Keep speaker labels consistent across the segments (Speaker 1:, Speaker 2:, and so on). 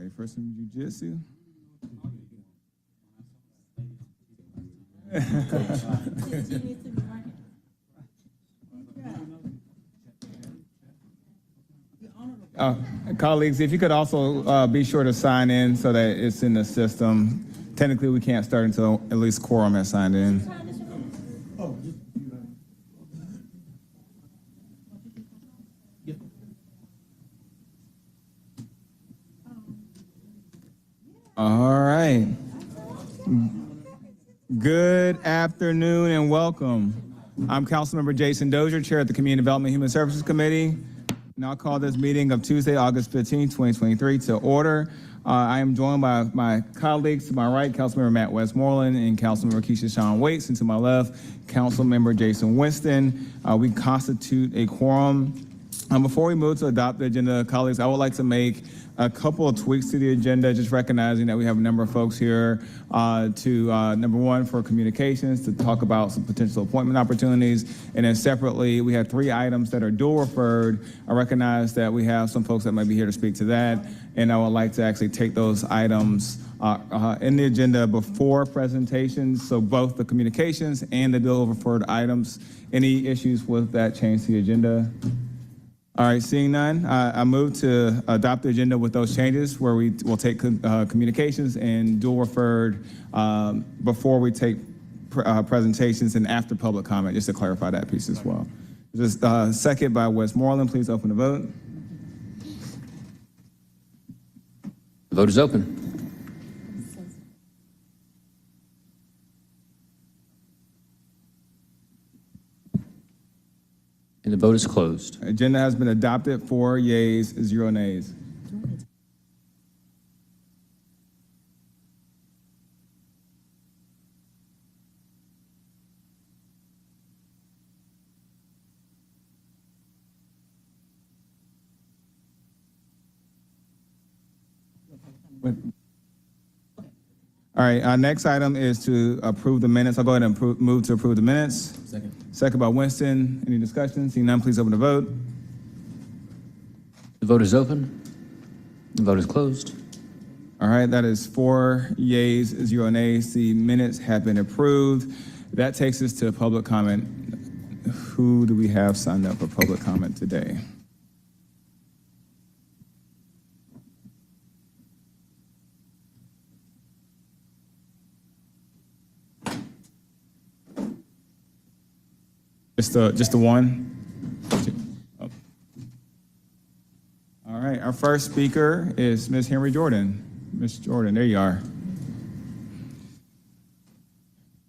Speaker 1: Ready for some jiu-jitsu? Colleagues, if you could also be sure to sign in so that it's in the system. Technically, we can't start until at least quorum has signed in. All right. Good afternoon and welcome. I'm Councilmember Jason Dozier, Chair of the Community Development and Human Services Committee. And I'll call this meeting of Tuesday, August 15, 2023 to order. I am joined by my colleagues to my right, Councilmember Matt Westmoreland and Councilmember Keisha Sean Waits, and to my left, Councilmember Jason Winston. We constitute a quorum. Before we move to adopt the agenda, colleagues, I would like to make a couple of tweaks to the agenda, just recognizing that we have a number of folks here number one, for communications, to talk about some potential appointment opportunities. And then separately, we have 3 items that are dual referred. I recognize that we have some folks that might be here to speak to that. And I would like to actually take those items in the agenda before presentations. So both the communications and the dual referred items. Any issues with that change to the agenda? All right, seeing none, I move to adopt the agenda with those changes, where we will take communications and dual referred before we take presentations and after public comment, just to clarify that piece as well. Just second by Westmoreland. Please open the vote.
Speaker 2: The vote is open. And the vote is closed.
Speaker 1: Agenda has been adopted. 4 yeas, 0 nays. All right, our next item is to approve the minutes. I'll go ahead and move to approve the minutes. Second by Winston. Any discussion? Seeing none, please open the vote.
Speaker 2: The vote is open. The vote is closed.
Speaker 1: All right, that is 4 yeas, 0 nays. The minutes have been approved. That takes us to public comment. Who do we have signed up for public comment today? Just the one? Oh. All right, our first speaker is Ms. Henry Jordan. Ms. Jordan, there you are.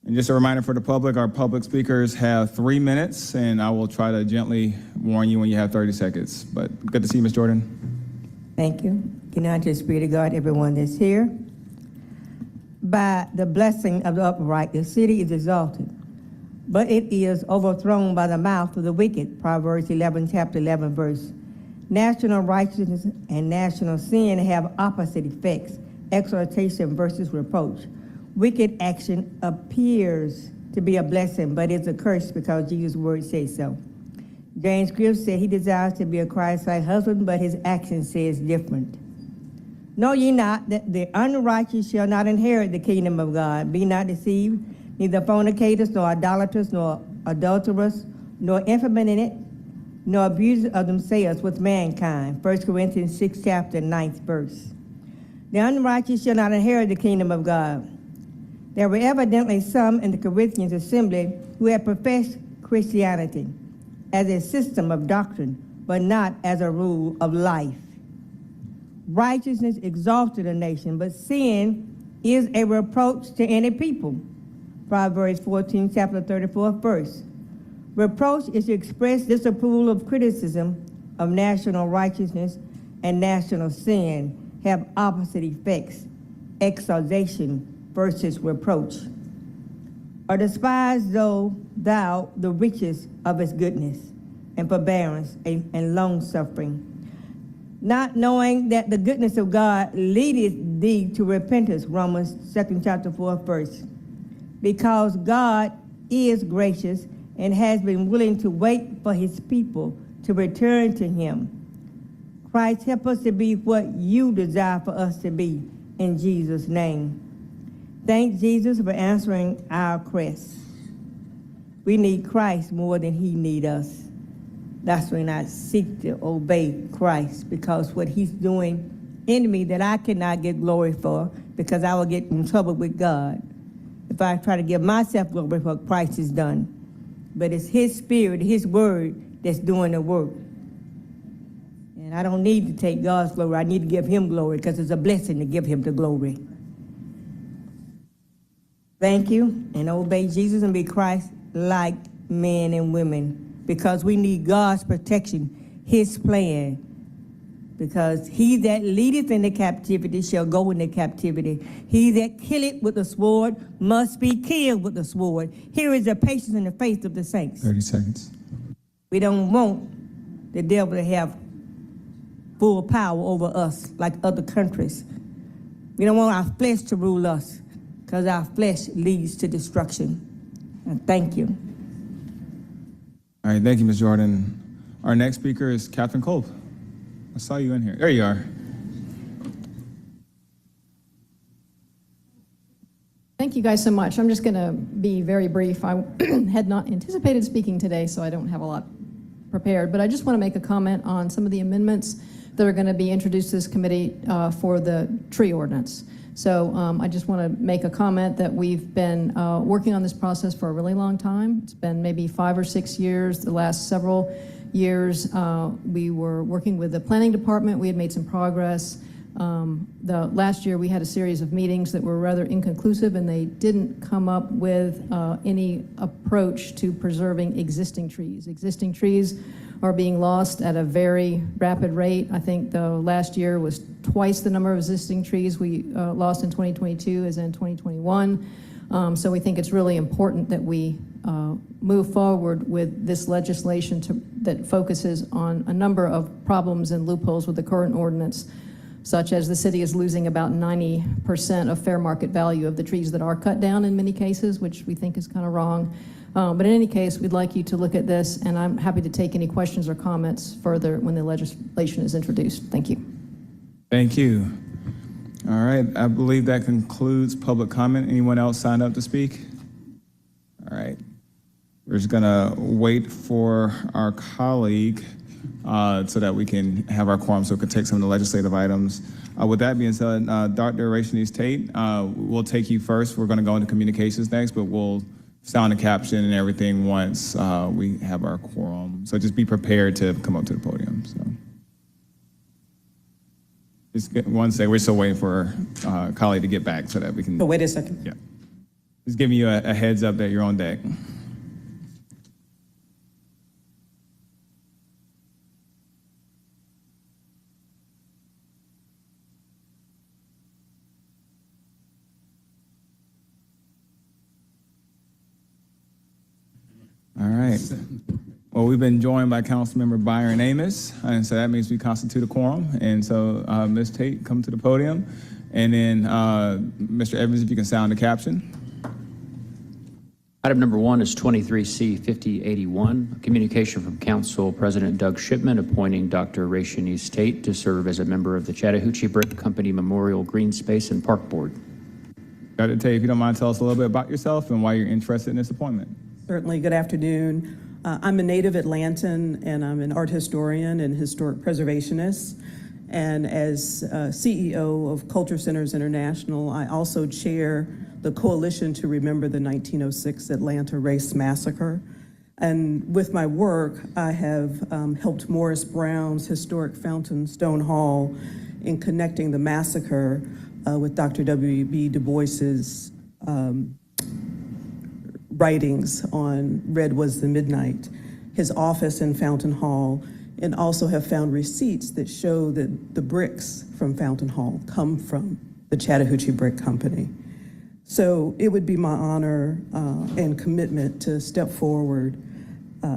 Speaker 1: And just a reminder for the public, our public speakers have 3 minutes, and I will try to gently warn you when you have 30 seconds. But good to see you, Ms. Jordan.
Speaker 3: Thank you. Good night to the Spirit of God, everyone that's here. By the blessing of the upright, the city is exalted, but it is overthrown by the mouth of the wicked. Proverbs 11, chapter 11, verse. National righteousness and national sin have opposite effects. Exhortation versus reproach. Wicked action appears to be a blessing, but is a curse because Jesus' word says so. James Griff said he desires to be a Christ-like husband, but his action says different. Know ye not that the unrighteous shall not inherit the kingdom of God? Be not deceived. Neither fornicators, nor idolaters, nor adulterers, nor effeminate, nor abusers of themselves with mankind. 1 Corinthians 6, chapter 9th verse. The unrighteous shall not inherit the kingdom of God. There were evidently some in the Corinthians assembly who had professed Christianity as a system of doctrine, but not as a rule of life. Righteousness exalted a nation, but sin is a reproach to any people. Proverbs 14, chapter 34th verse. Reproach is to express disapproval of criticism of national righteousness and national sin have opposite effects. Exaltation versus reproach. Or despise thou the riches of his goodness and forbearance and long-suffering, not knowing that the goodness of God leadeth thee to repentance. Romans 2nd chapter 4th verse. Because God is gracious and has been willing to wait for his people to return to him. Christ, help us to be what you desire for us to be, in Jesus' name. Thank Jesus for answering our requests. We need Christ more than he needs us. That's when I seek to obey Christ, because what he's doing in me that I cannot get glory for, because I will get in trouble with God if I try to give myself glory for what Christ has done. But it's his spirit, his word that's doing the work. And I don't need to take God's glory. I need to give him glory, because it's a blessing to give him the glory. Thank you, and obey Jesus and be Christ-like men and women, because we need God's protection, his plan. Because he that leadeth into captivity shall go into captivity. He that killeth with the sword must be killed with the sword. Here is the patience and the faith of the saints.
Speaker 1: 30 seconds.
Speaker 3: We don't want the devil to have full power over us like other countries. We don't want our flesh to rule us, because our flesh leads to destruction. And thank you.
Speaker 1: All right, thank you, Ms. Jordan. Our next speaker is Catherine Kolb. I saw you in here. There you are.
Speaker 4: Thank you guys so much. I'm just going to be very brief. I had not anticipated speaking today, so I don't have a lot prepared, but I just want to make a comment on some of the amendments that are going to be introduced to this committee for the tree ordinance. So I just want to make a comment that we've been working on this process for a really long time. It's been maybe 5 or 6 years. The last several years, we were working with the planning department. We had made some progress. The last year, we had a series of meetings that were rather inconclusive, and they didn't come up with any approach to preserving existing trees. Existing trees are being lost at a very rapid rate. I think the last year was twice the number of existing trees we lost in 2022 as in 2021. So we think it's really important that we move forward with this legislation that focuses on a number of problems and loopholes with the current ordinance, such as the city is losing about 90% of fair market value of the trees that are cut down in many cases, which we think is kind of wrong. But in any case, we'd like you to look at this, and I'm happy to take any questions or comments further when the legislation is introduced. Thank you.
Speaker 1: Thank you. All right, I believe that concludes public comment. Anyone else signed up to speak? All right. We're just gonna wait for our colleague so that we can have our quorum so we can take some of the legislative items. With that being said, Dr. Rachanice Tate, we'll take you first. We're gonna go into communications next, but we'll sound the caption and everything once we have our quorum. So just be prepared to come up to the podium. So. Just one second, we're still waiting for our colleague to get back so that we can.
Speaker 5: Oh, wait a second.
Speaker 1: Yeah. Just giving you a heads up that you're on deck. All right. Well, we've been joined by Councilmember Byron Amos, and so that means we constitute a quorum. And so, Ms. Tate, come to the podium. And then, Mr. Evans, if you can sound the caption.
Speaker 2: Item number 1 is 23C 5081, a communication from Council President Doug Shipman appointing Dr. Rachanice Tate to serve as a member of the Chattahoochee Brick Company Memorial Green Space and Park Board.
Speaker 1: Dr. Tate, if you don't mind, tell us a little bit about yourself and why you're interested in this appointment.
Speaker 5: Certainly. Good afternoon. I'm a native Atlantan, and I'm an art historian and historic preservationist. And as CEO of Culture Centers International, I also chair the Coalition to Remember the 1906 Atlanta Race Massacre. And with my work, I have helped Morris Brown's historic Fountain Stone Hall in connecting the massacre with Dr. W.B. Du Bois's writings on Red Was the Midnight, his office in Fountain Hall, and also have found receipts that show that the bricks from Fountain Hall come from the Chattahoochee Brick Company. So it would be my honor and commitment to step forward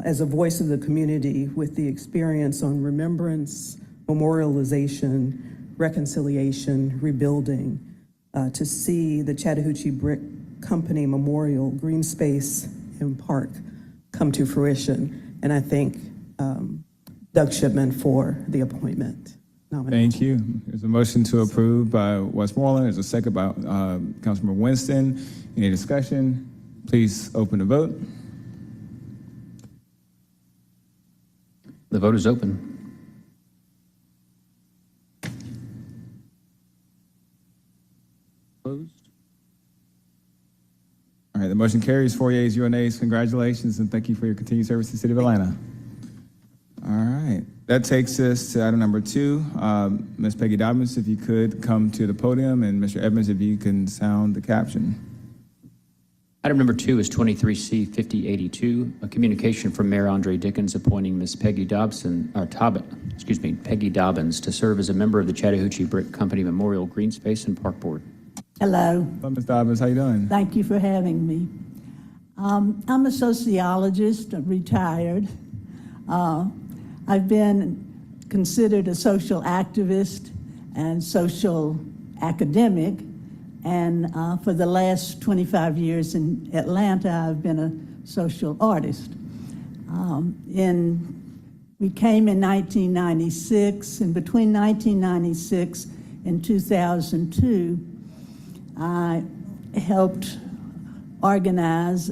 Speaker 5: as a voice of the community with the experience on remembrance, memorialization, reconciliation, rebuilding, to see the Chattahoochee Brick Company Memorial Green Space and Park come to fruition. And I thank Doug Shipman for the appointment. nominate.
Speaker 1: Thank you. There's a motion to approve by Westmoreland. There's a second by Councilmember Winston. Any discussion? Please open the vote.
Speaker 2: The vote is open. Closed.
Speaker 1: All right, the motion carries 4 yeas, 0 nays. Congratulations, and thank you for your continued service to the city of Atlanta. All right, that takes us to item number 2. Ms. Peggy Dobbins, if you could come to the podium, and Mr. Evans, if you can sound the caption.
Speaker 2: Item number 2 is 23C 5082, a communication from Mayor Andre Dickens appointing Ms. Peggy Dobbins to serve as a member of the Chattahoochee Brick Company Memorial Green Space and Park Board.
Speaker 6: Hello,
Speaker 1: Hello, Ms. Dobbins, how you doing?
Speaker 6: thank you for having me. I'm a sociologist, retired. I've been considered a social activist and social academic, and for the last 25 years in Atlanta, I've been a social artist. We came in 1996, and between 1996 and 2002, I helped organize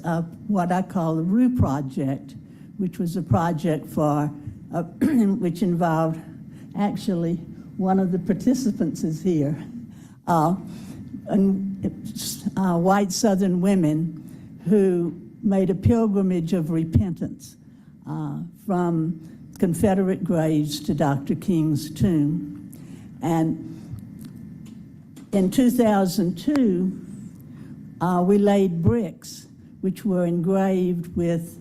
Speaker 6: what I call the Rue Project, which was a project for, which involved, actually, one of the participants is here, white Southern women who made a pilgrimage of repentance from Confederate graves to Dr. King's tomb. And in 2002, we laid bricks, which were engraved with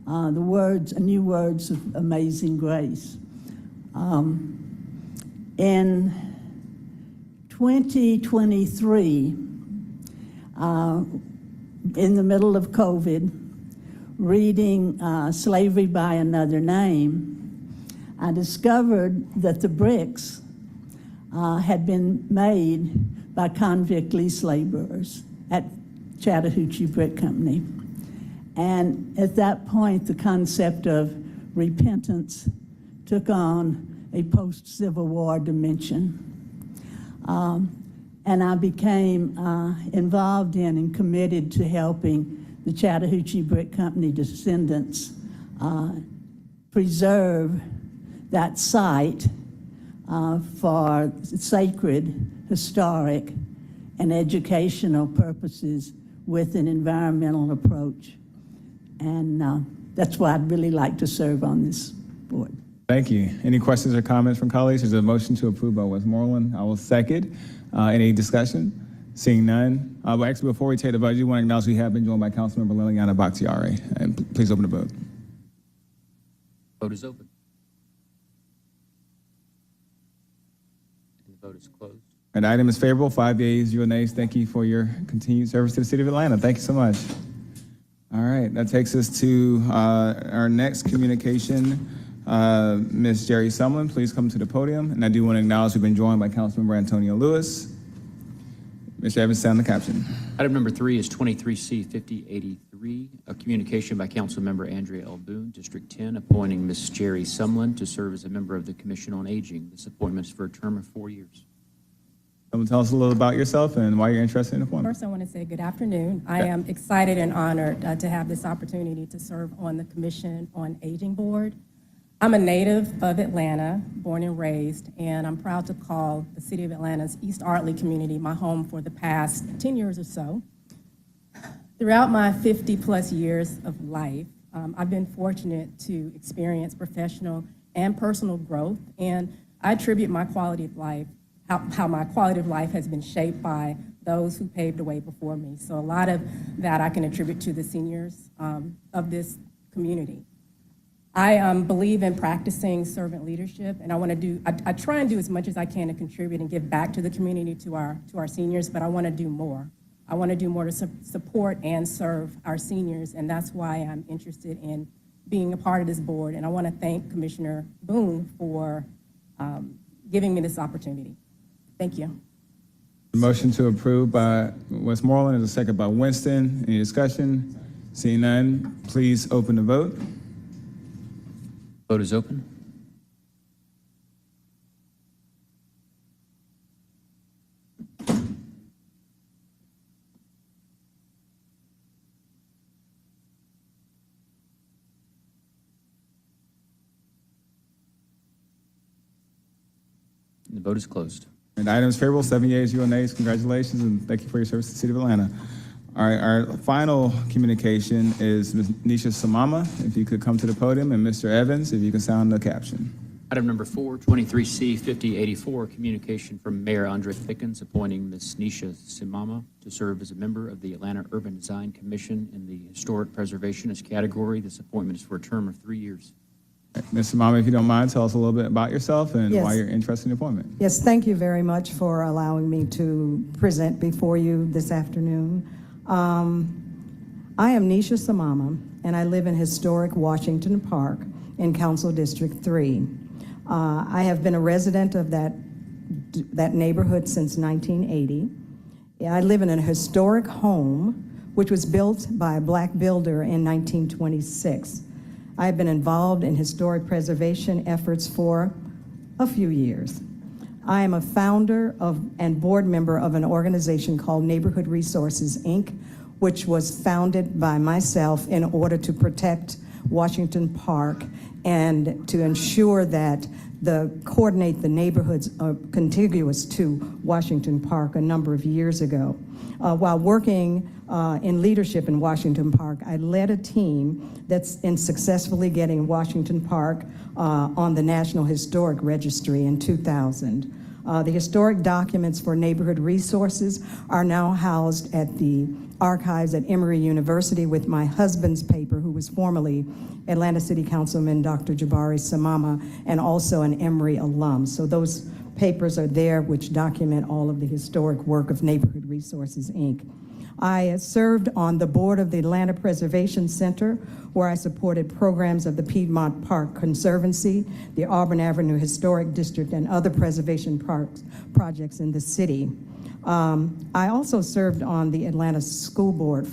Speaker 6: the words, new words of Amazing Grace. In 2023, in the middle of COVID, reading Slavery by Another Name, I discovered that the bricks had been made by convict lease laborers at Chattahoochee Brick Company. And at that point, the concept of repentance took on a post-Civil War dimension. And I became involved in and committed to helping the Chattahoochee Brick Company descendants preserve that site for sacred, historic, and educational purposes with an environmental approach. And that's why I'd really like to serve on this board.
Speaker 1: Thank you. Any questions or comments from colleagues? There's a motion to approve by Westmoreland. I will second. Any discussion? Seeing none. But actually, before we take the vote, I do want to acknowledge we have been joined by Councilmember Liliana Bakhtiari. And please open the vote.
Speaker 2: Vote is open. The vote is closed.
Speaker 1: And the item is favorable, 5 yeas, 0 nays. Thank you for your continued service to the city of Atlanta. Thank you so much. All right, that takes us to our next communication. Ms. Jerry Sumlin, please come to the podium. And I do want to acknowledge we've been joined by Councilmember Antonio Lewis. Mr. Evans, sound the caption.
Speaker 2: Item number 3 is 23C 5083, a communication by Councilmember Andrea L. Boone, District 10, appointing Ms. Jerry Sumlin to serve as a member of the Commission on Aging. This appointment is for a term of 4 years.
Speaker 1: Someone tell us a little about yourself and why you're interested in the appointment.
Speaker 7: First, I want to say good afternoon. I am excited and honored to have this opportunity to serve on the Commission on Aging Board. I'm a native of Atlanta, born and raised, and I'm proud to call the City of Atlanta's East Ardley community my home for the past 10 years or so. Throughout my 50-plus years of life, I've been fortunate to experience professional and personal growth, and I attribute my quality of life, how my quality of life has been shaped by those who paved the way before me. So a lot of that I can attribute to the seniors of this community. I believe in practicing servant leadership, and I try and do as much as I can to contribute and give back to the community, to our seniors, but I want to do more. I want to do more to support and serve our seniors, and that's why I'm interested in being a part of this board. And I want to thank Commissioner Boone for giving me this opportunity. Thank you.
Speaker 1: The motion to approve by Westmoreland is a second by Winston. Any discussion? Seeing none, please open the vote.
Speaker 2: Vote is open. And the vote is closed.
Speaker 1: And the item is favorable, 7 yeas, 0 nays. Congratulations, and thank you for your service to the city of Atlanta. All right, our final communication is Ms. Nisha Samama. If you could come to the podium, and Mr. Evans, if you can sound the caption.
Speaker 2: Item number 4, 23C 5084, communication from Mayor Andre Pickens appointing Ms. Nisha Simama to serve as a member of the Atlanta Urban Design Commission in the Historic Preservationist category. This appointment is for a term of 3 years.
Speaker 1: Ms. Samama, if you don't mind, tell us a little bit about yourself and
Speaker 8: Yes.
Speaker 1: why you're interested in the appointment.
Speaker 8: Yes, thank you very much for allowing me to present before you this afternoon. I am Nisha Samama, and I live in historic Washington Park in Council District 3. I have been a resident of that neighborhood since 1980. I live in a historic home which was built by a black builder in 1926. I have been involved in historic preservation efforts for a few years. I am a founder and board member of an organization called Neighborhood Resources, Inc., which was founded by myself in order to protect Washington Park and to ensure that coordinate the neighborhoods contiguous to Washington Park a number of years ago. While working in leadership in Washington Park, I led a team that's in successfully getting Washington Park on the National Historic Registry in 2000. The historic documents for Neighborhood Resources are now housed at the archives at Emory University with my husband's paper, who was formerly Atlanta City Councilman Dr. Jabari Samama, and also an Emory alum. So those papers are there, which document all of the historic work of Neighborhood Resources, Inc. I served on the board of the Atlanta Preservation Center, where I supported programs of the Piedmont Park Conservancy, the Auburn Avenue Historic District, and other preservation projects in the city. I also served on the Atlanta School Board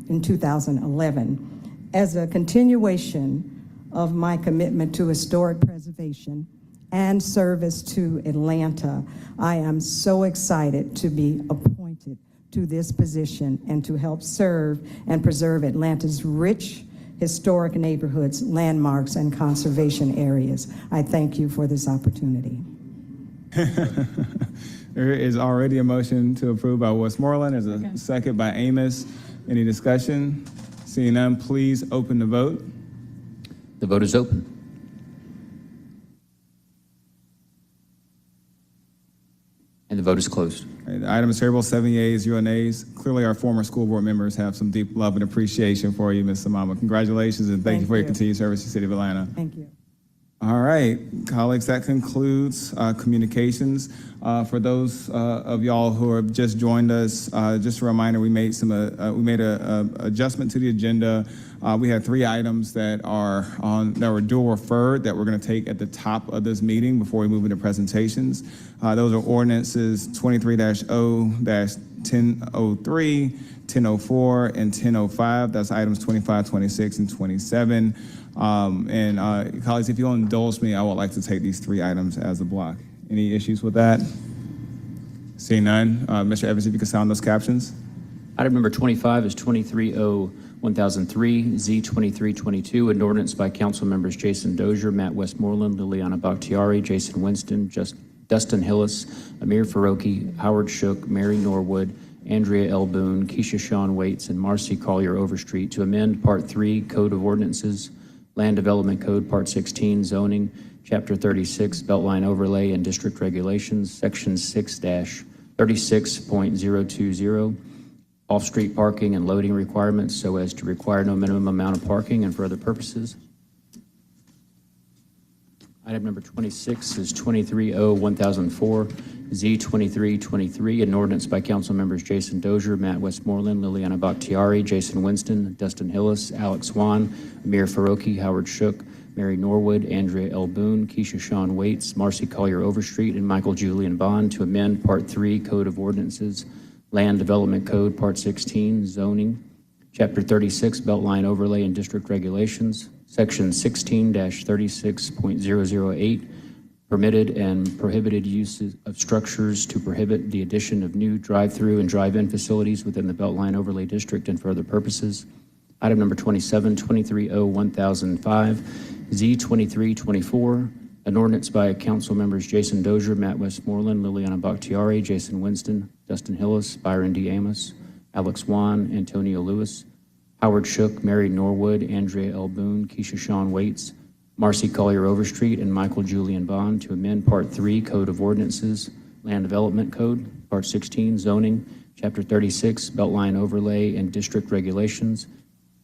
Speaker 8: in 2011. As a continuation of my commitment to historic preservation and service to Atlanta, I am so excited to be appointed to this position and to help serve and preserve Atlanta's rich historic neighborhoods, landmarks, and conservation areas. I thank you for this opportunity.
Speaker 1: There is already a motion to approve by Westmoreland. There's a second by Amos. Any discussion? Seeing none, please open the vote.
Speaker 2: The vote is open. And the vote is closed.
Speaker 1: All right, the item is favorable, 7 yeas, 0 nays. Clearly, our former school board members have some deep love and appreciation for you, Ms. Samama. Congratulations, and thank you for your continued service to the city of Atlanta.
Speaker 8: Thank you.
Speaker 1: All right, colleagues, that concludes communications. For those of y'all who have just joined us, just a reminder, we made a adjustment to the agenda. We had 3 items that were dual referred that we're going to take at the top of this meeting before we move into presentations. Those are ordinances 23-0-1003, 1004, and 1005. That's items 25, 26, and 27. Colleagues, if you'll indulge me, I would like to take these 3 items as a block. Any issues with that? Seeing none, Mr. Evans, if you could sound those captions.
Speaker 2: Item number 25 is 23-0-1003, Z2322, an ordinance by council members Jason Dozier, Matt Westmoreland, Liliana Bakhtiari, Jason Winston, Dustin Hillis, Amir Faroki, Howard Shook, Mary Norwood, Andrea L. Boone, Keisha Sean Waits, and Marcy Collier Overstreet to amend Part 3, Code of Ordinances, Land Development Code, Part 16, Zoning, Chapter 36, Beltline Overlay and District Regulations, Section 6-36.020, off-street parking and loading requirements so as to require no minimum amount of parking and for other purposes. Item number 26 is 23-0-1004, Z2323, an ordinance by council members Jason Dozier, Matt Westmoreland, Liliana Bakhtiari, Jason Winston, Dustin Hillis, Alex Wan, Amir Faroki, Howard Shook, Mary Norwood, Andrea L. Boone, Keisha Sean Waits, Marcy Collier Overstreet, and Michael Julian Bond to amend Part 3, Code of Ordinances, Land Development Code, Part 16, Zoning, Chapter 36, Beltline Overlay and District Regulations, Section 16-36.008, permitted and prohibited uses of structures to prohibit the addition of new drive-through and drive-in facilities within the Beltline Overlay District and for other purposes. Item number 27, 23-0-1005, Z2324, An ordinance by council members Jason Dozier, Matt Westmoreland, Liliana Bakhtiari, Jason Winston, Dustin Hillis, Byron D. Amos, Alex Wan, Antonio Lewis, Howard Shook, Mary Norwood, Andrea L. Boone, Keisha Shawn Waits, Marcy Collier Overstreet, and Michael Julian Bond to amend Part 3 Code of Ordinances, Land Development Code, Part 16 Zoning, Chapter 36 Beltline Overlay and District Regulations,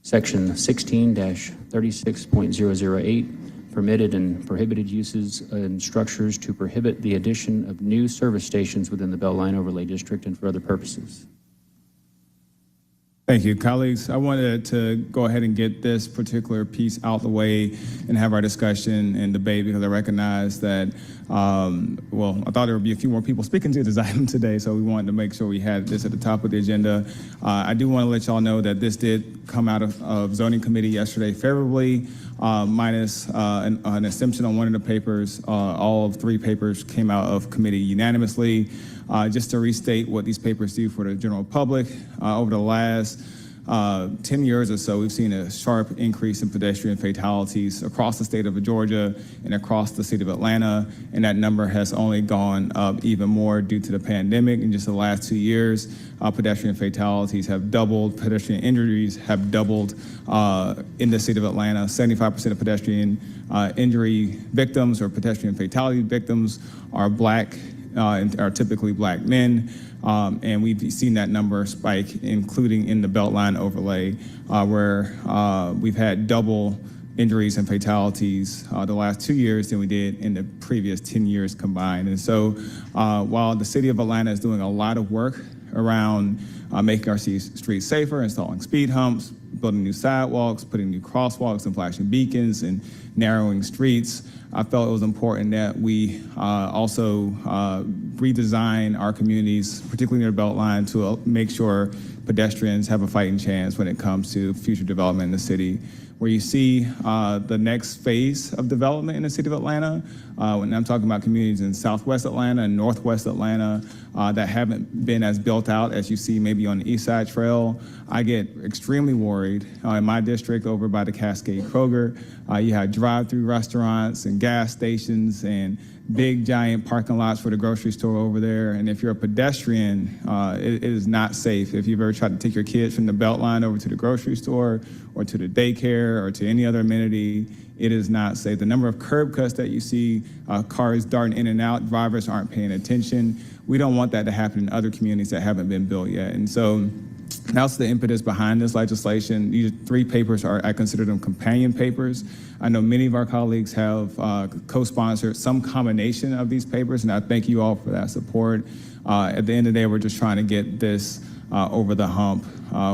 Speaker 2: Section 16-36.008, permitted and prohibited uses and structures to prohibit the addition of new service stations within the Beltline Overlay District and for other purposes.
Speaker 1: Thank you, colleagues. I wanted to go ahead and get this particular piece out the way and have our discussion and debate because I recognize that, I thought there would be a few more people speaking to this item today, so we wanted to make sure we had this at the top of the agenda. I do want to let y'all know that this did come out of zoning committee yesterday favorably, minus an exemption on one of the papers. All of 3 papers came out of committee unanimously. Just to restate what these papers do for the general public, over the last 10 years or so, we've seen a sharp increase in pedestrian fatalities across the state of Georgia and across the city of Atlanta, and that number has only gone up even more due to the pandemic. In just the last 2 years, pedestrian fatalities have doubled, pedestrian injuries have doubled in the city of Atlanta. 75% of pedestrian injury victims or pedestrian fatality victims are Black, are typically Black men, and we've seen that number spike, including in the Beltline overlay, where we've had double injuries and fatalities the last 2 years than we did in the previous 10 years combined. And so while the city of Atlanta is doing a lot of work around making our streets safer, installing speed humps, building new sidewalks, putting new crosswalks and flashing beacons and narrowing streets, I felt it was important that we also redesign our communities, particularly near the Beltline, to make sure pedestrians have a fighting chance when it comes to future development in the city. Where you see the next phase of development in the city of Atlanta, when I'm talking about communities in Southwest Atlanta and Northwest Atlanta that haven't been as built out as you see maybe on the East Side Trail, I get extremely worried. In my district over by the Cascade Kroger, you have drive-through restaurants and gas stations and big giant parking lots for the grocery store over there. And if you're a pedestrian, it is not safe. If you've ever tried to take your kids from the Beltline over to the grocery store or to the daycare or to any other amenity, it is not safe. The number of curb cuts that you see, cars darting in and out, drivers aren't paying attention. We don't want that to happen in other communities that haven't been built yet. And so that's the impetus behind this legislation. These 3 papers I consider them companion papers. I know many of our colleagues have co-sponsored some combination of these papers, and I thank you all for that support. At the end of the day, we're just trying to get this over the hump.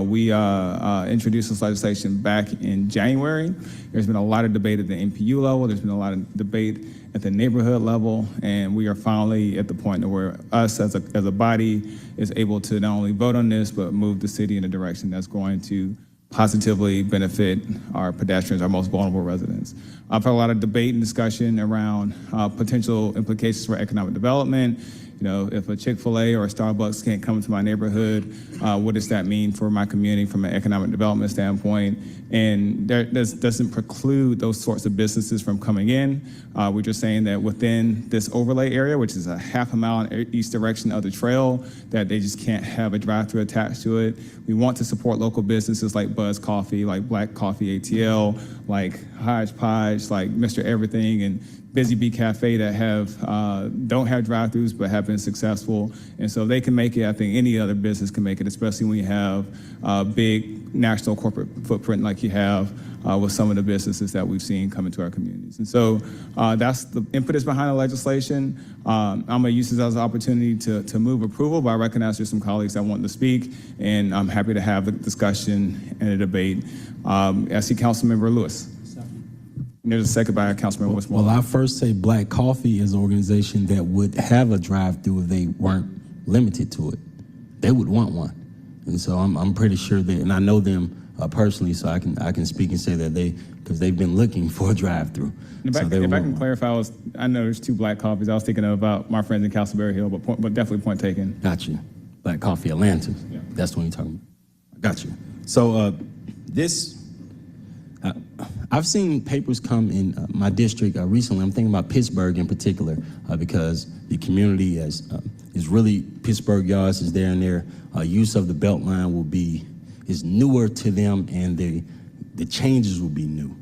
Speaker 1: We introduced this legislation back in January. There's been a lot of debate at the NPU level. There's been a lot of debate at the neighborhood level, and we are finally at the point where us as a body is able to not only vote on this, but move the city in a direction that's going to positively benefit our pedestrians, our most vulnerable residents. I've had a lot of debate and discussion around potential implications for economic development. You know, if a Chick-fil-A or a Starbucks can't come to my neighborhood, what does that mean for my community from an economic development standpoint? And this doesn't preclude those sorts of businesses from coming in. We're just saying that within this overlay area, which is a half a mile in each direction of the trail, that they just can't have a drive-through attached to it. We want to support local businesses like Buzz Coffee, like Black Coffee ATL, like Hodgepodge, like Mr. Everything, and Busy Bee Cafe that don't have drive-throughs but have been successful. And so they can make it. I think any other business can make it, especially when you have a big national corporate footprint like you have with some of the businesses that we've seen come into our communities. And so that's the impetus behind the legislation. I'm going to use this as an opportunity to move approval, but I recognize there's some colleagues that want to speak, and I'm happy to have the discussion and the debate. I see Councilmember Lewis. And there's a second by Councilmember Westmoreland.
Speaker 9: Well, I first say Black Coffee is an organization that would have a drive-through if they weren't limited to it. They would want one, and so I'm pretty sure that, and I know them personally, so I can speak and say that because they've been looking for a drive-through.
Speaker 1: If I can clarify, I know there's 2 Black Coffees. I was thinking about my friends in Castleberry Hill, but definitely point taken.
Speaker 9: Got you. Black Coffee Atlanta. Yeah. That's the one you're talking about. Got you. So I've seen papers come in my district recently. I'm thinking about Pittsburgh in particular because the community is really, Pittsburgh Yards is there, and their use of the Beltline is newer to them, and the changes will be new.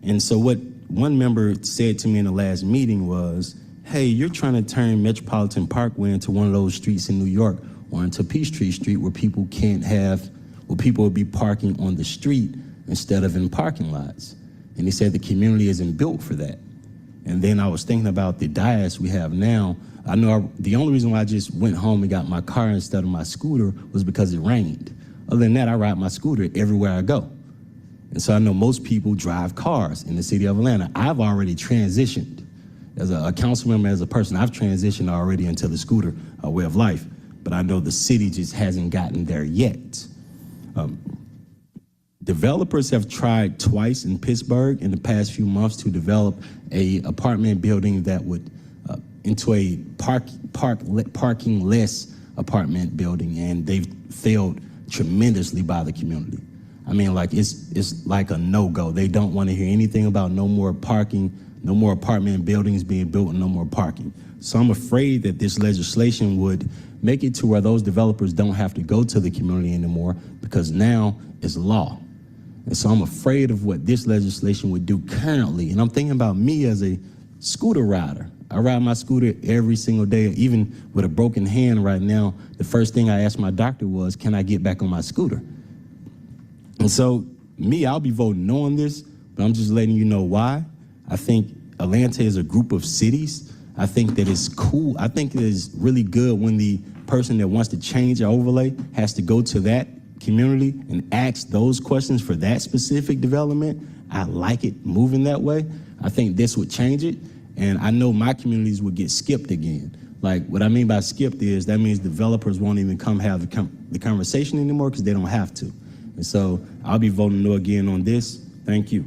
Speaker 9: And so what one member said to me in the last meeting was, hey, you're trying to turn Metropolitan Parkway into one of those streets in New York or into Peachtree Street where people will be parking on the street instead of in parking lots. And he said the community isn't built for that. And then I was thinking about the dais we have now. I know the only reason why I just went home and got my car instead of my scooter was because it rained. Other than that, I ride my scooter everywhere I go. And so I know most people drive cars in the city of Atlanta. I've already transitioned. As a council member, as a person, I've transitioned already into the scooter way of life. But I know the city just hasn't gotten there yet. Developers have tried twice in Pittsburgh in the past few months to develop a apartment building that would into a parking-less apartment building, and they've failed tremendously by the community. I mean, like it's like a no-go. They don't want to hear anything about no more parking, no more apartment buildings being built, and no more parking. So I'm afraid that this legislation would make it to where those developers don't have to go to the community anymore because now it's law. And so I'm afraid of what this legislation would do currently. And I'm thinking about me as a scooter rider. I ride my scooter every single day, even with a broken hand right now. The first thing I asked my doctor was, can I get back on my scooter? And so I'll be voting no on this, but I'm just letting you know why. I think Atlanta is a group of cities. I think that it's cool. I think it is really good when the person that wants to change or overlay has to go to that community and ask those questions for that specific development. I like it moving that way. I think this would change it. And I know my communities would get skipped again. Like what I mean by skipped is that means developers won't even come have the conversation anymore because they don't have to. And so I'll be voting no again on this. Thank you.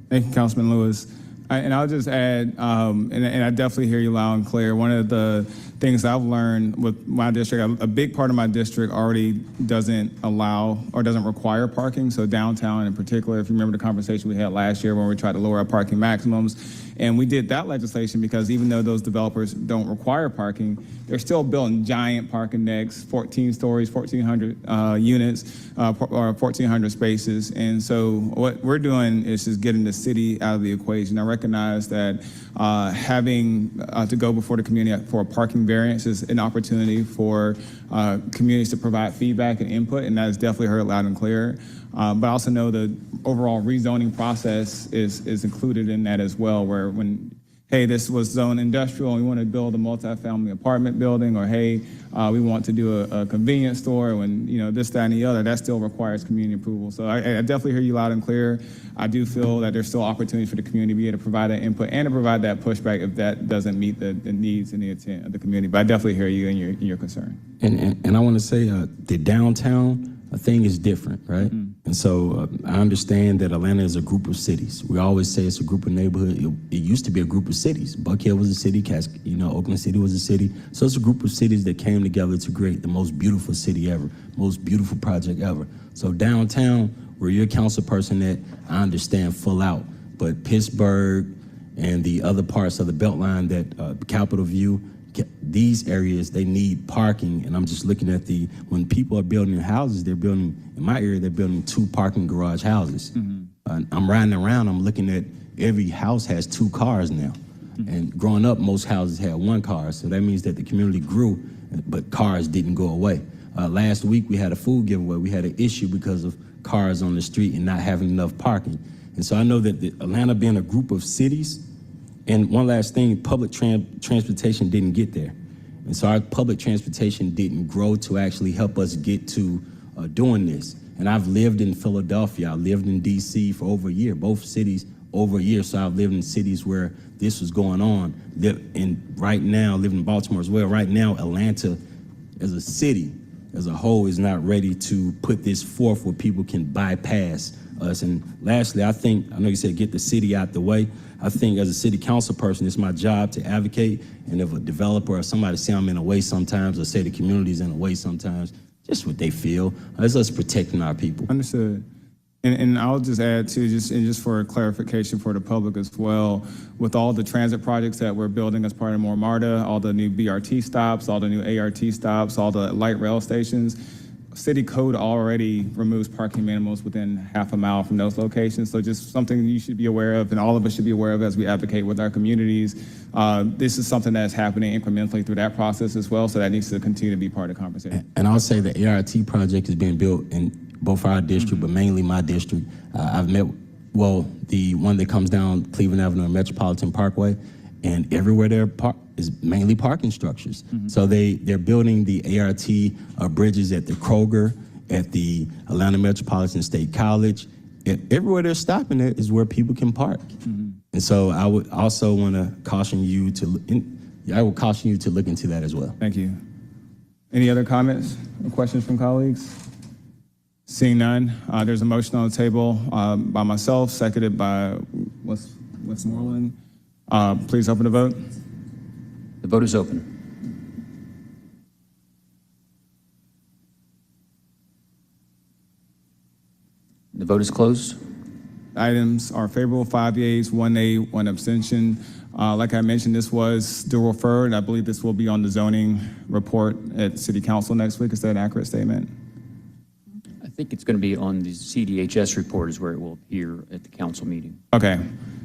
Speaker 1: Thank you, Councilman Lewis. And I'll just add, and I definitely hear you loud and clear. One of the things I've learned with my district, a big part of my district already doesn't allow or doesn't require parking. So downtown in particular, if you remember the conversation we had last year when we tried to lower our parking maximums, and we did that legislation because even though those developers don't require parking, they're still building giant parking decks, 14 stories, 1,400 units, or 1,400 spaces. And so what we're doing is just getting the city out of the equation. I recognize that having to go before the community for a parking variance is an opportunity for communities to provide feedback and input, and that is definitely heard loud and clear. But I also know the overall rezoning process is included in that as well, where when, hey, this was zoned industrial and we want to build a multifamily apartment building, or hey, we want to do a convenience store, when, this, that, and the other, that still requires community approval. So I definitely hear you loud and clear. I do feel that there's still opportunity for the community to be able to provide that input and to provide that pushback if that doesn't meet the needs and the intent of the community. But I definitely hear you and your concern.
Speaker 9: And I want to say the downtown thing is different, right? Mm-hmm. And so I understand that Atlanta is a group of cities. We always say it's a group of neighborhoods. It used to be a group of cities. Buckhead was a city, Oakland City was a city. So it's a group of cities that came together to create the most beautiful city ever, most beautiful project ever. So downtown, where you're a council person that I understand full out, but Pittsburgh and the other parts of the Beltline, that Capitol View, these areas, they need parking. And I'm just looking at when people are building houses, they're building, in my area, they're building 2 parking garage houses. Mm-hmm. I'm riding around, I'm looking at every house has 2 cars now. Mm-hmm. And growing up, most houses had 1 car. So that means that the community grew, but cars didn't go away. Last week, we had a food giveaway. We had an issue because of cars on the street and not having enough parking. And so I know that Atlanta being a group of cities. And one last thing, public transportation didn't get there. And so our public transportation didn't grow to actually help us get to doing this. And I've lived in Philadelphia, I lived in DC for over a year, both cities over a year. So I've lived in cities where this was going on. And right now, live in Baltimore as well. Right now, Atlanta as a city, as a whole, is not ready to put this forth where people can bypass us. And lastly, I know you said get the city out the way. I think as a city council person, it's my job to advocate. And if a developer or somebody say I'm in a way sometimes, or say the community's in a way sometimes, just what they feel. It's us protecting our people.
Speaker 1: Understood. And I'll just add too, just for clarification for the public as well, with all the transit projects that we're building as part of More MARTA, all the new BRT stops, all the new ART stops, all the light rail stations, city code already removes parking minimums within half a mile from those locations. So just something you should be aware of, and all of us should be aware of as we advocate with our communities. This is something that's happening incrementally through that process as well, so that needs to continue to be part of the conversation.
Speaker 9: And I'll say the ART project is being built in both our district, but mainly my district. I've met, the one that comes down Cleveland Avenue and Metropolitan Parkway, and everywhere there is mainly parking structures. So they're building the ART bridges at the Kroger, at the Atlanta Metropolitan State College. Everywhere they're stopping it is where people can park. And so I would also want to caution you to look into that as well.
Speaker 1: Thank you. Any other comments or questions from colleagues? Seeing none, there's a motion on the table by myself, seconded by Westmoreland. Please open the vote.
Speaker 2: The vote is open. The vote is closed.
Speaker 1: Items are favorable, 5 yeas, 1 nay, 1 abstention. Like I mentioned, this was dual referred. I believe this will be on the zoning report at City Council next week. Is that an accurate statement?
Speaker 2: I think it's going to be on the CDHS report is where it will appear at the council meeting.
Speaker 1: Okay.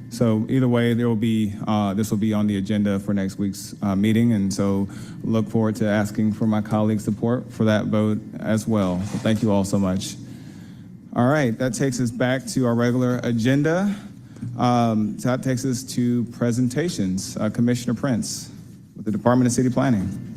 Speaker 1: So either way, there will be this will be on the agenda for next week's meeting, and so look forward to asking for my colleagues' support for that vote as well. So thank you all so much. All right, that takes us back to our regular agenda. So that takes us to presentations. Commissioner Prince with the Department of City Planning.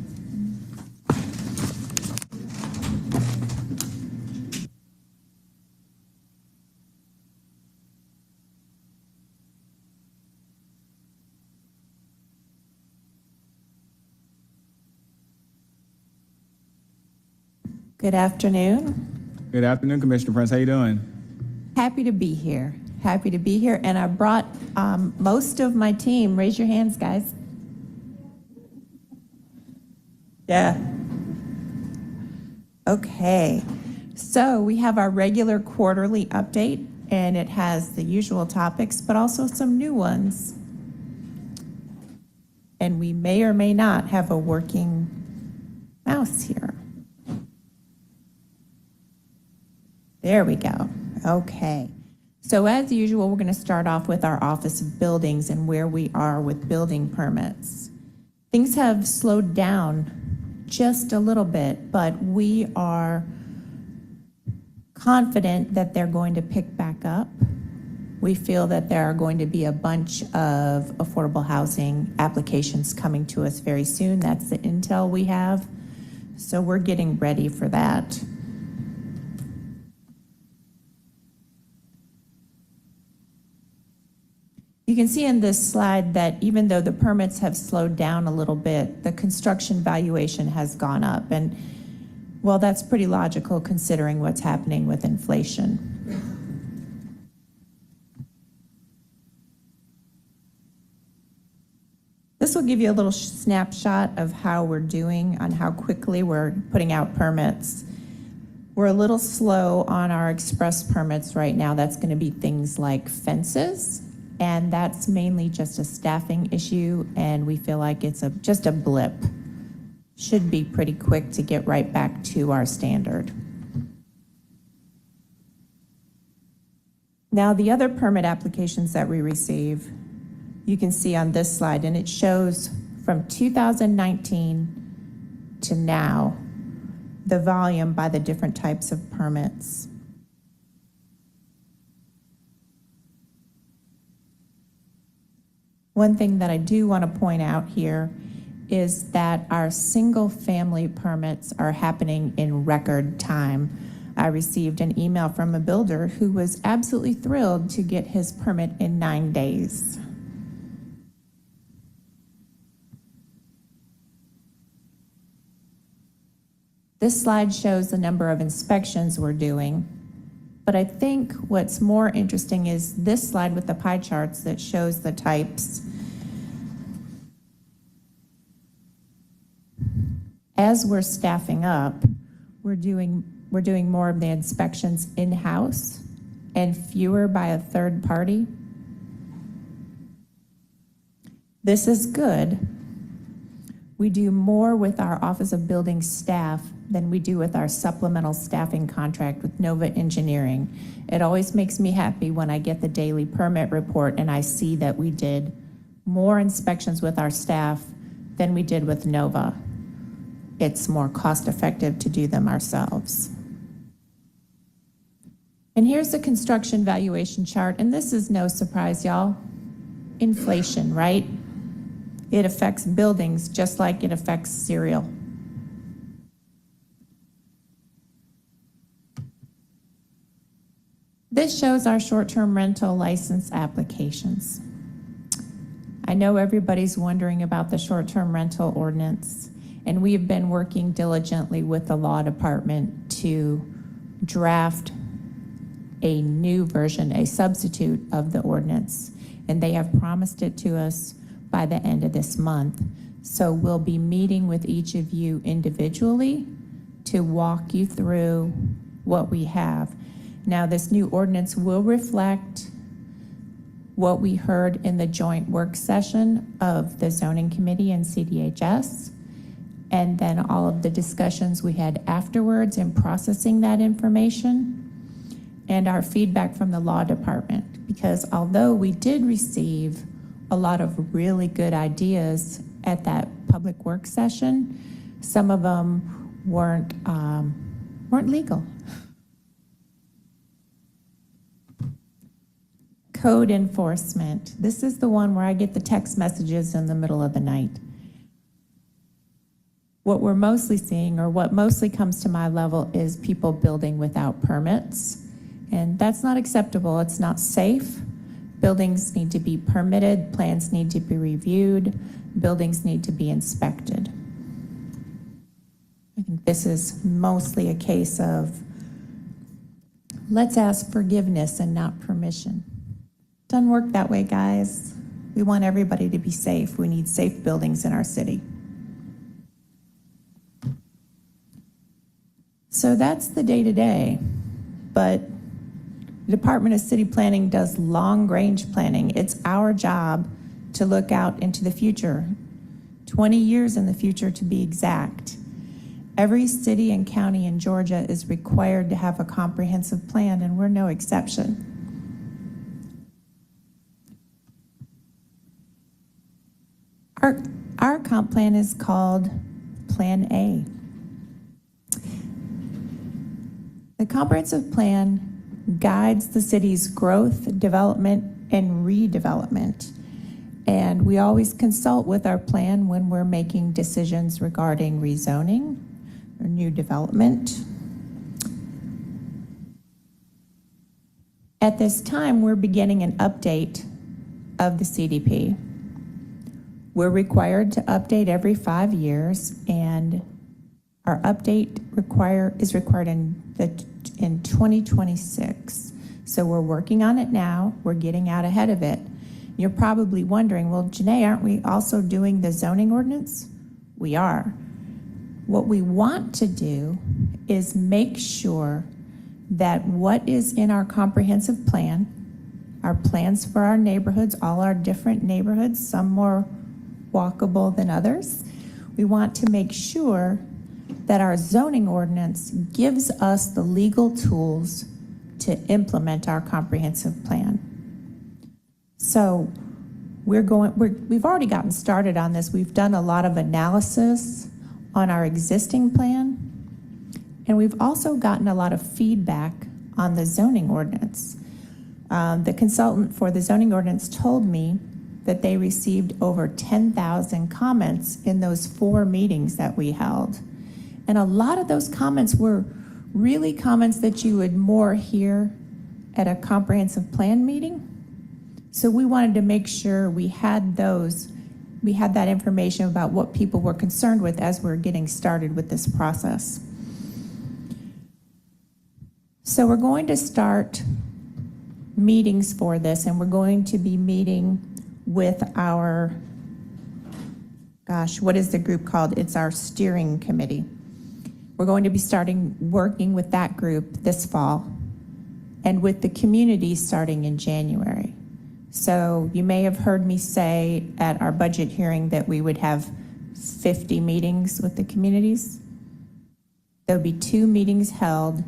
Speaker 10: Good afternoon.
Speaker 1: Good afternoon, Commissioner Prince. How you doing?
Speaker 10: Happy to be here. Happy to be here. And I brought most of my team. Raise your hands, guys. Yeah. Okay. So we have our regular quarterly update, and it has the usual topics, but also some new ones. And we may or may not have a working mouse here. There we go. Okay. So as usual, we're going to start off with our Office of Buildings and where we are with building permits. Things have slowed down just a little bit, but we are confident that they're going to pick back up. We feel that there are going to be a bunch of affordable housing applications coming to us very soon. That's the intel we have. So we're getting ready for that. You can see in this slide that even though the permits have slowed down a little bit, the construction valuation has gone up. And, well, that's pretty logical considering what's happening with inflation. This will give you a little snapshot of how we're doing, on how quickly we're putting out permits. We're a little slow on our express permits right now. That's going to be things like fences. And that's mainly just a staffing issue, and we feel like it's just a blip. Should be pretty quick to get right back to our standard. Now, the other permit applications that we receive, you can see on this slide, and it shows from 2019 to now, the volume by the different types of permits. One thing that I do want to point out here is that our single-family permits are happening in record time. I received an email from a builder who was absolutely thrilled to get his permit in 9 days. This slide shows the number of inspections we're doing. But I think what's more interesting is this slide with the pie charts that shows the types. As we're staffing up, we're doing more of the inspections in-house, and fewer by a third party. This is good. We do more with our Office of Building staff than we do with our supplemental staffing contract with Nova Engineering. It always makes me happy when I get the daily permit report and I see that we did more inspections with our staff than we did with Nova. It's more cost-effective to do them ourselves. And here's the construction valuation chart, and this is no surprise, y'all. Inflation, right? It affects buildings just like it affects cereal. This shows our short-term rental license applications. I know everybody's wondering about the short-term rental ordinance, and we have been working diligently with the law department to draft a new version, a substitute of the ordinance, and they have promised it to us by the end of this month. So we'll be meeting with each of you individually to walk you through what we have. Now, this new ordinance will reflect what we heard in the joint work session of the zoning committee and CDHS, and then all of the discussions we had afterwards in processing that information, and our feedback from the law department. Because although we did receive a lot of really good ideas at that public work session, some of them weren't legal. Code enforcement. This is the one where I get the text messages in the middle of the night. What we're mostly seeing, or what mostly comes to my level, is people building without permits. And that's not acceptable. It's not safe. Buildings need to be permitted, plans need to be reviewed, buildings need to be inspected. I think this is mostly a case of let's ask forgiveness and not permission. Doesn't work that way, guys. We want everybody to be safe. We need safe buildings in our city. So that's the day-to-day, but the Department of City Planning does long-range planning. It's our job to look out into the future, 20 years in the future to be exact. Every city and county in Georgia is required to have a comprehensive plan, and we're no exception. Our comp plan is called Plan A. The comprehensive plan guides the city's growth, development, and redevelopment. And we always consult with our plan when we're making decisions regarding rezoning or new development. At this time, we're beginning an update of the CDP. We're required to update every 5 years, and our update is required in 2026. So we're working on it now. We're getting out ahead of it. You're probably wondering, well, Janae, aren't we also doing the zoning ordinance? We are. What we want to do is make sure that what is in our comprehensive plan, our plans for our neighborhoods, all our different neighborhoods, some more walkable than others, we want to make sure that our zoning ordinance gives us the legal tools to implement our comprehensive plan. So we've already gotten started on this. We've done a lot of analysis on our existing plan, and we've also gotten a lot of feedback on the zoning ordinance. The consultant for the zoning ordinance told me that they received over 10,000 comments in those 4 meetings that we held. And a lot of those comments were really comments that you would more hear at a comprehensive plan meeting. So we wanted to make sure we had that information about what people were concerned with as we're getting started with this process. So we're going to start meetings for this, and we're going to be meeting with our, what is the group called? It's our steering committee. We're going to be starting working with that group this fall. and with the community starting in January. So you may have heard me say at our budget hearing that we would have 50 meetings with the communities. There'll be 2 meetings held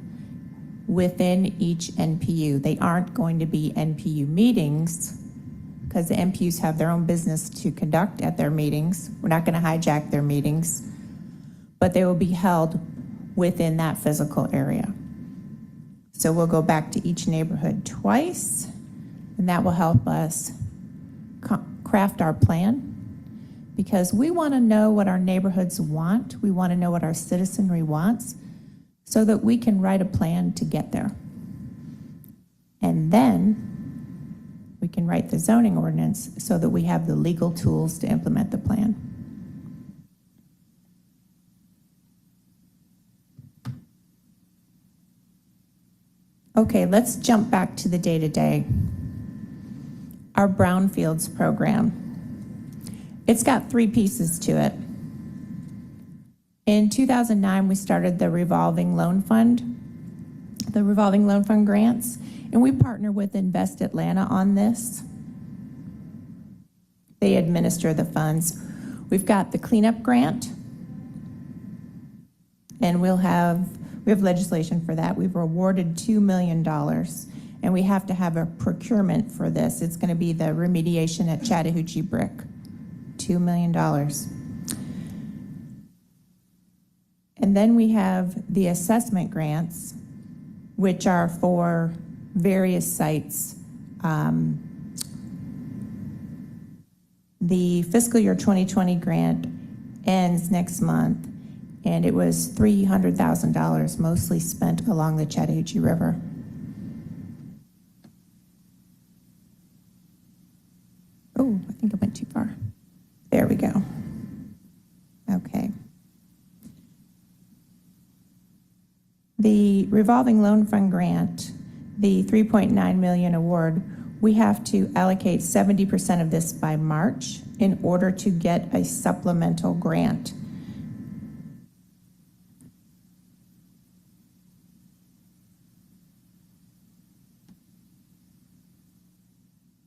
Speaker 10: within each NPU. They aren't going to be NPU meetings because the NPUs have their own business to conduct at their meetings. We're not going to hijack their meetings, but they will be held within that physical area. So we'll go back to each neighborhood twice, and that will help us craft our plan, because we want to know what our neighborhoods want. We want to know what our citizenry wants so that we can write a plan to get there. And then we can write the zoning ordinance so that we have the legal tools to implement the plan. Okay, let's jump back to the day-to-day. Our brownfields program. It's got 3 pieces to it. In 2009, we started the revolving loan fund grants, and we partner with Invest Atlanta on this. They administer the funds. We've got the cleanup grant, and we have legislation for that. We've awarded $2 million, and we have to have a procurement for this. It's going to be the remediation at Chattahoochee Brick, $2 million. And then we have the assessment grants, which are for various sites. The fiscal year 2020 grant ends next month, and it was $300,000, mostly spent along the Chattahoochee River. Oh, I think I went too far. There we go. Okay. The revolving loan fund grant, the $3.9 million award, we have to allocate 70% of this by March in order to get a supplemental grant.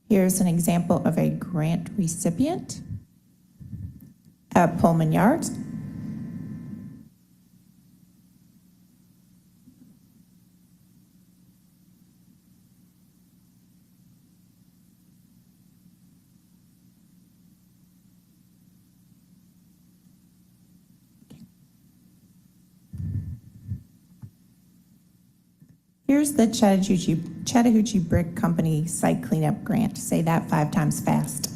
Speaker 10: Here's an example of a grant recipient at Pullman Yards. Here's the Chattahoochee Brick Company site cleanup grant. Say that 5 times fast.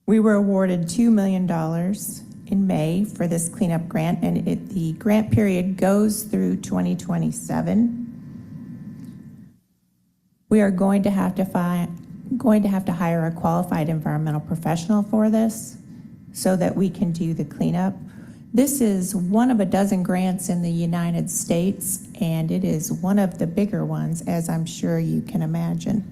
Speaker 10: We were awarded $2 million in May for this cleanup grant, and the grant period goes through 2027. We are going to have to hire a qualified environmental professional for this so that we can do the cleanup. This is one of a dozen grants in the United States, and it is one of the bigger ones, as I'm sure you can imagine.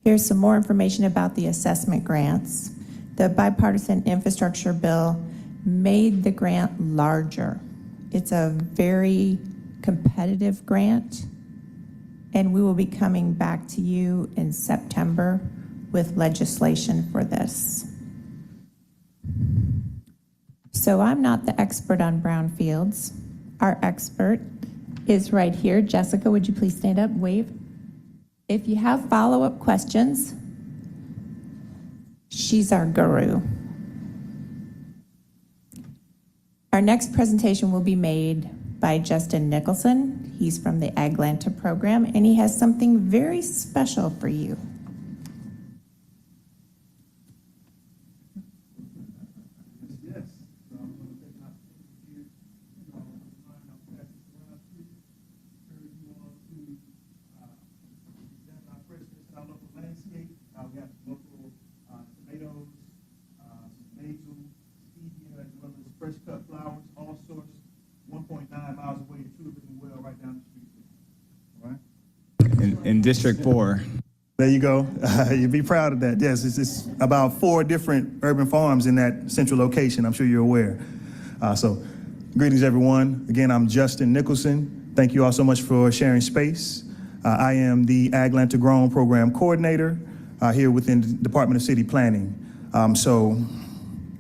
Speaker 10: Here's some more information about the assessment grants. The bipartisan infrastructure bill made the grant larger. It's a very competitive grant, and we will be coming back to you in September with legislation for this. So I'm not the expert on brownfields. Our expert is right here. Jessica, would you please stand up, wave? If you have follow-up questions, she's our guru. Our next presentation will be made by Justin Nicholson. He's from the Aglanta program, and he has something very special for you.
Speaker 11: Fresh cut flowers, all sorts, 1.9 miles away, the tulip is well right down the street. All right?
Speaker 1: In District 4.
Speaker 11: There you go. You'd be proud of that. Yes, it's about 4 different urban farms in that central location. I'm sure you're aware. So greetings, everyone. Again, I'm Justin Nicholson. Thank you all so much for sharing space. I am the Aglanta Grown Program Coordinator here within the Department of City Planning. So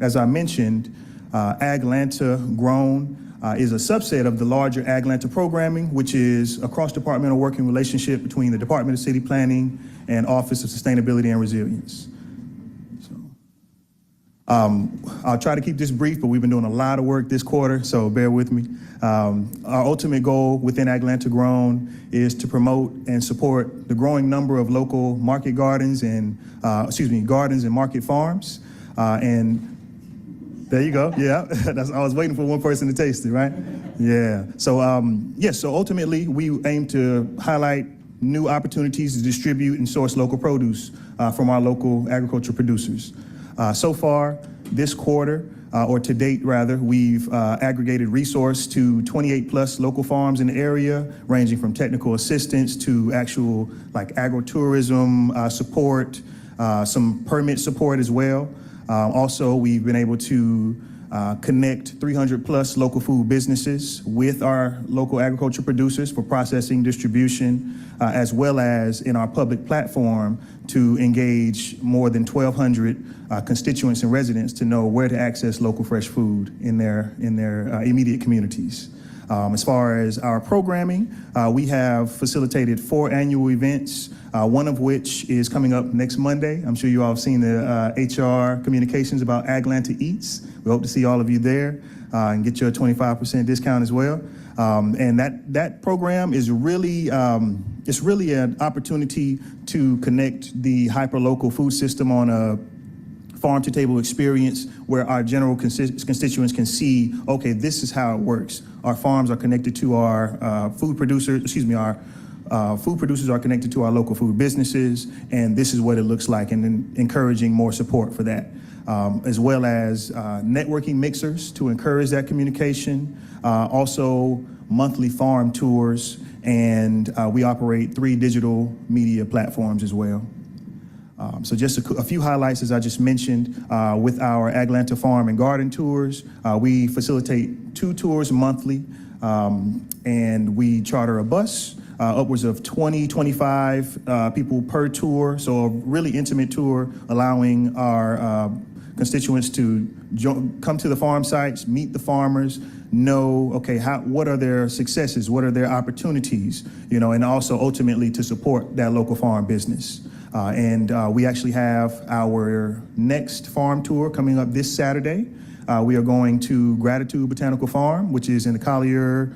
Speaker 11: as I mentioned, Aglanta Grown is a subset of the larger Aglanta programming, which is a cross-departmental working relationship between the Department of City Planning and Office of Sustainability and Resilience. So, I'll try to keep this brief, but we've been doing a lot of work this quarter, so bear with me. Our ultimate goal within Aglanta Grown is to promote and support the growing number of local market gardens and, gardens and market farms. And there you go. Yeah, I was waiting for one person to taste it, right? Yeah. So, so ultimately, we aim to highlight new opportunities to distribute and source local produce from our local agriculture producers. So far, this quarter, or to date rather, we've aggregated resource to 28 plus local farms in the area, ranging from technical assistance to actual like agritourism support, some permit support as well. Also, we've been able to connect 300 plus local food businesses with our local agriculture producers for processing, distribution, as well as in our public platform to engage more than 1,200 constituents and residents to know where to access local fresh food in their immediate communities. As far as our programming, we have facilitated 4 annual events, one of which is coming up next Monday. I'm sure you all have seen the HR communications about Aglanta Eats. We hope to see all of you there and get you a 25% discount as well. And that program is really, it's really an opportunity to connect the hyperlocal food system on a farm-to-table experience where our general constituents can see, okay, this is how it works. Our farms are connected to our food producers, our food producers are connected to our local food businesses, and this is what it looks like, and then encouraging more support for that. As well as networking mixers to encourage that communication, also monthly farm tours, and we operate 3 digital media platforms as well. So just a few highlights, as I just mentioned, with our Aglanta Farm and Garden tours. We facilitate 2 tours monthly, and we charter a bus, upwards of 20, 25 people per tour. So a really intimate tour, allowing our constituents to come to the farm sites, meet the farmers, know, okay, what are their successes, what are their opportunities, and also ultimately to support that local farm business. And we actually have our next farm tour coming up this Saturday. We are going to Gratitude Botanical Farm, which is in the Collier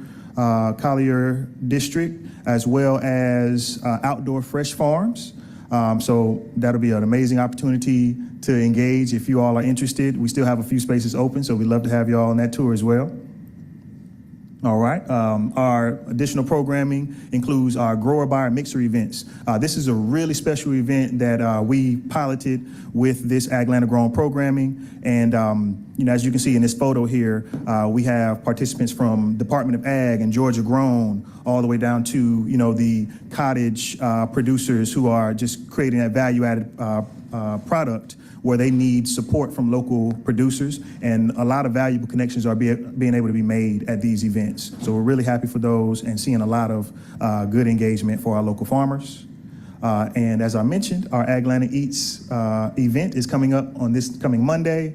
Speaker 11: District, as well as Outdoor Fresh Farms. So that'll be an amazing opportunity to engage if you all are interested. We still have a few spaces open, so we'd love to have you all on that tour as well. All right, our additional programming includes our grower buyer mixer events. This is a really special event that we piloted with this Aglanta Grown programming. And as you can see in this photo here, we have participants from Department of Ag and Georgia Grown, all the way down to, the cottage producers who are just creating that value-added product where they need support from local producers, and a lot of valuable connections are being able to be made at these events. So we're really happy for those and seeing a lot of good engagement for our local farmers. And as I mentioned, our Aglanta Eats event is coming up on this coming Monday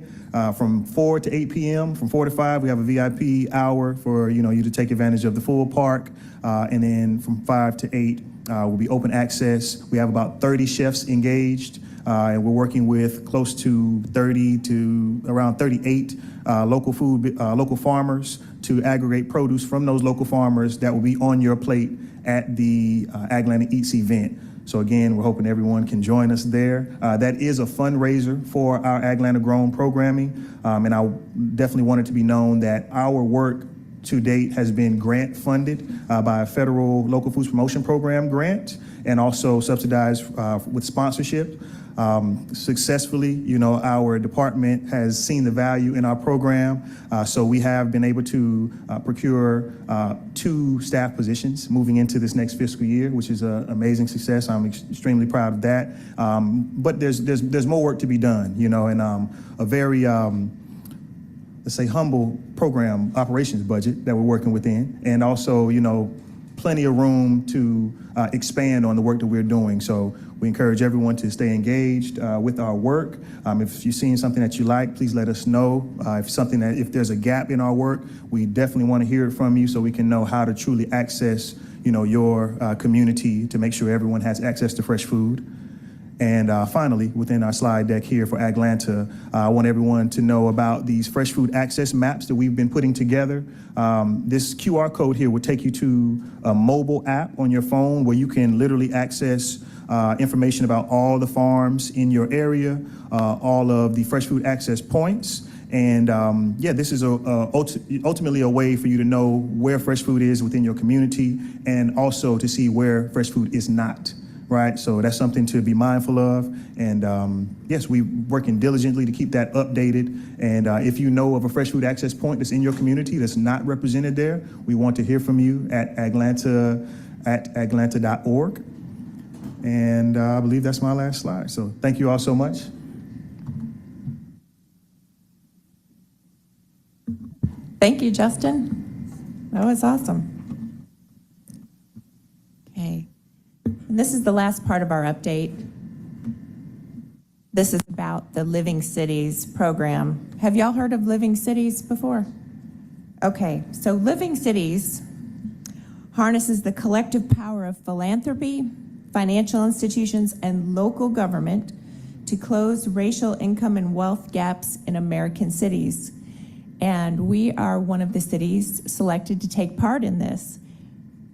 Speaker 11: from 4 to 8 p.m. From 4 to 5, we have a VIP hour for you to take advantage of the full park. And then from 5 to 8 will be open access. We have about 30 chefs engaged. And we're working with close to 30 to around 38 local farmers to aggregate produce from those local farmers that will be on your plate at the Aglanta Eats event. So again, we're hoping everyone can join us there. That is a fundraiser for our Aglanta Grown programming, and I definitely want it to be known that our work to date has been grant funded by a federal local foods promotion program grant and also subsidized with sponsorship. Successfully, our department has seen the value in our program, so we have been able to procure 2 staff positions moving into this next fiscal year, which is an amazing success. I'm extremely proud of that. But there's more work to be done, and a very let's say humble program operations budget that we're working within, and also plenty of room to expand on the work that we're doing. So we encourage everyone to stay engaged with our work. If you're seeing something that you like, please let us know. If there's a gap in our work, we definitely want to hear it from you so we can know how to truly access your community to make sure everyone has access to fresh food. And finally, within our slide deck here for Atlanta, I want everyone to know about these fresh food access maps that we've been putting together. This QR code here will take you to a mobile app on your phone where you can literally access information about all the farms in your area, all of the fresh food access points. And this is ultimately a way for you to know where fresh food is within your community and also to see where fresh food is not. Right, so that's something to be mindful of, and yes, we're working diligently to keep that updated. And if you know of a fresh food access point that's in your community that's not represented there, we want to hear from you at atlanta@atlanta.org. And I believe that's my last slide. So thank you all so much.
Speaker 10: Thank you, Justin. That was awesome. Okay. And this is the last part of our update. This is about the Living Cities program. Have y'all heard of Living Cities before? Okay, so Living Cities harnesses the collective power of philanthropy, financial institutions, and local government to close racial income and wealth gaps in American cities. And we are one of the cities selected to take part in this.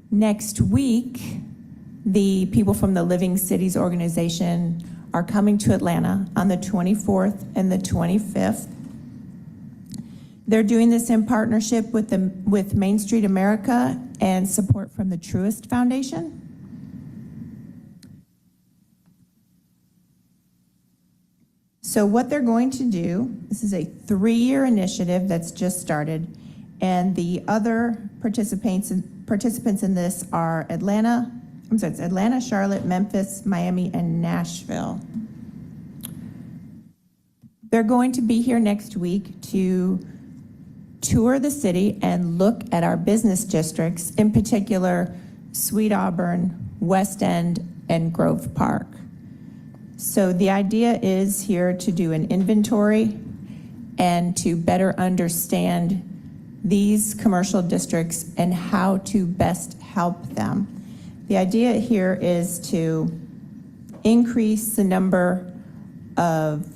Speaker 10: Next week, the people from the Living Cities organization are coming to Atlanta on the 24th and the 25th. They're doing this in partnership with Main Street America and support from the Truist Foundation. So what they're going to do, this is a 3-year initiative that's just started, and the other participants in this are it's Atlanta, Charlotte, Memphis, Miami, and Nashville. They're going to be here next week to tour the city and look at our business districts, in particular, Sweet Auburn, West End, and Grove Park. So the idea is here to do an inventory and to better understand these commercial districts and how to best help them. The idea here is to increase the number of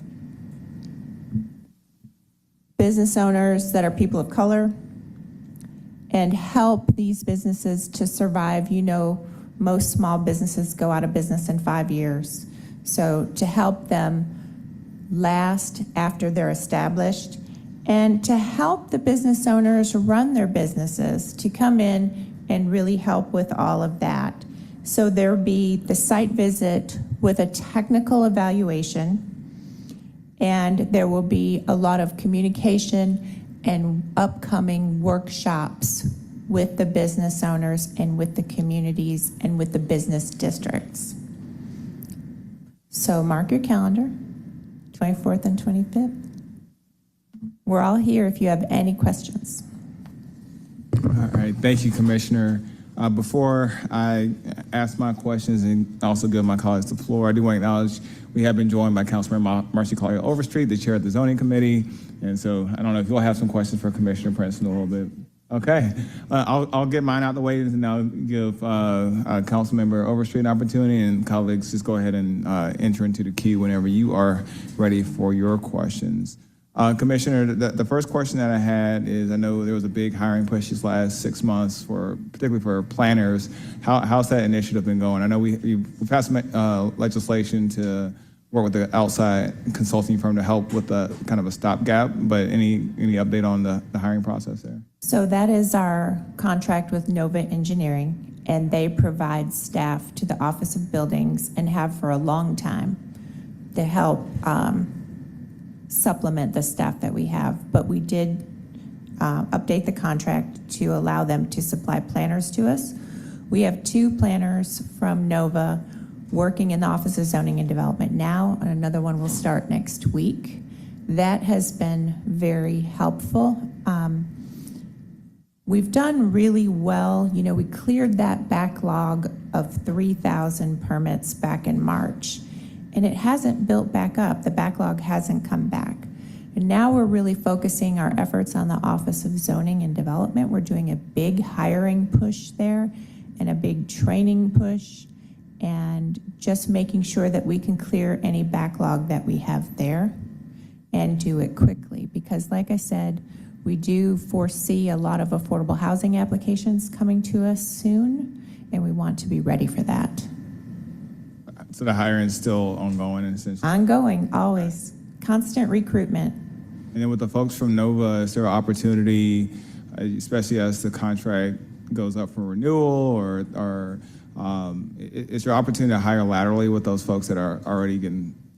Speaker 10: business owners that are people of color and help these businesses to survive. Most small businesses go out of business in 5 years. So to help them last after they're established and to help the business owners run their businesses, to come in and really help with all of that. So there'll be the site visit with a technical evaluation, and there will be a lot of communication and upcoming workshops with the business owners and with the communities and with the business districts. So mark your calendar, 24th and 25th. We're all here if you have any questions.
Speaker 1: All right, thank you, Commissioner. Before I ask my questions and also give my colleagues the floor, I do want to acknowledge we have been joined by Councilmember Marcy Collier Overstreet, the chair of the Zoning Committee. And so I don't know if you'll have some questions for Commissioner Prince in a little bit. Okay, I'll get mine out the way and I'll give Councilmember Overstreet an opportunity, and colleagues, just go ahead and enter into the queue whenever you are ready for your questions. Commissioner, the first question that I had is, I know there was a big hiring push these last 6 months, particularly for planners. How's that initiative been going? I know we passed legislation to work with the outside consulting firm to help with the kind of a stopgap, but any update on the hiring process there?
Speaker 10: So that is our contract with Nova Engineering, and they provide staff to the Office of Buildings and have for a long time to help supplement the staff that we have. But we did update the contract to allow them to supply planners to us. We have 2 planners from Nova working in the Office of Zoning and Development now, and another one will start next week. That has been very helpful. We've done really well. You know, we cleared that backlog of 3,000 permits back in March, and it hasn't built back up. The backlog hasn't come back. And now we're really focusing our efforts on the Office of Zoning and Development. We're doing a big hiring push there and a big training push, and just making sure that we can clear any backlog that we have there and do it quickly. Because like I said, we do foresee a lot of affordable housing applications coming to us soon, and we want to be ready for that.
Speaker 1: So the hiring is still ongoing and essentially.
Speaker 10: Ongoing, always, constant recruitment.
Speaker 1: And then with the folks from Nova, is there an opportunity, especially as the contract goes up for renewal, or is there opportunity to hire laterally with those folks that are already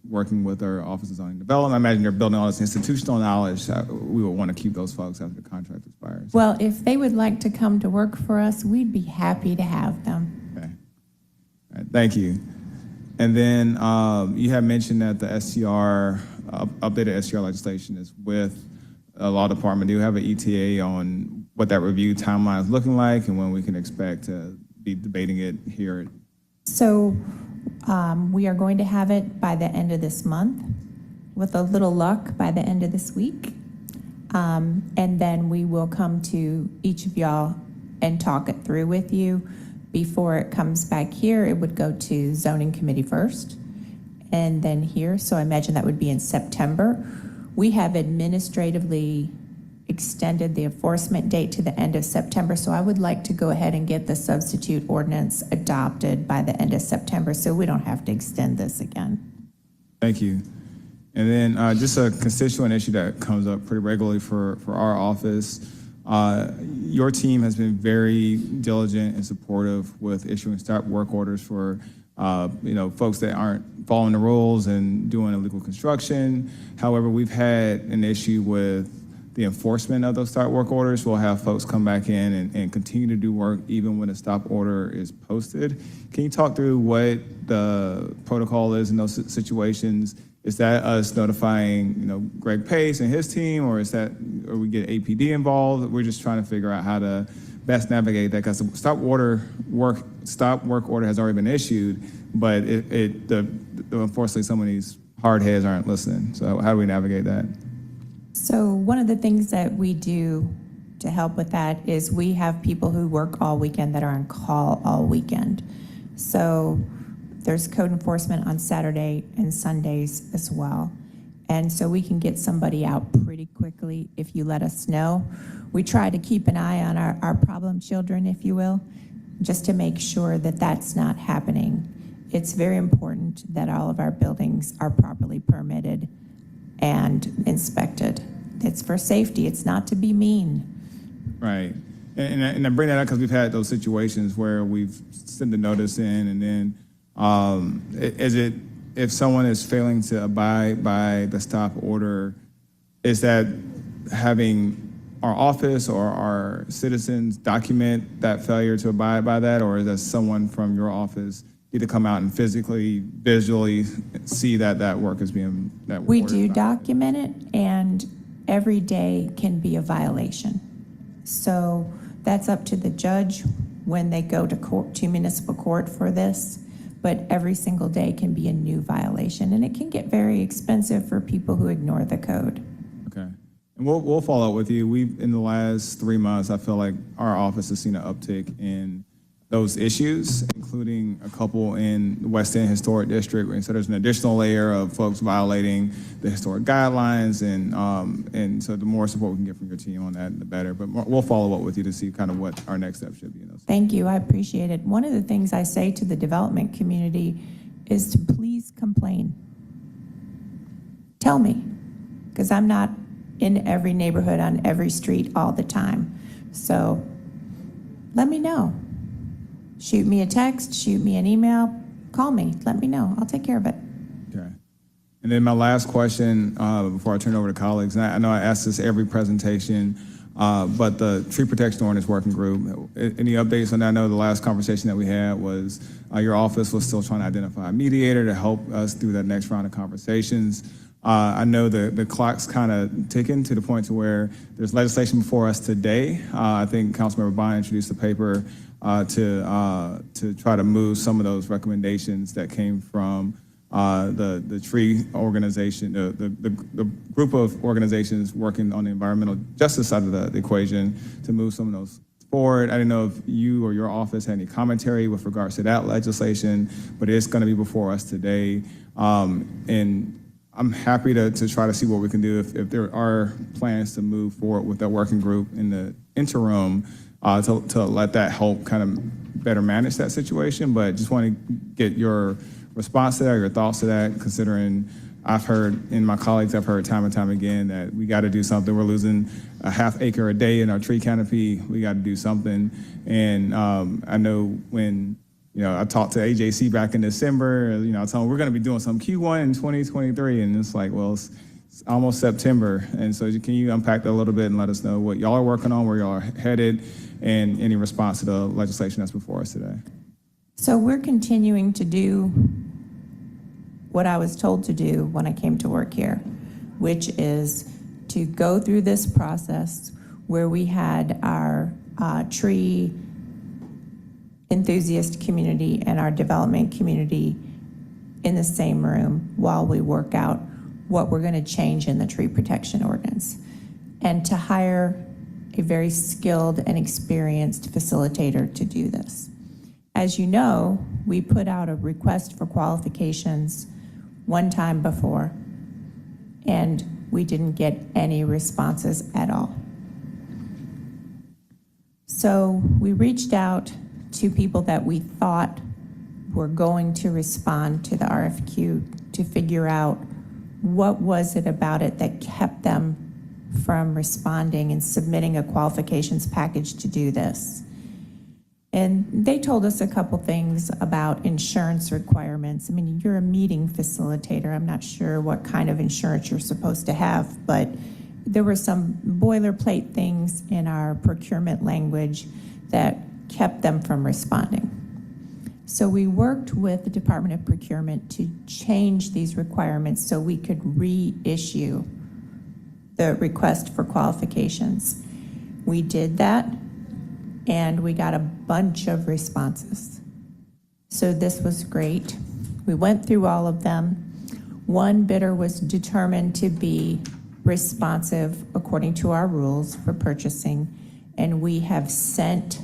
Speaker 1: working with our Office of Zoning Development? I imagine they're building all this institutional knowledge. We would want to keep those folks after the contract expires.
Speaker 10: Well, if they would like to come to work for us, we'd be happy to have them.
Speaker 1: Okay. All right, thank you. And then you have mentioned that the updated STR legislation is with the law department. Do you have an ETA on what that review timeline is looking like and when we can expect to be debating it here?
Speaker 10: So we are going to have it by the end of this month, with a little luck by the end of this week. And then we will come to each of y'all and talk it through with you. Before it comes back here, it would go to Zoning Committee first, and then here. So I imagine that would be in September. We have administratively extended the enforcement date to the end of September, so I would like to go ahead and get the substitute ordinance adopted by the end of September so we don't have to extend this again.
Speaker 1: Thank you. And then just a constituent issue that comes up pretty regularly for our office. Your team has been very diligent and supportive with issuing stop work orders for folks that aren't following the rules and doing illegal construction. However, we've had an issue with the enforcement of those stop work orders. We'll have folks come back in and continue to do work even when a stop order is posted. Can you talk through what the protocol is in those situations? Is that us notifying, Greg Pace and his team, or we get APD involved? We're just trying to figure out how to best navigate that, because the stop work order has already been issued, but unfortunately some of these hard heads aren't listening. So how do we navigate that?
Speaker 10: So one of the things that we do to help with that is we have people who work all weekend that are on call all weekend. So there's code enforcement on Saturday and Sundays as well. And so we can get somebody out pretty quickly if you let us know. We try to keep an eye on our problem children, if you will, just to make sure that that's not happening. It's very important that all of our buildings are properly permitted and inspected. It's for safety. It's not to be mean.
Speaker 1: Right. And I bring that up because we've had those situations where we've sent the notice in, and then if someone is failing to abide by the stop order, is that having our office or our citizens document that failure to abide by that, or is that someone from your office either come out and visually see that work is being that
Speaker 10: We
Speaker 1: order
Speaker 10: do
Speaker 1: is
Speaker 10: document it, and every day can be a violation. So that's up to the judge when they go to municipal court for this. But every single day can be a new violation, and it can get very expensive for people who ignore the code.
Speaker 1: Okay. And we'll follow up with you. In the last 3 months, I feel like our office has seen an uptick in those issues, including a couple in the West End Historic District. So there's an additional layer of folks violating the historic guidelines, and so the more support we can get from your team on that, the better. But we'll follow up with you to see kind of what our next step should be in those.
Speaker 10: Thank you. I appreciate it. One of the things I say to the development community is to please complain. tell me, because I'm not in every neighborhood on every street all the time. So let me know. Shoot me a text, shoot me an email, call me, let me know. I'll take care of it.
Speaker 1: Okay. And then my last question, before I turn it over to colleagues, and I know I ask this every presentation, but the tree protection ordinance working group, any updates on that? I know the last conversation that we had was your office was still trying to identify a mediator to help us through that next round of conversations. I know the clock's kind of ticking to the point to where there's legislation before us today. I think Councilmember Bond introduced a paper to try to move some of those recommendations that came from the tree organization, the group of organizations working on the environmental justice side of the equation, to move some of those forward. I didn't know if you or your office had any commentary with regards to that legislation, but it's going to be before us today. And I'm happy to try to see what we can do if there are plans to move forward with that working group in the interim, to let that help kind of better manage that situation. But just want to get your response to that, your thoughts to that, considering I've heard, and my colleagues have heard time and time again, that we got to do something. We're losing a half acre a day in our tree canopy. We got to do something. And I know when, I talked to AJC back in December, I told them we're going to be doing some Q1 in 2023. And it's like, well, it's almost September. And so can you unpack that a little bit and let us know what y'all are working on, where y'all are headed, and any response to the legislation that's before us today?
Speaker 10: So we're continuing to do what I was told to do when I came to work here, which is to go through this process where we had our tree enthusiast community and our development community in the same room while we work out what we're going to change in the tree protection ordinance, and to hire a very skilled and experienced facilitator to do this. As you know, we put out a request for qualifications one time before, and we didn't get any responses at all. So we reached out to people that we thought were going to respond to the RFQ to figure out what was it about it that kept them from responding and submitting a qualifications package to do this. And they told us a couple things about insurance requirements. I mean, you're a meeting facilitator. I'm not sure what kind of insurance you're supposed to have, but there were some boilerplate things in our procurement language that kept them from responding. So we worked with the Department of Procurement to change these requirements so we could reissue the request for qualifications. We did that, and we got a bunch of responses. So this was great. We went through all of them. One bidder was determined to be responsive according to our rules for purchasing, and we have sent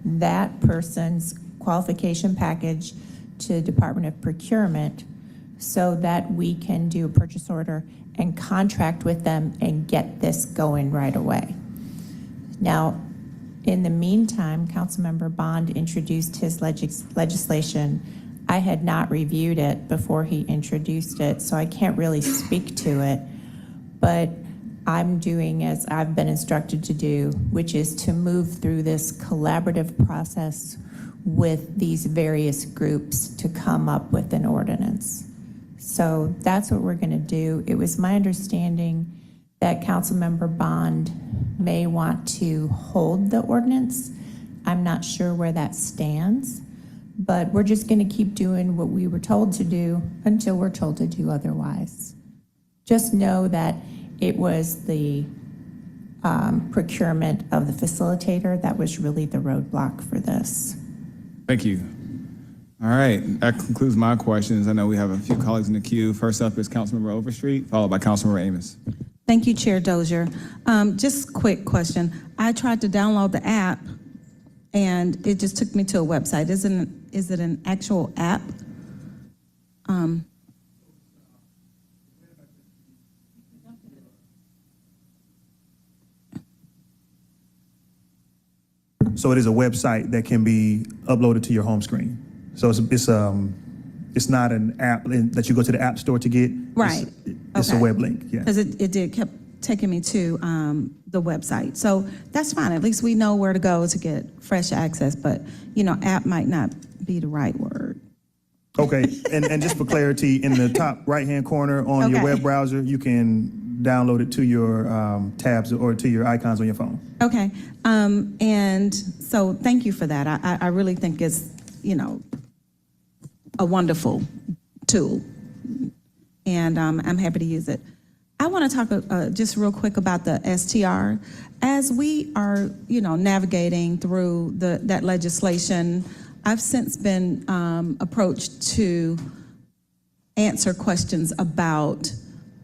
Speaker 10: that person's qualification package to the Department of Procurement so that we can do a purchase order and contract with them and get this going right away. Now, in the meantime, Councilmember Bond introduced his legislation. I had not reviewed it before he introduced it, so I can't really speak to it, but I'm doing as I've been instructed to do, which is to move through this collaborative process with these various groups to come up with an ordinance. So that's what we're going to do. It was my understanding that Councilmember Bond may want to hold the ordinance. I'm not sure where that stands, but we're just going to keep doing what we were told to do until we're told to do otherwise. Just know that it was the procurement of the facilitator that was really the roadblock for this.
Speaker 1: Thank you. All right, that concludes my questions. I know we have a few colleagues in the queue. First up is Councilmember Overstreet, followed by Councilmember Amos.
Speaker 12: Thank you, Chair Dozier. Just quick question. I tried to download the app, and it just took me to a website. Is it an actual app?
Speaker 11: So it is a website that can be uploaded to your home screen. So it's not an app that you go to the App Store to get.
Speaker 12: Right.
Speaker 11: It's a
Speaker 12: Okay.
Speaker 11: web link, yeah.
Speaker 12: Because it kept taking me to the website. So that's fine. At least we know where to go to get fresh access. But, app might not be the right word.
Speaker 11: Okay, and just for clarity, in the top right-hand corner on your
Speaker 12: Okay.
Speaker 11: web browser, you can download it to your tabs or to your icons on your phone.
Speaker 12: Okay. And so thank you for that. I really think it's, a wonderful tool. And I'm happy to use it. I want to talk just real quick about the STR. As we are, navigating through that legislation, I've since been approached to answer questions about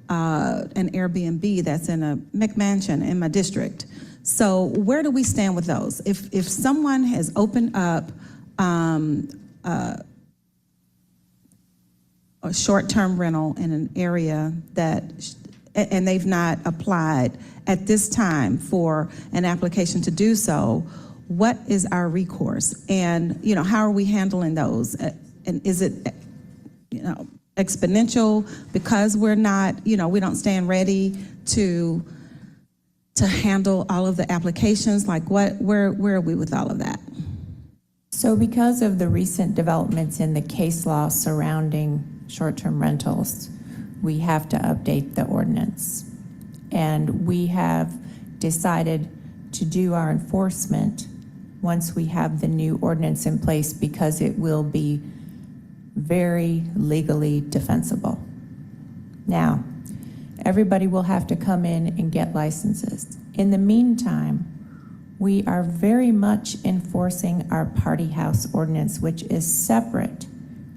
Speaker 12: an Airbnb that's in a McMansion in my district. So where do we stand with those? If someone has opened up a short-term rental in an area and they've not applied at this time for an application to do so, what is our recourse? And, how are we handling those? And is it, exponential because we're not, we don't stand ready to handle all of the applications? Like where are we with all of that?
Speaker 10: So because of the recent developments in the case law surrounding short-term rentals, we have to update the ordinance. And we have decided to do our enforcement once we have the new ordinance in place because it will be very legally defensible. Now, everybody will have to come in and get licenses. In the meantime, we are very much enforcing our party house ordinance, which is separate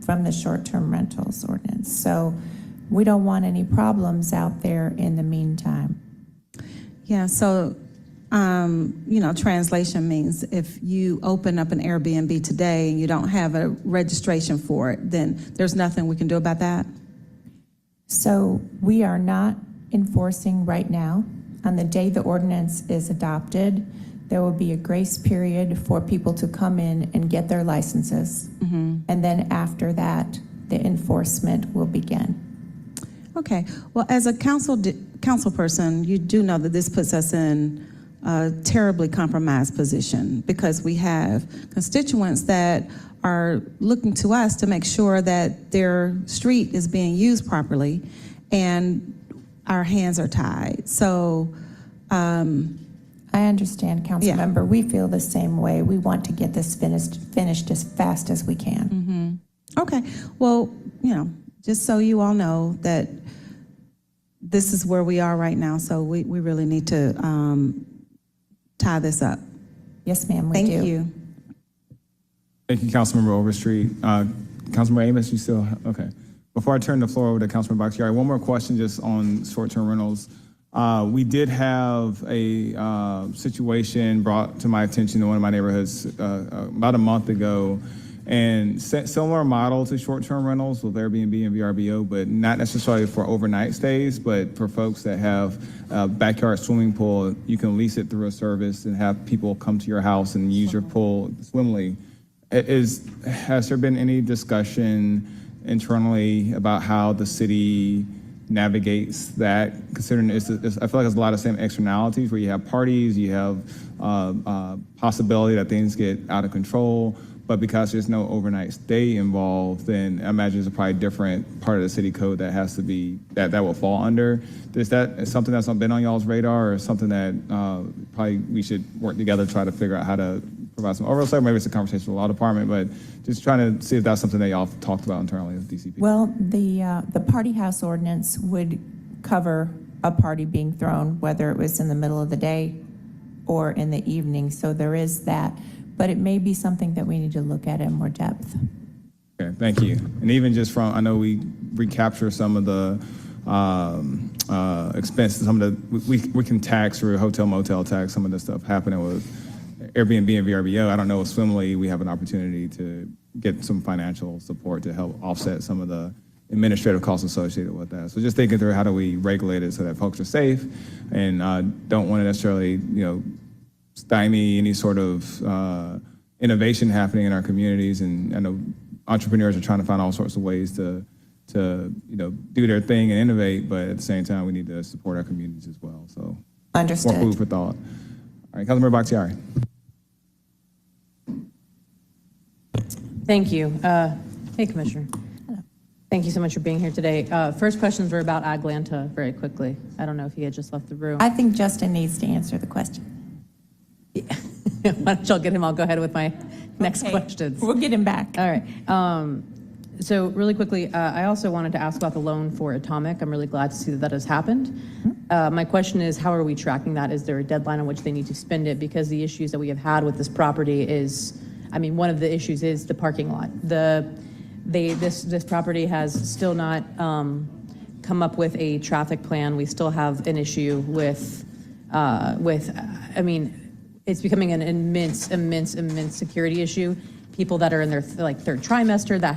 Speaker 10: from the short-term rentals ordinance. So we don't want any problems out there in the meantime.
Speaker 12: Yeah, so, translation means if you open up an Airbnb today and you don't have a registration for it, then there's nothing we can do about that?
Speaker 10: So we are not enforcing right now. On the day the ordinance is adopted, there will be a grace period for people to come in and get their licenses. And then after that, the enforcement will begin.
Speaker 12: Okay, well, as a council person, you do know that this puts us in a terribly compromised position because we have constituents that are looking to us to make sure that their street is being used properly, and our hands are tied. So,
Speaker 10: I understand, Councilmember. We feel the same way. We want to get this finished as fast as we can.
Speaker 12: okay, well, just so you all know that this is where we are right now, so we really need to tie this up.
Speaker 10: Yes, ma'am, we
Speaker 12: Thank
Speaker 10: do.
Speaker 12: you.
Speaker 1: Thank you, Councilmember Overstreet. Councilmember Amos, you still, okay. Before I turn the floor over to Councilmember Bakhtiari, one more question just on short-term rentals. We did have a situation brought to my attention in one of my neighborhoods about a month ago, and similar model to short-term rentals with Airbnb and VRBO, but not necessarily for overnight stays, but for folks that have a backyard swimming pool. You can lease it through a service and have people come to your house and use your pool swimly. Has there been any discussion internally about how the city navigates that, considering I feel like there's a lot of same externalities where you have parties, you have possibility that things get out of control, but because there's no overnight stay involved, then I imagine there's a probably different part of the city code that has to be, that will fall under. Is that something that's not been on y'all's radar, or something that probably we should work together to try to figure out how to provide some oversight? Maybe it's a conversation with the law department, but just trying to see if that's something that y'all talked about internally with DCP.
Speaker 10: Well, the party house ordinance would cover a party being thrown, whether it was in the middle of the day or in the evening. So there is that, but it may be something that we need to look at in more depth.
Speaker 1: Okay, thank you. And even just from, I know we recapture some of the expenses, some of the, we can tax through hotel motel tax, some of the stuff happening with Airbnb and VRBO. I don't know if Swimly, we have an opportunity to get some financial support to help offset some of the administrative costs associated with that. So just thinking through how do we regulate it so that folks are safe and don't want to necessarily, stymie any sort of innovation happening in our communities. And I know entrepreneurs are trying to find all sorts of ways to do their thing and innovate, but at the same time, we need to support our communities as well. So more
Speaker 10: Understood.
Speaker 1: food for thought. All right, Councilmember Bakhtiari.
Speaker 13: Thank you. Hey, Commissioner. Thank you so much for being here today. First questions were about Atlanta very quickly. I don't know if he had just left the room.
Speaker 10: I think Justin needs to answer the question.
Speaker 13: Why don't y'all get him? I'll go ahead with my next
Speaker 10: Okay.
Speaker 13: questions.
Speaker 10: We'll get him back.
Speaker 13: All right. So really quickly, I also wanted to ask about the loan for Atomic. I'm really glad to see that that has happened. My question is, how are we tracking that? Is there a deadline on which they need to spend it? Because the issues that we have had with this property is, I mean, one of the issues is the parking lot. This property has still not come up with a traffic plan. We still have an issue with I mean, it's becoming an immense security issue. People that are in their third trimester that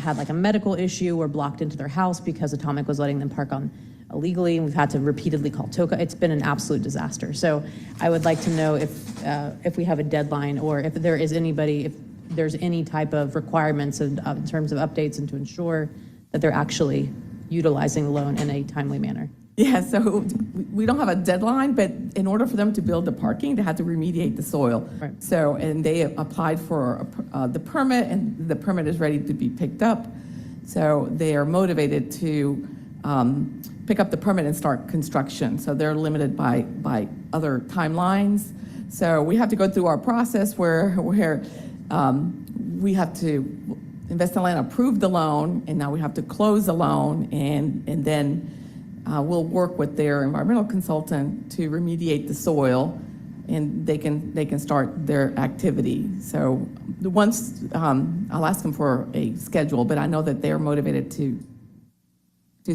Speaker 13: had like a medical issue were blocked into their house because Atomic was letting them park on illegally, and we've had to repeatedly call TOCA. It's been an absolute disaster. So I would like to know if we have a deadline, or if there is anybody, if there's any type of requirements in terms of updates, and to ensure that they're actually utilizing the loan in a timely manner.
Speaker 14: Yeah, so we don't have a deadline, but in order for them to build the parking, they had to remediate the soil.
Speaker 13: Right.
Speaker 14: So, and they applied for the permit, and the permit is ready to be picked up. So they are motivated to pick up the permit and start construction. So they're limited by other timelines. So we have to go through our process where we have to Invest in Land approve the loan, and now we have to close the loan, and then we'll work with their environmental consultant to remediate the soil, and they can start their activity. So once I'll ask them for a schedule, but I know that they're motivated to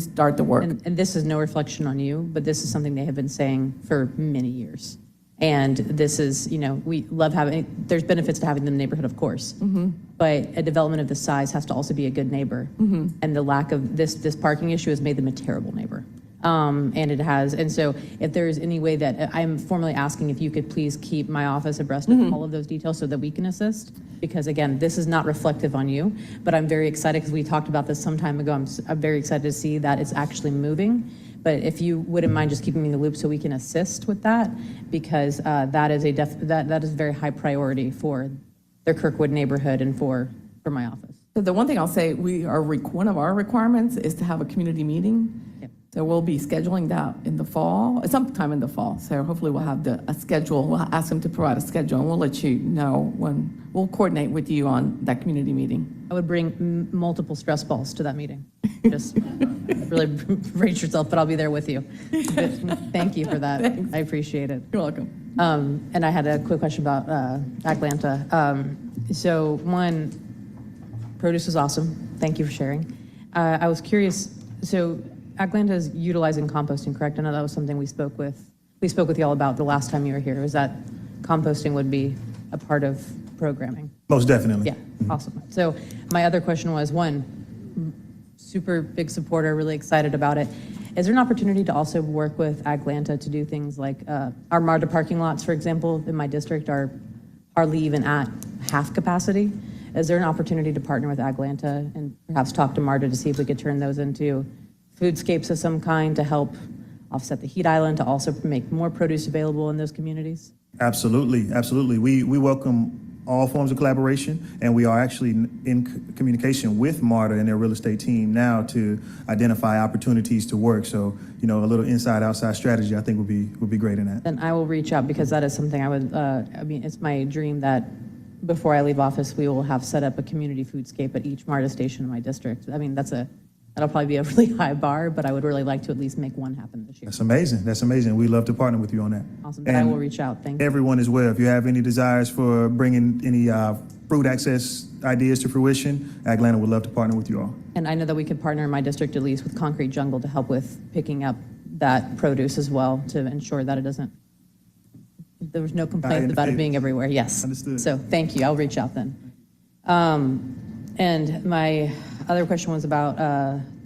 Speaker 14: start the work.
Speaker 13: And this is no reflection on you, but this is something they have been saying for many years. And this is, we love having, there's benefits to having them in the neighborhood, of course. But a development of this size has to also be a good neighbor. And the lack of this parking issue has made them a terrible neighbor. And it has. And so if there is any way that, I'm formally asking if you could please keep my office abreast of all of those details so that we can assist. Because again, this is not reflective on you, but I'm very excited because we talked about this some time ago. I'm very excited to see that it's actually moving. But if you wouldn't mind just keeping me in the loop so we can assist with that, because that is that is a very high priority for their Kirkwood neighborhood and for my office.
Speaker 14: So the one thing I'll say, one of our requirements is to have a community meeting.
Speaker 13: Yep.
Speaker 14: So we'll be scheduling that in the fall, sometime in the fall. So hopefully we'll have a schedule. We'll ask them to provide a schedule, and we'll let you know when. We'll coordinate with you on that community meeting.
Speaker 13: I would bring multiple stress balls to that meeting. Just really brace yourself, but I'll be there with you. Thank you for that.
Speaker 14: Thanks.
Speaker 13: I appreciate it.
Speaker 14: You're welcome.
Speaker 13: And I had a quick question about Atlanta. So one, produce is awesome. Thank you for sharing. I was curious, so Atlanta is utilizing composting, correct? I know that was something we spoke with y'all about the last time you were here. Was that composting would be a part of programming?
Speaker 11: Most definitely.
Speaker 13: Yeah, awesome. So my other question was, one, super big supporter, really excited about it. Is there an opportunity to also work with Atlanta to do things like our MARTA parking lots, for example, in my district are hardly even at half capacity? Is there an opportunity to partner with Atlanta and perhaps talk to MARTA to see if we could turn those into foodscapes of some kind to help offset the heat island, to also make more produce available in those communities?
Speaker 11: Absolutely, absolutely. We welcome all forms of collaboration, and we are actually in communication with MARTA and their real estate team now to identify opportunities to work. So, a little inside-outside strategy I think would be great in that.
Speaker 13: Then I will reach out, because that is something I would, it's my dream that before I leave office, we will have set up a community foodscape at each MARTA station in my district. I mean, that'll probably be a really high bar, but I would really like to at least make one happen this year.
Speaker 11: That's amazing. That's amazing. We'd love to partner with you on that.
Speaker 13: Awesome. But I will reach out. Thank you.
Speaker 11: Everyone as well. If you have any desires for bringing any fruit access ideas to fruition, Atlanta would love to partner with you all.
Speaker 13: And I know that we could partner in my district at least with Concrete Jungle to help with picking up that produce as well, to ensure that there was no complaint about it being everywhere. Yes.
Speaker 11: Understood.
Speaker 13: So thank you. I'll reach out then. And my other question was about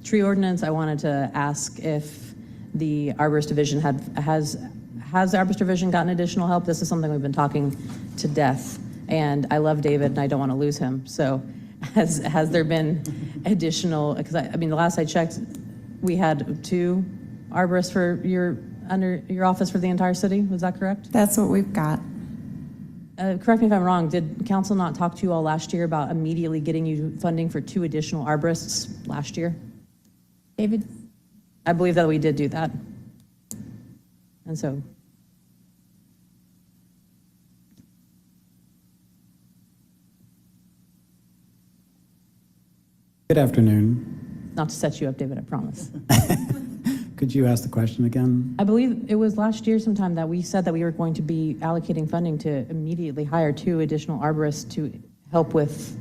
Speaker 13: tree ordinance. I wanted to ask if the Arborist Division has the Arborist Division gotten additional help? This is something we've been talking to death, and I love David and I don't want to lose him. So Has there been additional, because I mean, the last I checked, we had 2 arborists for under your office for the entire city, was that correct?
Speaker 10: That's what we've got.
Speaker 13: Correct me if I'm wrong, did council not talk to you all last year about immediately getting you funding for 2 additional arborists last year?
Speaker 10: David?
Speaker 13: I believe that we did do that. And so,
Speaker 15: Good afternoon.
Speaker 13: not to set you up, David, I promise.
Speaker 15: Could you ask the question again?
Speaker 13: I believe it was last year sometime that we said that we were going to be allocating funding to immediately hire 2 additional arborists to help with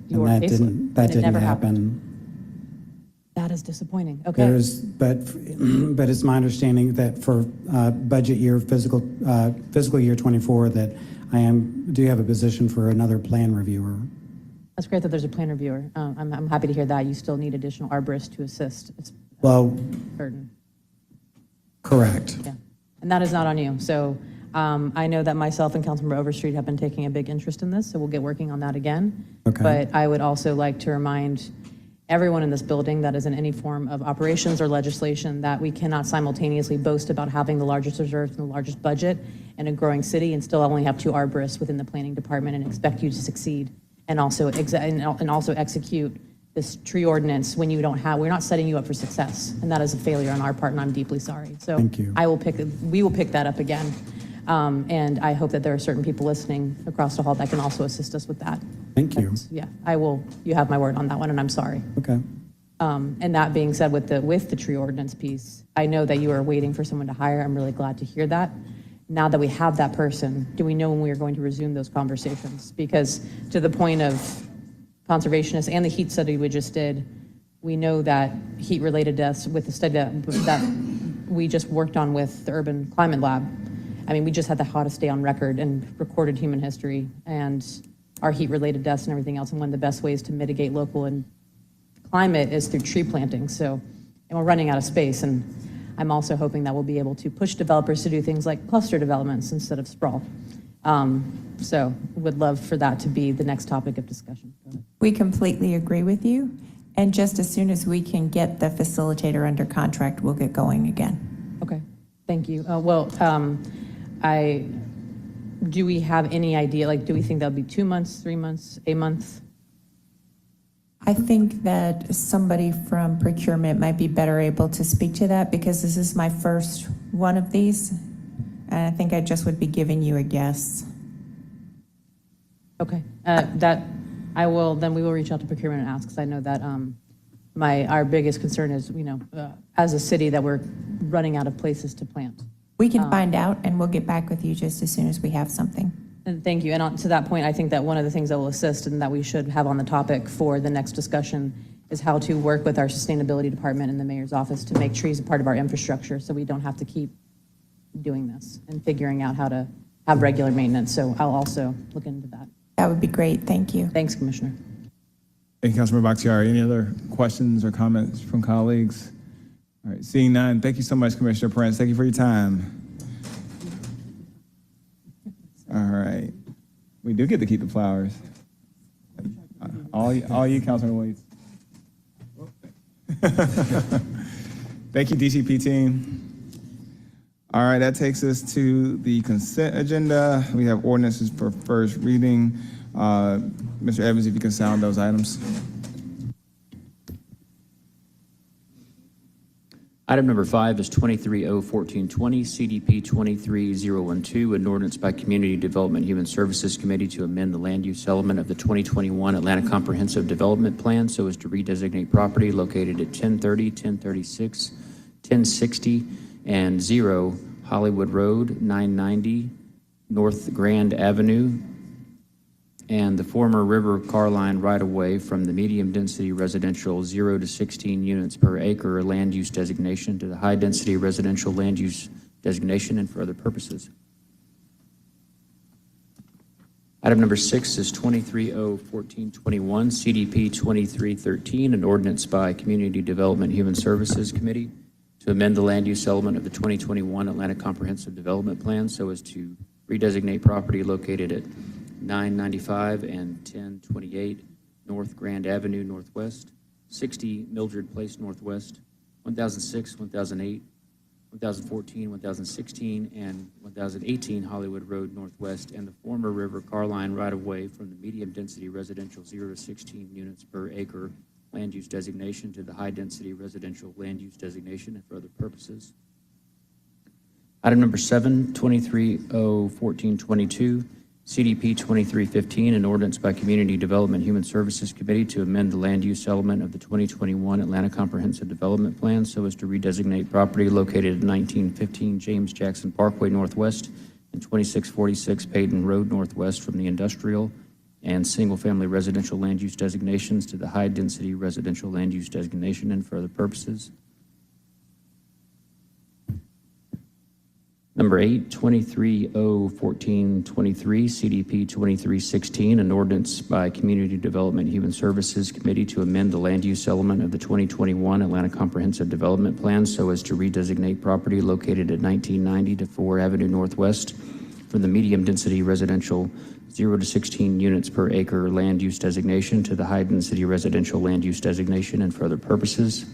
Speaker 13: your
Speaker 15: And
Speaker 13: caseload.
Speaker 15: that
Speaker 13: And it
Speaker 15: didn't
Speaker 13: never
Speaker 15: happen.
Speaker 13: happened. That is disappointing. Okay.
Speaker 15: But it's my understanding that for budget year, fiscal year 24, that do have a position for another plan reviewer.
Speaker 13: That's great that there's a plan reviewer. I'm happy to hear that. You still need additional arborists to assist. It's
Speaker 15: Well,
Speaker 13: burden.
Speaker 15: correct.
Speaker 13: Yeah, and that is not on you. So I know that myself and Councilmember Overstreet have been taking a big interest in this, so we'll get working on that again.
Speaker 15: Okay.
Speaker 13: But I would also like to remind everyone in this building that is in any form of operations or legislation that we cannot simultaneously boast about having the largest reserves and the largest budget in a growing city and still only have 2 arborists within the planning department and expect you to succeed and also execute this tree ordinance when you don't have, we're not setting you up for success. And that is a failure on our part, and I'm deeply sorry. So
Speaker 15: Thank you.
Speaker 13: we will pick that up again. And I hope that there are certain people listening across the hall that can also assist us with that.
Speaker 15: Thank you.
Speaker 13: Yeah, I will, you have my word on that one, and I'm sorry.
Speaker 15: Okay.
Speaker 13: And that being said, with the tree ordinance piece, I know that you are waiting for someone to hire. I'm really glad to hear that. Now that we have that person, do we know when we are going to resume those conversations? Because to the point of conservationists and the heat study we just did, we know that heat-related deaths with the study that we just worked on with the Urban Climate Lab. I mean, we just had the hottest day on record in recorded human history, and our heat-related deaths and everything else. And one of the best ways to mitigate local and climate is through tree planting. So, and we're running out of space. And I'm also hoping that we'll be able to push developers to do things like cluster developments instead of sprawl. So would love for that to be the next topic of discussion.
Speaker 10: We completely agree with you. And just as soon as we can get the facilitator under contract, we'll get going again.
Speaker 13: Okay, thank you. Do we have any idea, like, do we think that'll be 2 months, 3 months, a month?
Speaker 10: I think that somebody from procurement might be better able to speak to that because this is my first one of these. And I think I just would be giving you a guess.
Speaker 13: Okay, we will reach out to procurement and ask, because I know that our biggest concern is, as a city, that we're running out of places to plant.
Speaker 10: We can find out, and we'll get back with you just as soon as we have something.
Speaker 13: And thank you. And to that point, I think that one of the things that will assist and that we should have on the topic for the next discussion is how to work with our sustainability department and the mayor's office to make trees a part of our infrastructure so we don't have to keep doing this and figuring out how to have regular maintenance. So I'll also look into that.
Speaker 10: That would be great. Thank you.
Speaker 13: Thanks, Commissioner.
Speaker 1: Thank you, Councilmember Bakhtiari. Any other questions or comments from colleagues? All right, seeing none, thank you so much, Commissioner Prince. Thank you for your time. All right. We do get to keep the flowers. All you, Councilman Williams. Thank you, DCP team. All right, that takes us to the consent agenda. We have ordinances for first reading. Mr. Evans, if you can sound those items.
Speaker 2: Item number 5 is 23-01420, CDP 23-012, an ordinance by Community Development Human Services Committee to amend the land use element of the 2021 Atlanta Comprehensive Development Plan so as to redesignate property located at 1030, 1036, 1060, and 0 Hollywood Road, 990 North Grand Avenue, and the former River Car Line right-of-way from the medium-density residential 0 to 16 units per acre land use designation to the high-density residential land use designation and for other purposes. Item number 6 is 23-01421, CDP 2313, an ordinance by Community Development Human Services Committee to amend the land use element of the 2021 Atlanta Comprehensive Development Plan so as to redesignate property located at 995 and 1028 North Grand Avenue Northwest, 60 Mildred Place Northwest, 1006, 1008, 1014, 1016, and 1018 Hollywood Road Northwest, and the former River Car Line right-of-way from the medium-density residential 0 to 16 units per acre land use designation to the high-density residential land use designation and for other purposes. Item number 7, 23-01422, CDP 2315, an ordinance by Community Development Human Services Committee to amend the land use element of the 2021 Atlanta Comprehensive Development Plan so as to redesignate property located at 1915 James Jackson Parkway Northwest and 2646 Peyton Road Northwest from the industrial and single-family residential land use designations to the high-density residential land use designation and for other purposes. Number 8, 23-01423, CDP 2316, an ordinance by Community Development Human Services Committee to amend the land use element of the 2021 Atlanta Comprehensive Development Plan so as to redesignate property located at 1990 to 4 Avenue Northwest from the medium-density residential 0 to 16 units per acre land use designation to the high-density residential land use designation and for other purposes.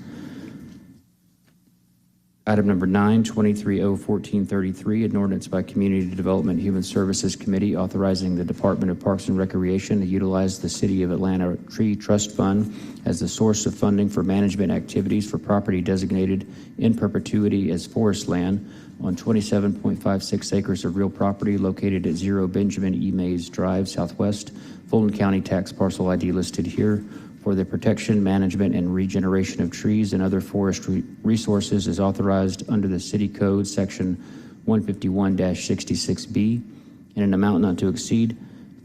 Speaker 2: Item number 9, 23-01433, an ordinance by Community Development Human Services Committee authorizing the Department of Parks and Recreation to utilize the City of Atlanta Tree Trust Fund as the source of funding for management activities for property designated in perpetuity as forest land on 27.56 acres of real property located at 0 Benjamin E. Mays Drive, Southwest, Fulton County tax parcel ID listed here, for the protection, management, and regeneration of trees and other forestry resources is authorized under the City Code, Section 151-66B, in an amount not to exceed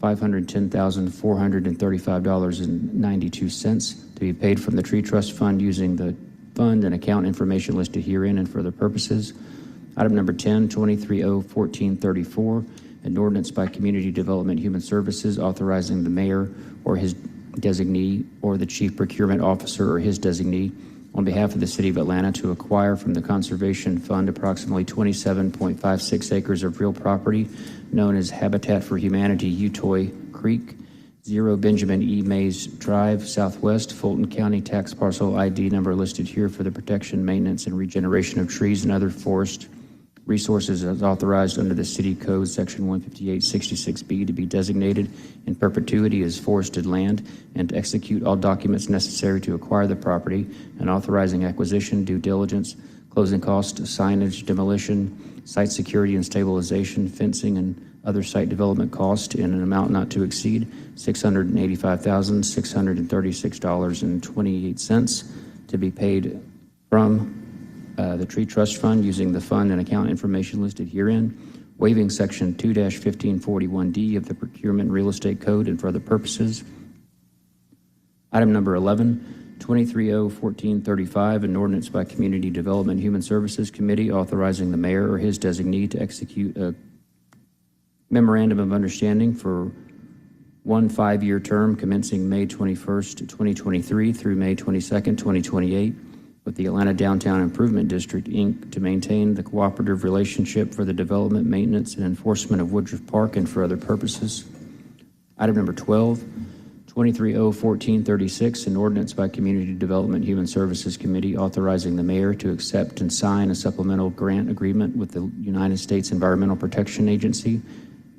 Speaker 2: $510,435.92 to be paid from the Tree Trust Fund using the fund and account information listed herein and for other purposes. Item number 10, 23-01434, an ordinance by Community Development Human Services authorizing the mayor or his designee or the chief procurement officer or his designee on behalf of the City of Atlanta to acquire from the Conservation Fund approximately 27.56 acres of real property known as Habitat for Humanity Utoy Creek, 0 Benjamin E. Mays Drive, Southwest, Fulton County tax parcel ID number listed here for the protection, maintenance, and regeneration of trees and other forest resources as authorized under the City Code, Section 158-66B, to be designated in perpetuity as forested land and to execute all documents necessary to acquire the property and authorizing acquisition, due diligence, closing costs, signage, demolition, site security and stabilization, fencing, and other site development costs in an amount not to exceed $685,636.28 to be paid from the Tree Trust Fund using the fund and account information listed herein, waiving Section 2-1541D of the Procurement Real Estate Code and for other purposes. Item number 11, 23-01435, an ordinance by Community Development Human Services Committee authorizing the mayor or his designee to execute a memorandum of understanding for 1 5-year term commencing May 21st, 2023 through May 22nd, 2028, with the Atlanta Downtown Improvement District, Inc., to maintain the cooperative relationship for the development, maintenance, and enforcement of Woodruff Park and for other purposes. Item number 12, 23-01436, an ordinance by Community Development Human Services Committee authorizing the mayor to accept and sign a supplemental grant agreement with the United States Environmental Protection Agency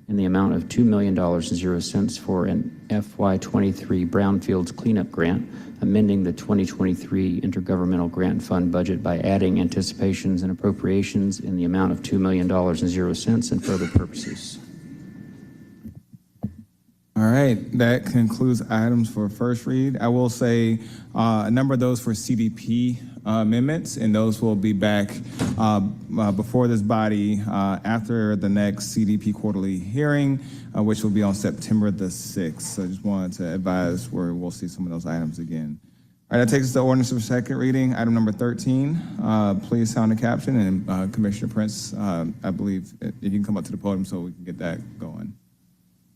Speaker 2: in the amount of $2,000,000 for an FY23 Brownfields Cleanup Grant, amending the 2023 Intergovernmental Grant Fund budget by adding anticipations and appropriations in the amount of $2,000,000 and for other purposes.
Speaker 1: All right, that concludes items for first read. I will say a number of those for CDP amendments, and those will be back before this body after the next CDP quarterly hearing, which will be on September the 6th. So I just wanted to advise where we'll see some of those items again. All right, that takes us to ordinance for second reading. Item number 13, please sound the caption. And Commissioner Prince, I believe if you can come up to the podium so we can get that going.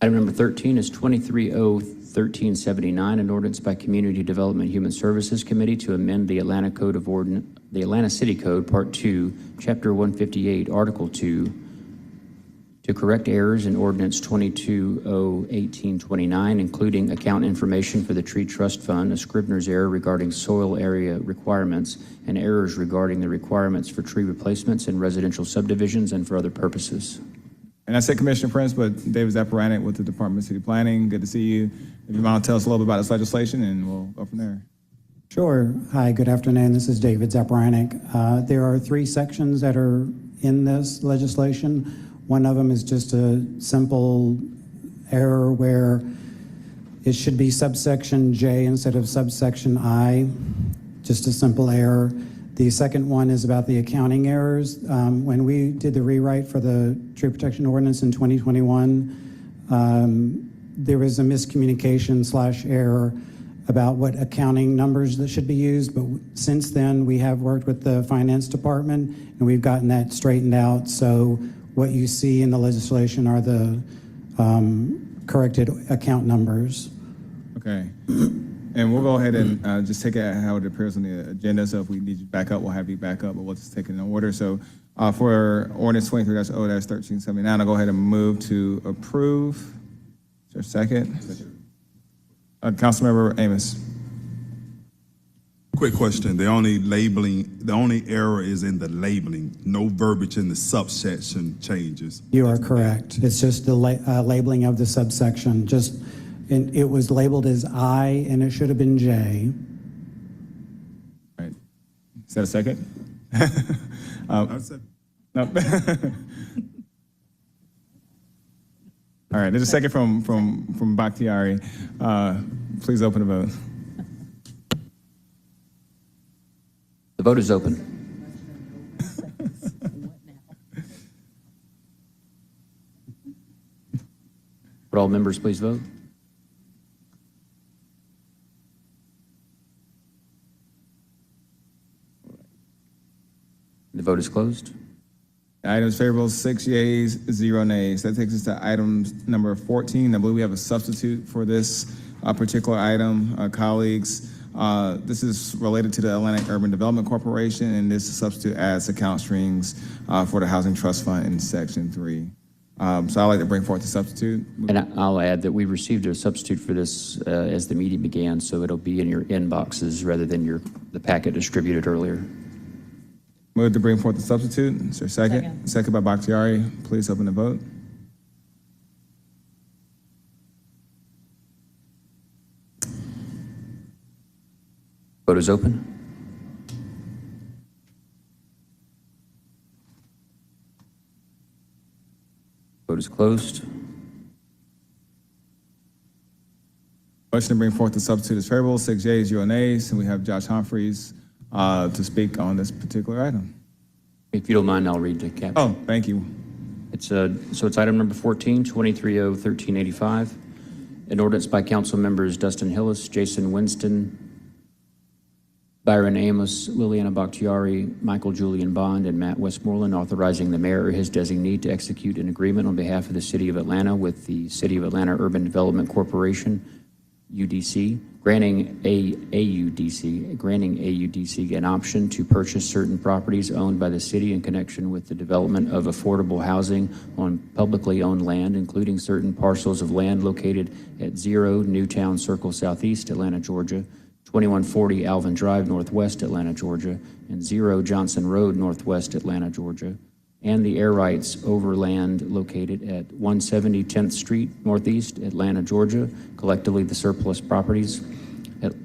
Speaker 2: Item number 13 is 23-01379, an ordinance by Community Development Human Services Committee to amend the Atlanta City Code, Part 2, Chapter 158, Article 2, to to correct errors in Ordinance 22-01829, including account information for the Tree Trust Fund, a Scribner's error regarding soil area requirements, and errors regarding the requirements for tree replacements in residential subdivisions and for other purposes.
Speaker 1: And I said Commissioner Prince, but David Zaparanik with the Department of City Planning. Good to see you. If you want to tell us a little bit about this legislation, and we'll go from there.
Speaker 15: Sure. Hi, good afternoon. This is David Zaparanik. There are 3 sections that are in this legislation. One of them is just a simple error where it should be subsection J instead of subsection I, just a simple error. The second one is about the accounting errors. When we did the rewrite for the tree protection ordinance in 2021, there was a miscommunication/error about what accounting numbers that should be used, but since then we have worked with the finance department and we've gotten that straightened out. So what you see in the legislation are the corrected account numbers.
Speaker 1: Okay. And we'll go ahead and just take it how it appears on the agenda. So if we need you back up, we'll have you back up, but we'll just take it in order. So for ordinance 23-0-1379, I'll go ahead and move to approve. Is there a second? Councilmember Amos.
Speaker 16: Quick question. The only error is in the labeling. No verbiage in the subsection changes.
Speaker 15: You are correct. It's just the labeling of the subsection. It was labeled as I and it should have been J.
Speaker 1: All right. Is that a second? No. All right, there's a second from Bakhtiari. Please open the vote.
Speaker 2: The vote is open. Would all members please vote? The vote is closed.
Speaker 1: Items favorable, 6 yeas, 0 nays. That takes us to item number 14. I believe we have a substitute for this particular item, colleagues. This is related to the Atlanta Urban Development Corporation, and this substitute adds account strings for the Housing Trust Fund in Section 3. So I'd like to bring forth the substitute.
Speaker 2: And I'll add that we received a substitute for this as the meeting began, so it'll be in your inboxes rather than the packet distributed earlier.
Speaker 1: Move to bring forth the substitute. Is there a second? Second by Bakhtiari. Please open the vote.
Speaker 2: Vote is open. Vote is closed.
Speaker 1: Motion to bring forth the substitute is favorable, 6 yeas, 0 nays, and we have Josh Humphreys to speak on this particular item.
Speaker 2: If you don't mind, I'll read the caption.
Speaker 1: Oh, thank you.
Speaker 2: So it's item number 14, 23-0-1385. An ordinance by council members Dustin Hillis, Jason Winston, Byron Amos, Liliana Bakhtiari, Michael Julian Bond, and Matt Westmoreland, authorizing the mayor or his designee to execute an agreement on behalf of the City of Atlanta with the City of Atlanta Urban Development Corporation, UDC, granting AUDC an option to purchase certain properties owned by the city in connection with the development of affordable housing on publicly owned land, including certain parcels of land located at 0 Newtown Circle Southeast, Atlanta, Georgia, 2140 Alvin Drive, Northwest Atlanta, Georgia, and 0 Johnson Road, Northwest Atlanta, Georgia, and the air rights over land located at 170 10th Street, Northeast Atlanta, Georgia, collectively the surplus properties,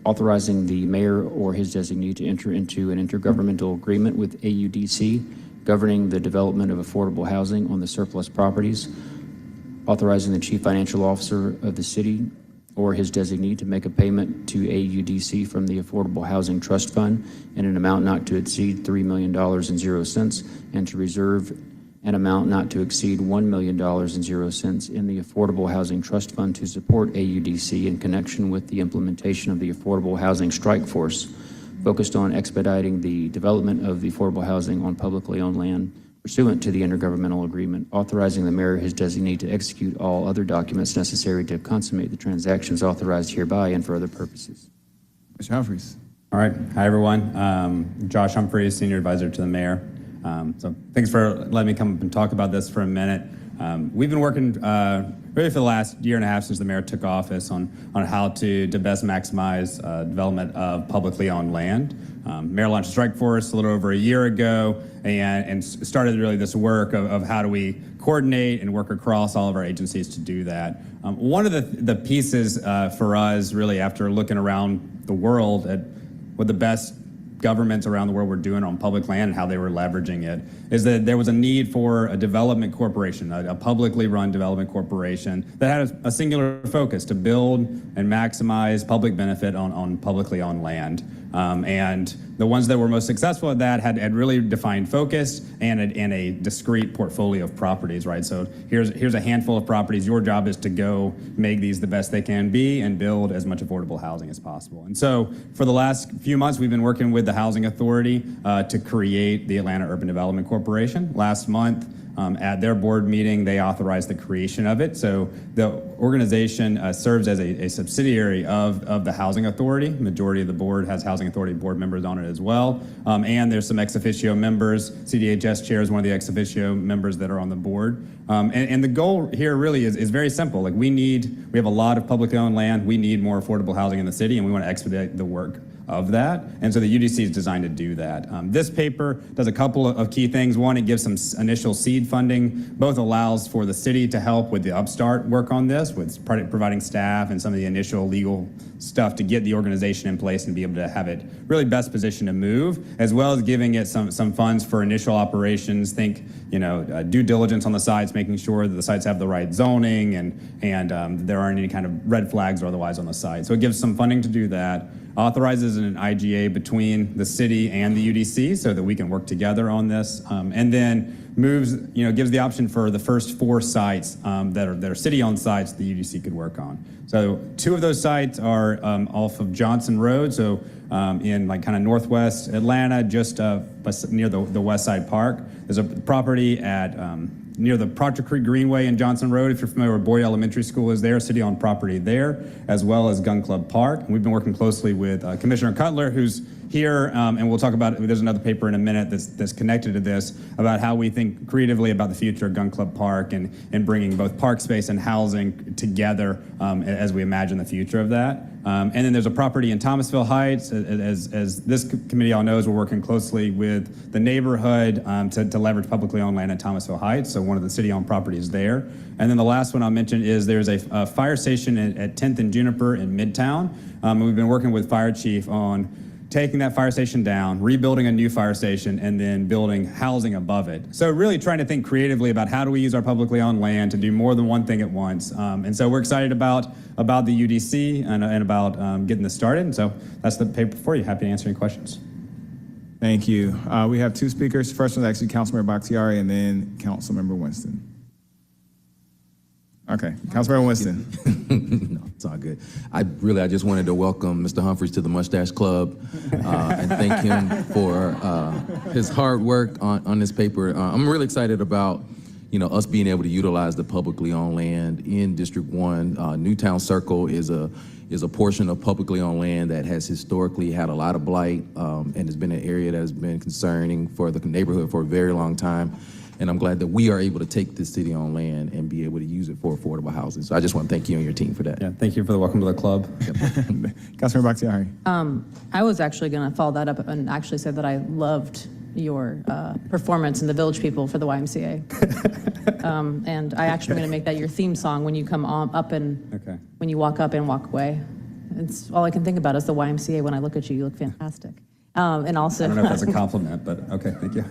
Speaker 2: authorizing the mayor or his designee to enter into an intergovernmental agreement with AUDC governing the development of affordable housing on the surplus properties, authorizing the chief financial officer of the city or his designee to make a payment to AUDC from the Affordable Housing Trust Fund in an amount not to exceed $3 million and 0 cents, and to reserve an amount not to exceed $1 million and 0 cents in the Affordable Housing Trust Fund to support AUDC in connection with the implementation of the Affordable Housing Strike Force, focused on expediting the development of the affordable housing on publicly owned land pursuant to the intergovernmental agreement, authorizing the mayor, his designee, to execute all other documents necessary to consummate the transactions authorized hereby and for other purposes.
Speaker 1: Mr. Humphreys.
Speaker 17: All right. Hi, everyone. Josh Humphreys, Senior Advisor to the Mayor. So thanks for letting me come up and talk about this for a minute. We've been working really for the last year and a half since the mayor took office on how to best maximize development of publicly owned land. Mayor launched a strike force a little over a year ago and started really this work of how do we coordinate and work across all of our agencies to do that. One of the pieces for us really after looking around the world at what the best governments around the world were doing on public land and how they were leveraging it, is that there was a need for a development corporation, a publicly run development corporation that had a singular focus to build and maximize public benefit on publicly owned land. And the ones that were most successful at that had really defined focus and a discrete portfolio of properties, right? So here's a handful of properties. Your job is to go make these the best they can be and build as much affordable housing as possible. And so for the last few months, we've been working with the Housing Authority to create the Atlanta Urban Development Corporation. Last month, at their board meeting, they authorized the creation of it. So the organization serves as a subsidiary of the Housing Authority. Majority of the board has Housing Authority board members on it as well. And there's some ex officio members. CDHS chair is one of the ex officio members that are on the board. And the goal here really is very simple. Like we have a lot of publicly owned land. We need more affordable housing in the city, and we want to expedite the work of that. And so the UDC is designed to do that. This paper does a couple of key things. One, it gives some initial seed funding. Both allows for the city to help with the upstart work on this, with providing staff and some of the initial legal stuff to get the organization in place and be able to have it really best positioned to move, as well as giving it some funds for initial operations. Think, due diligence on the sites, making sure that the sites have the right zoning and there aren't any kind of red flags or otherwise on the site. So it gives some funding to do that. Authorizes an IGA between the city and the UDC so that we can work together on this, and then gives the option for the first 4 sites that are city-owned sites the UDC could work on. So 2 of those sites are off of Johnson Road, so in kind of northwest Atlanta, just near the West Side Park. There's a property at near the Proctor Creek Greenway in Johnson Road. If you're familiar with Boyd Elementary School is there, city-owned property there, as well as Gun Club Park. And we've been working closely with Commissioner Cutler, who's here, and we'll talk about, there's another paper in a minute that's connected to this, about how we think creatively about the future of Gun Club Park and bringing both park space and housing together as we imagine the future of that. And then there's a property in Thomasville Heights. As this committee all knows, we're working closely with the neighborhood to leverage publicly owned land in Thomasville Heights, so one of the city-owned properties there. And then the last one I'll mention is there's a fire station at 10th and Juniper in Midtown. And we've been working with Fire Chief on taking that fire station down, rebuilding a new fire station, and then building housing above it. So really trying to think creatively about how do we use our publicly owned land to do more than one thing at once. And so we're excited about the UDC and about getting this started. And so that's the paper for you. Happy to answer any questions.
Speaker 1: Thank you. We have 2 speakers. First one is actually Councilmember Bakhtiari and then Councilmember Winston. Okay, Councilmember Winston.
Speaker 18: No, it's all good. I just wanted to welcome Mr. Humphries to the Mustache Club and thank him for his hard work on this paper. I'm really excited about us being able to utilize the publicly owned land in District 1. Newtown Circle is a portion of publicly owned land that has historically had a lot of blight and has been an area that has been concerning for the neighborhood for a very long time. And I'm glad that we are able to take this city-owned land and be able to use it for affordable housing. So I just want to thank you and your team for that.
Speaker 17: Yeah, thank you for the welcome to the club.
Speaker 1: Councilmember Bakhtiari.
Speaker 13: I was actually going to follow that up and actually say that I loved your performance in the Village People for the YMCA. And I actually am going to make that your theme song when you come up and when you walk up and walk away. It's all I can think about is the YMCA. When I look at you, you look fantastic. And also,
Speaker 17: I don't know if that's a compliment, but okay, thank you.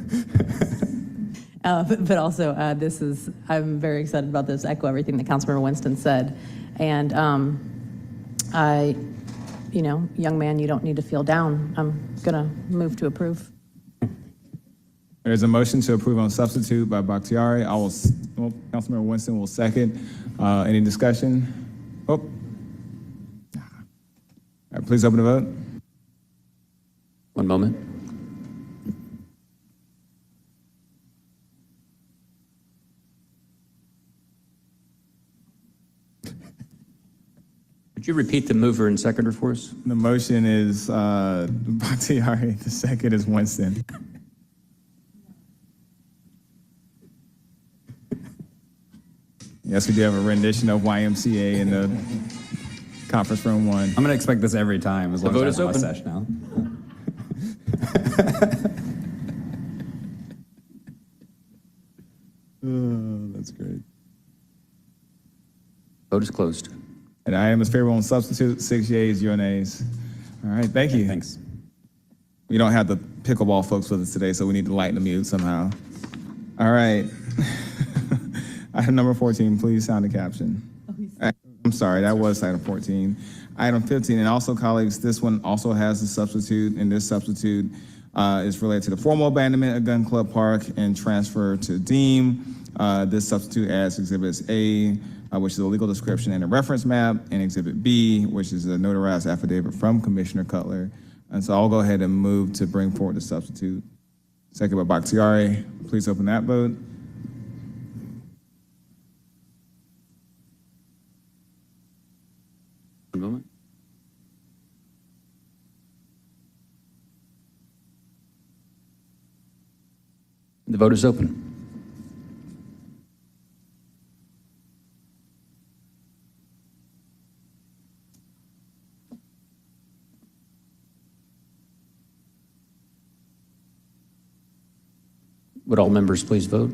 Speaker 13: But also, I'm very excited about this, echo everything that Councilmember Winston said. And young man, you don't need to feel down. I'm going to move to approve.
Speaker 1: There's a motion to approve on substitute by Bakhtiari. Councilmember Winston will second. Any discussion? All right, please open the vote.
Speaker 2: One moment. Would you repeat the mover and seconder for us?
Speaker 1: The motion is Bakhtiari. The second is Winston. Yes, we do have a rendition of YMCA in the conference room 1.
Speaker 17: I'm going to expect this every time as long
Speaker 2: vote
Speaker 17: as I have a
Speaker 2: is
Speaker 17: mustache now. That's great.
Speaker 2: Vote is closed.
Speaker 1: And the item is favorable on substitute, 6 yeas, 0 nays. All right, thank you.
Speaker 17: Thanks.
Speaker 1: We don't have the pickleball folks with us today, so we need to lighten the mood somehow. All right. Item number 14, please sound the caption. I'm sorry, that was item 14. Item 15, and also colleagues, this one also has a substitute, and this substitute is related to the formal abandonment of Gun Club Park and transfer to Deem. This substitute adds Exhibits A, which is a legal description and a reference map, and Exhibit B, which is a notarized affidavit from Commissioner Cutler. And so I'll go ahead and move to bring forward the substitute. Second by Bakhtiari. Please open that vote.
Speaker 2: One moment. The vote is open. Would all members please vote?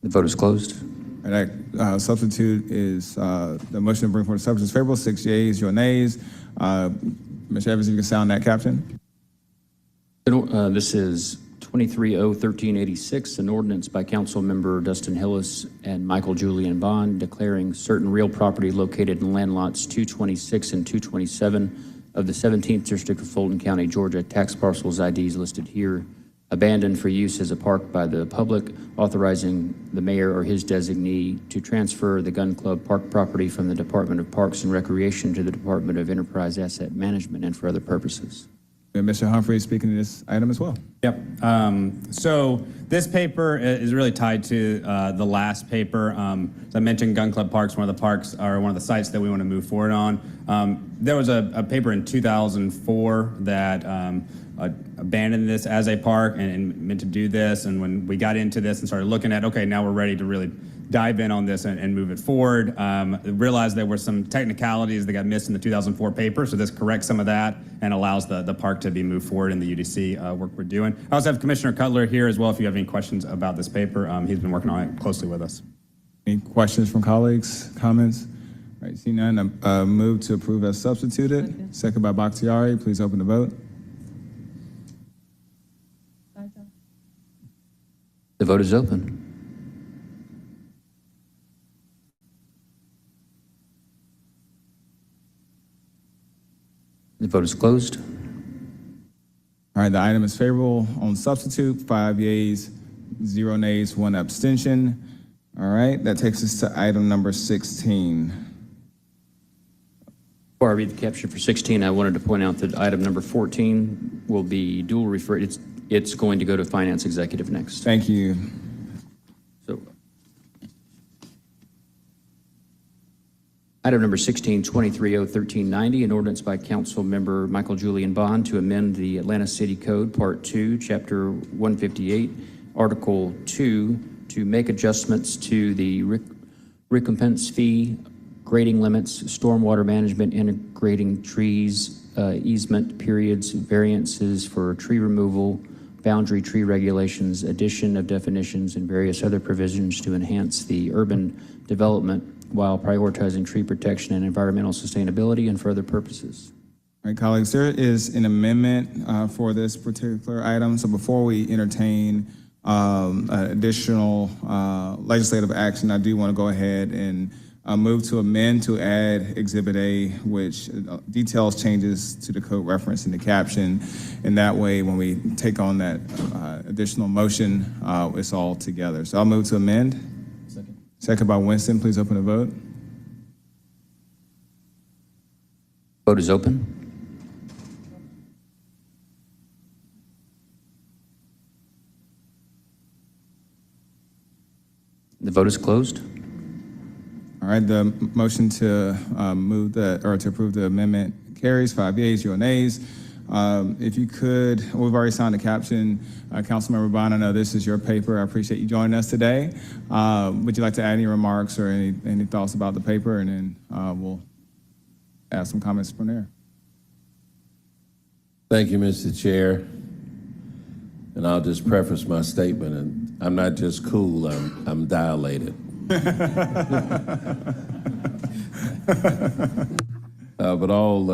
Speaker 2: The vote is closed.
Speaker 1: And that substitute is, the motion to bring forward the substitute is favorable, 6 yeas, 0 nays. Mr. Evans, you can sound that caption.
Speaker 2: This is 23-01386, an ordinance by Council Member Dustin Hillis and Michael Julian Bond declaring certain real property located in land lots 226 and 227 of the 17th District of Fulton County, Georgia, tax parcels IDs listed here, abandoned for use as a park by the public, authorizing the mayor or his designee to transfer the Gun Club Park property from the Department of Parks and Recreation to the Department of Enterprise Asset Management and for other purposes.
Speaker 1: And Mr. Humphrey is speaking to this item as well.
Speaker 17: Yep. So this paper is really tied to the last paper. As I mentioned, Gun Club Park's one of the parks, or one of the sites that we want to move forward on. There was a paper in 2004 that abandoned this as a park and meant to do this. And when we got into this and started looking at, okay, now we're ready to really dive in on this and move it forward. Realized there were some technicalities that got missed in the 2004 paper, so this corrects some of that and allows the park to be moved forward in the UDC work we're doing. I also have Commissioner Cutler here as well if you have any questions about this paper. He's been working on it closely with us.
Speaker 1: Any questions from colleagues, comments? All right, see none. Move to approve as substituted. Second by Bakhtiari. Please open the vote.
Speaker 2: The vote is open. The vote is closed.
Speaker 1: All right, the item is favorable on substitute, 5 yeas, 0 nays, 1 abstention. All right, that takes us to item number 16.
Speaker 2: Before I read the caption for 16, I wanted to point out that item number 14 will be dual referred. It's going to go to Finance Executive next.
Speaker 1: Thank you.
Speaker 2: So, item number 16, 23-01390, an ordinance by Council Member Michael Julian Bond to amend the Atlanta City Code, Part 2, Chapter 158, Article 2, to make adjustments to the recompense fee, grading limits, stormwater management, integrating trees, easement periods, variances for tree removal, boundary tree regulations, addition of definitions, and various other provisions to enhance the urban development while prioritizing tree protection and environmental sustainability and for other purposes.
Speaker 1: All right, colleagues, there is an amendment for this particular item. So before we entertain additional legislative action, I do want to go ahead and move to amend to add Exhibit A, which details changes to the code reference in the caption. And that way, when we take on that additional motion, it's all together. So I'll move to amend. Second by Winston. Please open the vote.
Speaker 2: Vote is open. The vote is closed.
Speaker 1: All right, the motion to to approve the amendment carries, 5 yeas, 0 nays. If you could, we've already signed the caption. Councilmember Bond, I know this is your paper. I appreciate you joining us today. Would you like to add any remarks or any thoughts about the paper? And then we'll add some comments from there.
Speaker 19: Thank you, Mr. Chair. And I'll just preface my statement, and I'm not just cool, I'm dilated. But all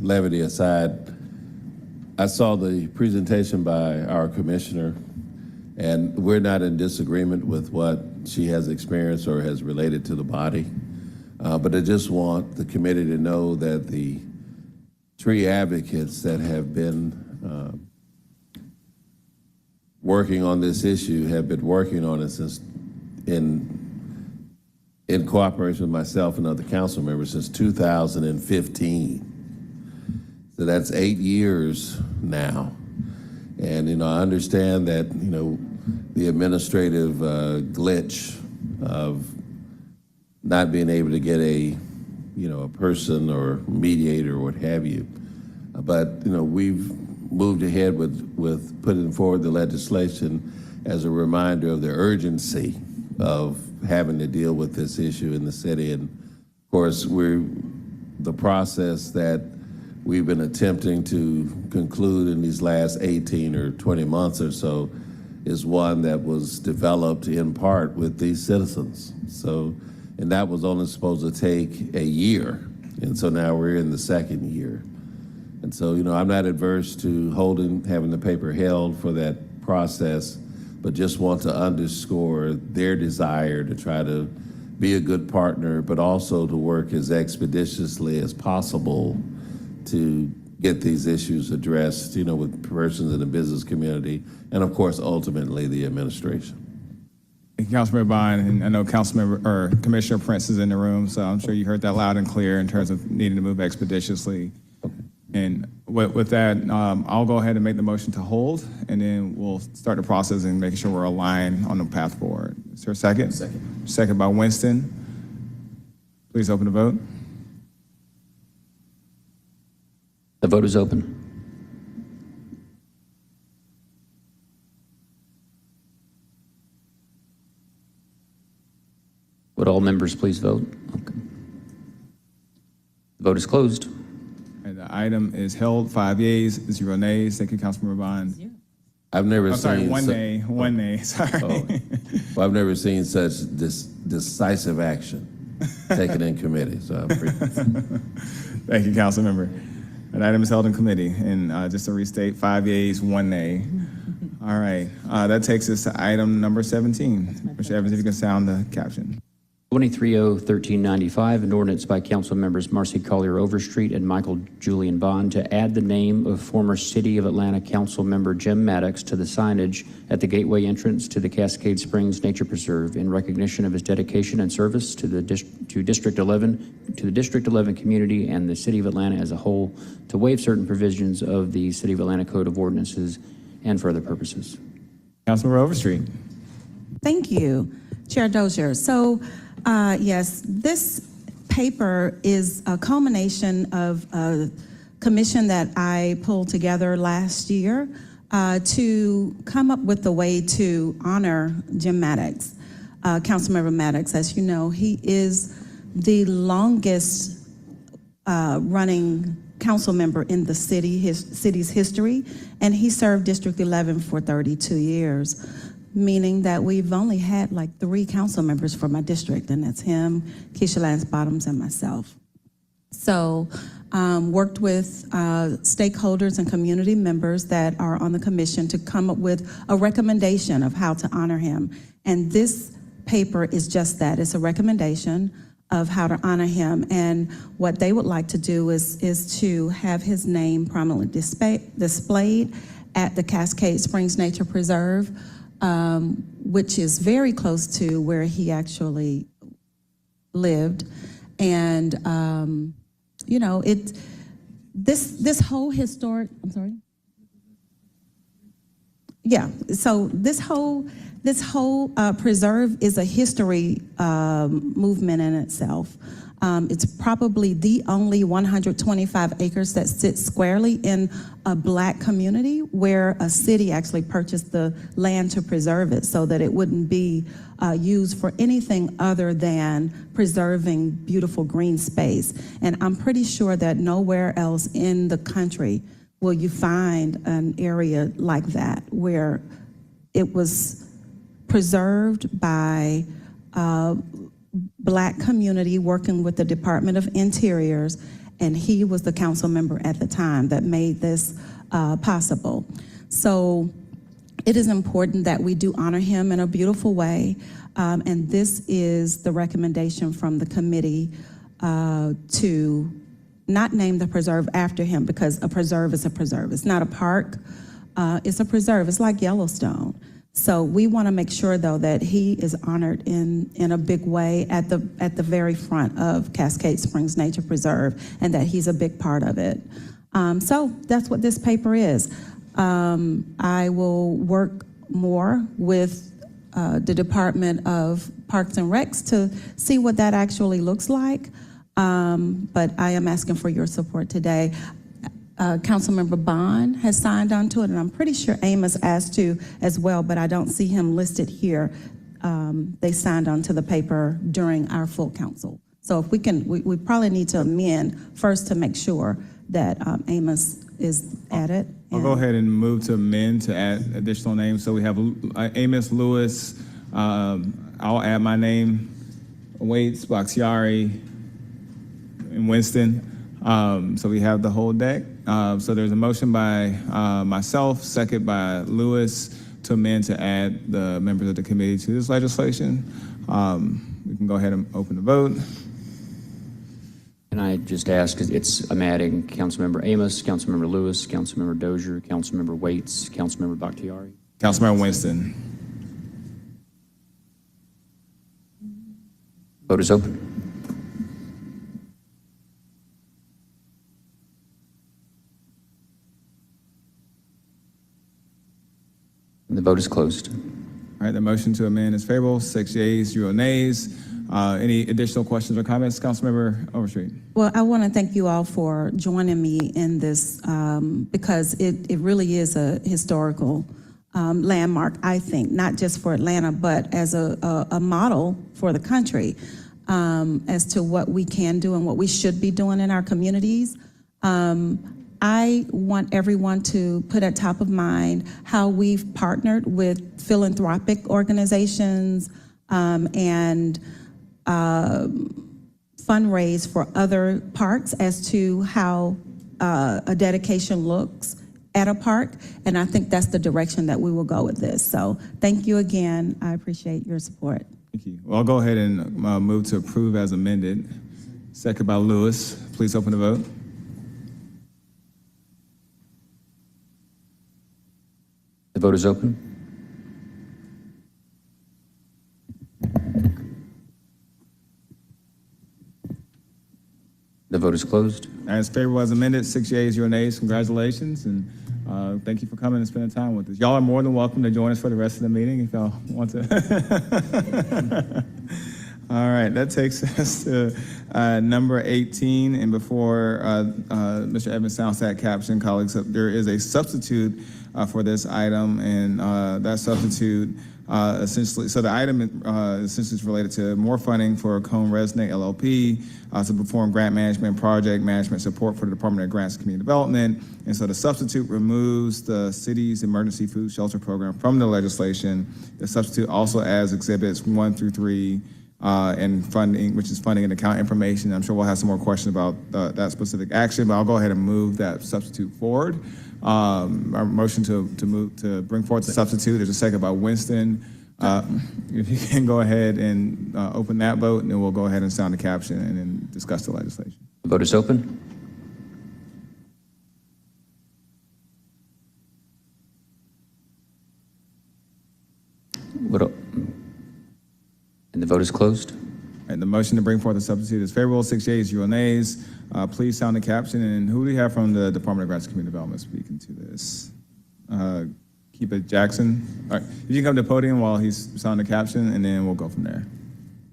Speaker 19: levity aside, I saw the presentation by our commissioner, and we're not in disagreement with what she has experienced or has related to the body. But I just want the committee to know that the tree advocates that have been working on this issue have been working on it since in cooperation with myself and other council members since 2015. So that's 8 years now. And, I understand that, the administrative glitch of not being able to get a person or mediator or what have you. But, we've moved ahead with putting forward the legislation as a reminder of the urgency of having to deal with this issue in the city. And of course, the process that we've been attempting to conclude in these last 18 or 20 months or so is one that was developed in part with these citizens. And that was only supposed to take a year. And so now we're in the second year. And so, I'm not adverse to having the paper held for that process, but just want to underscore their desire to try to be a good partner, but also to work as expeditiously as possible to get these issues addressed, with persons in the business community, and of course, ultimately, the administration.
Speaker 1: Thank you, Councilmember Bond, and I know Commissioner Prince is in the room, so I'm sure you heard that loud and clear in terms of needing to move expeditiously. And with that, I'll go ahead and make the motion to hold, and then we'll start the process and making sure we're aligned on the path forward. Is there a second? Second. Second by Winston. Please open the vote.
Speaker 2: The vote is open. Would all members please vote? Okay. The vote is closed.
Speaker 1: And the item is held, 5 yeas, 0 nays. Thank you, Councilmember Bond.
Speaker 19: I've never seen...
Speaker 1: one nay, sorry.
Speaker 19: Oh. Well, I've never seen such decisive action taken in committee, so I'm pretty...
Speaker 1: Thank you, Councilmember. An item is held in committee, and just to restate, 5 yeas, 1 nay. All right, that takes us to item number 17. Mr. Evans, if you can sound the caption.
Speaker 2: 23-0-1395, an ordinance by council members Marcy Collier Overstreet and Michael Julian Bond to add the name of former City of Atlanta council member Jim Maddox to the signage at the gateway entrance to the Cascade Springs Nature Preserve in recognition of his dedication and service to the District 11 community and the City of Atlanta as a whole, to waive certain provisions of the City of Atlanta Code of Ordinances and for other purposes.
Speaker 1: Councilmember Overstreet.
Speaker 12: Thank you, Chair Dozier. So, yes, this paper is a culmination of a commission that I pulled together last year to come up with a way to honor Jim Maddox, Councilmember Maddox. As you know, he is the longest running council member in the city's history, and he served District 11 for 32 years. Meaning that we've only had like 3 council members for my district, and that's him, Keisha Lance Bottoms, and myself. So worked with stakeholders and community members that are on the commission to come up with a recommendation of how to honor him. And this paper is just that. It's a recommendation of how to honor him. And what they would like to do is to have his name prominently displayed at the Cascade Springs Nature Preserve, which is very close to where he actually lived. And, this whole historic, I'm sorry? Yeah, so this whole preserve is a history movement in itself. It's probably the only 125 acres that sits squarely in a Black community where a city actually purchased the land to preserve it so that it wouldn't be used for anything other than preserving beautiful green space. And I'm pretty sure that nowhere else in the country will you find an area like that where it was preserved by Black community working with the Department of Interiors, and he was the council member at the time that made this possible. So it is important that we do honor him in a beautiful way, and this is the recommendation from the committee to not name the preserve after him, because a preserve is a preserve. It's not a park, it's a preserve. It's like Yellowstone. So we want to make sure, though, that he is honored in a big way at the very front of Cascade Springs Nature Preserve, and that he's a big part of it. So that's what this paper is. I will work more with the Department of Parks and Recs to see what that actually looks like. But I am asking for your support today. Councilmember Bond has signed on to it, and I'm pretty sure Amos asked to as well, but I don't see him listed here. They signed on to the paper during our full council. So if we can, we probably need to amend first to make sure that Amos is at it.
Speaker 1: I'll go ahead and move to amend to add additional names. So we have Amos, Lewis, I'll add my name, Waits, Bakhtiari, and Winston. So we have the whole deck. So there's a motion by myself, second by Lewis, to amend to add the members of the committee to this legislation. We can go ahead and open the vote.
Speaker 2: And I just ask, I'm adding Councilmember Amos, Councilmember Lewis, Councilmember Dozier, Councilmember Waits, Councilmember Bakhtiari.
Speaker 1: Councilmember Winston.
Speaker 2: Vote is open. And the vote is closed.
Speaker 1: All right, the motion to amend is favorable, 6 yeas, 0 nays. Any additional questions or comments, Councilmember Overstreet?
Speaker 12: Well, I want to thank you all for joining me in this because it really is a historical landmark, I think, not just for Atlanta, but as a model for the country as to what we can do and what we should be doing in our communities. I want everyone to put at top of mind how we've partnered with philanthropic organizations and fundraise for other parks as to how a dedication looks at a park, and I think that's the direction that we will go with this. So thank you again. I appreciate your support.
Speaker 1: Thank you. Well, I'll go ahead and move to approve as amended. Second by Lewis. Please open the vote.
Speaker 2: The vote is open. The vote is closed.
Speaker 1: As favorable as amended, 6 yeas, 0 nays. Congratulations, and thank you for coming and spending time with us. Y'all are more than welcome to join us for the rest of the meeting if y'all want to. All right, that takes us to number 18, and before Mr. Evans sounds that caption, colleagues, there is a substitute for this item, and that substitute essentially, so the item essentially is related to more funding for Cone Resnick LLP to perform grant management, project management support for the Department of Grants and Community Development. And so the substitute removes the city's emergency food shelter program from the legislation. The substitute also adds exhibits 1 through 3 and funding, which is funding and account information. I'm sure we'll have some more questions about that specific action, but I'll go ahead and move that substitute forward. Our motion to bring forward the substitute. There's a second by Winston. If you can go ahead and open that vote, and then we'll go ahead and sound the caption and then discuss the legislation.
Speaker 2: The vote is open. And the vote is closed.
Speaker 1: And the motion to bring forth the substitute is favorable, 6 yeas, 0 nays. Please sound the caption. And who do we have from the Department of Grants and Community Development speaking to this? Keep it Jackson. All right, you can come to the podium while he's sounding the caption, and then we'll go from there.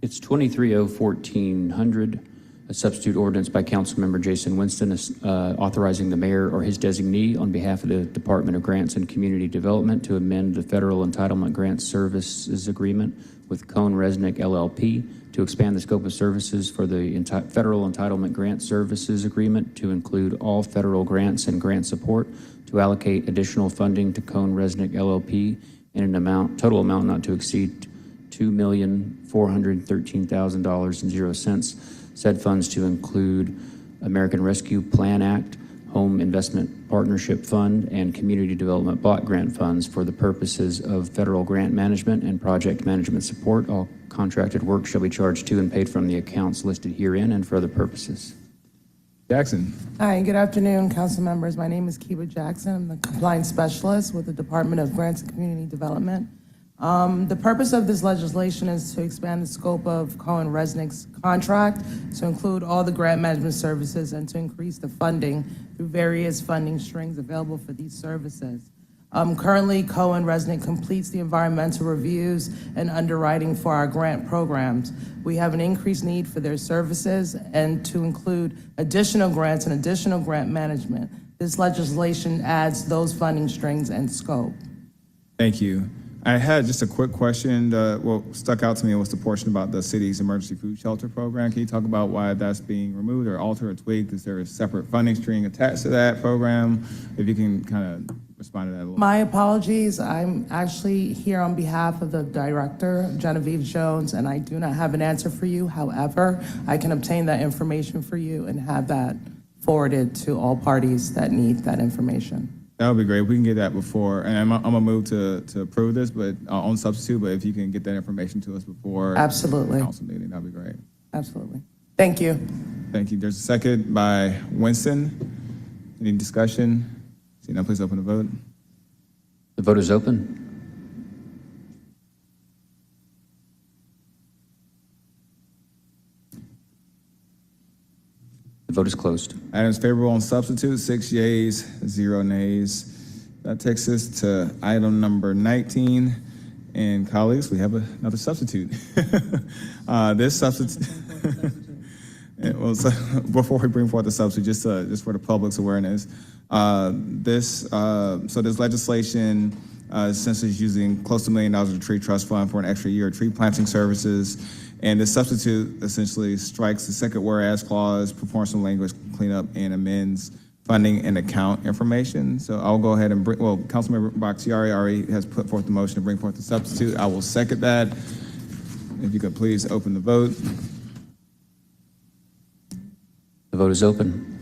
Speaker 2: It's 23-0-1400. a substitute ordinance by Councilmember Jason Winston authorizing the mayor or his designee on behalf of the Department of Grants and Community Development to amend the Federal Entitlement Grant Services Agreement with Cohn Resnick LLP to expand the scope of services for the Federal Entitlement Grant Services Agreement to include all federal grants and grant support, to allocate additional funding to Cohn Resnick LLP in an total amount not to exceed $2,413,000.00. Said funds to include American Rescue Plan Act, Home Investment Partnership Fund, and Community Development Block Grant funds for the purposes of federal grant management and project management support. All contracted work shall be charged to and paid from the accounts listed herein and for other purposes.
Speaker 1: Jackson.
Speaker 20: Hi, good afternoon, council members. My name is Kiba Jackson. I'm the compliance specialist with the Department of Grants and Community Development. The purpose of this legislation is to expand the scope of Cohn Resnick's contract to include all the grant management services and to increase the funding through various funding strings available for these services. Currently, Cohn Resnick completes the environmental reviews and underwriting for our grant programs. We have an increased need for their services and to include additional grants and additional grant management. This legislation adds those funding strings and scope.
Speaker 1: Thank you. I had just a quick question. What stuck out to me was the portion about the city's emergency food shelter program. Can you talk about why that's being removed or altered or tweaked? Is there a separate funding string attached to that program? If you can kind of respond to that a little.
Speaker 20: My apologies. I'm actually here on behalf of the director, Genevieve Jones, and I do not have an answer for you. However, I can obtain that information for you and have that forwarded to all parties that need that information.
Speaker 1: That would be great. We can get that before, and I'm gonna move to approve this, but on substitute. But if you can get that information to us before
Speaker 20: Absolutely.
Speaker 1: the council meeting, that'd be great.
Speaker 20: Absolutely. Thank you.
Speaker 1: Thank you. There's a second by Winston. Any discussion? See now, please open the vote.
Speaker 2: The vote is open. The vote is closed.
Speaker 1: Items favorable on substitute, 6 yeas, 0 nays. That takes us to item number 19. And colleagues, we have another substitute. This substitute, before we bring forth the substitute, just for the public's awareness, this legislation essentially is using close to $1 million of the tree trust fund for an extra year of tree planting services. And the substitute essentially strikes the second whereas clause, performs some language cleanup, and amends funding and account information. So I'll go ahead and bring, Councilmember Bakhtiari already has put forth the motion to bring forth the substitute. I will second that. If you could please open the vote.
Speaker 2: The vote is open.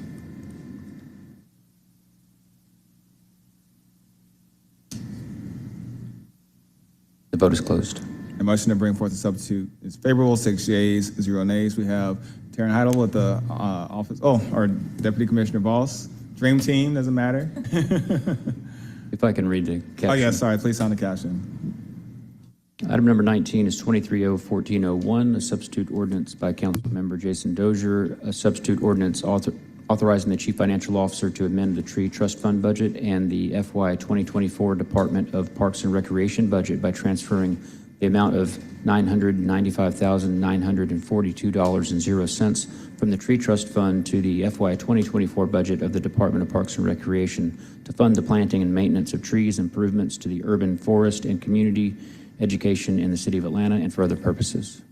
Speaker 2: The vote is closed.
Speaker 1: A motion to bring forth the substitute is favorable, 6 yeas, 0 nays. We have Taryn Heidel with the office, our Deputy Commissioner Voss. Dream team, doesn't matter.
Speaker 2: If I can read the caption.
Speaker 1: Oh, yeah, sorry, please sound the caption.
Speaker 2: Item number 19 is 23-01401, a substitute ordinance by Councilmember Jason Dozier, a substitute ordinance authorizing the Chief Financial Officer to amend the Tree Trust Fund budget and the FY 2024 Department of Parks and Recreation budget by transferring the amount of $995,942.00 from the Tree Trust Fund to the FY 2024 budget of the Department of Parks and Recreation to fund the planting and maintenance of trees, improvements to the urban forest and community education in the city of Atlanta, and for other purposes.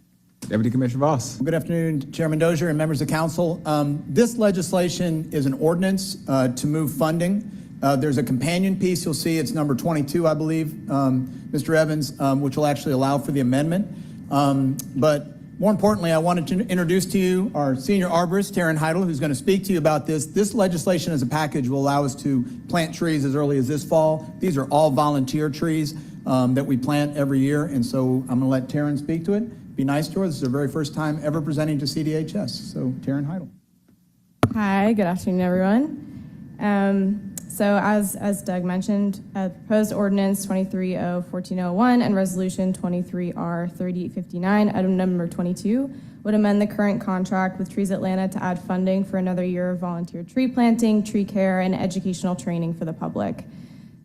Speaker 1: Deputy Commissioner Voss.
Speaker 21: Good afternoon, Chairman Dozier and members of council. This legislation is an ordinance to move funding. There's a companion piece you'll see, it's number 22, I believe, Mr. Evans, which will actually allow for the amendment. But more importantly, I wanted to introduce to you our senior arborist, Taryn Heidel, who's going to speak to you about this. This legislation as a package will allow us to plant trees as early as this fall. These are all volunteer trees that we plant every year, and so I'm going to let Taryn speak to it. Be nice to her. This is her very first time ever presenting to CDHS. So Taryn Heidel.
Speaker 22: Hi, good afternoon, everyone. So as Doug mentioned, proposed ordinance 23-01401 and resolution 23-R3859, item number 22, would amend the current contract with Trees Atlanta to add funding for another year of volunteer tree planting, tree care, and educational training for the public.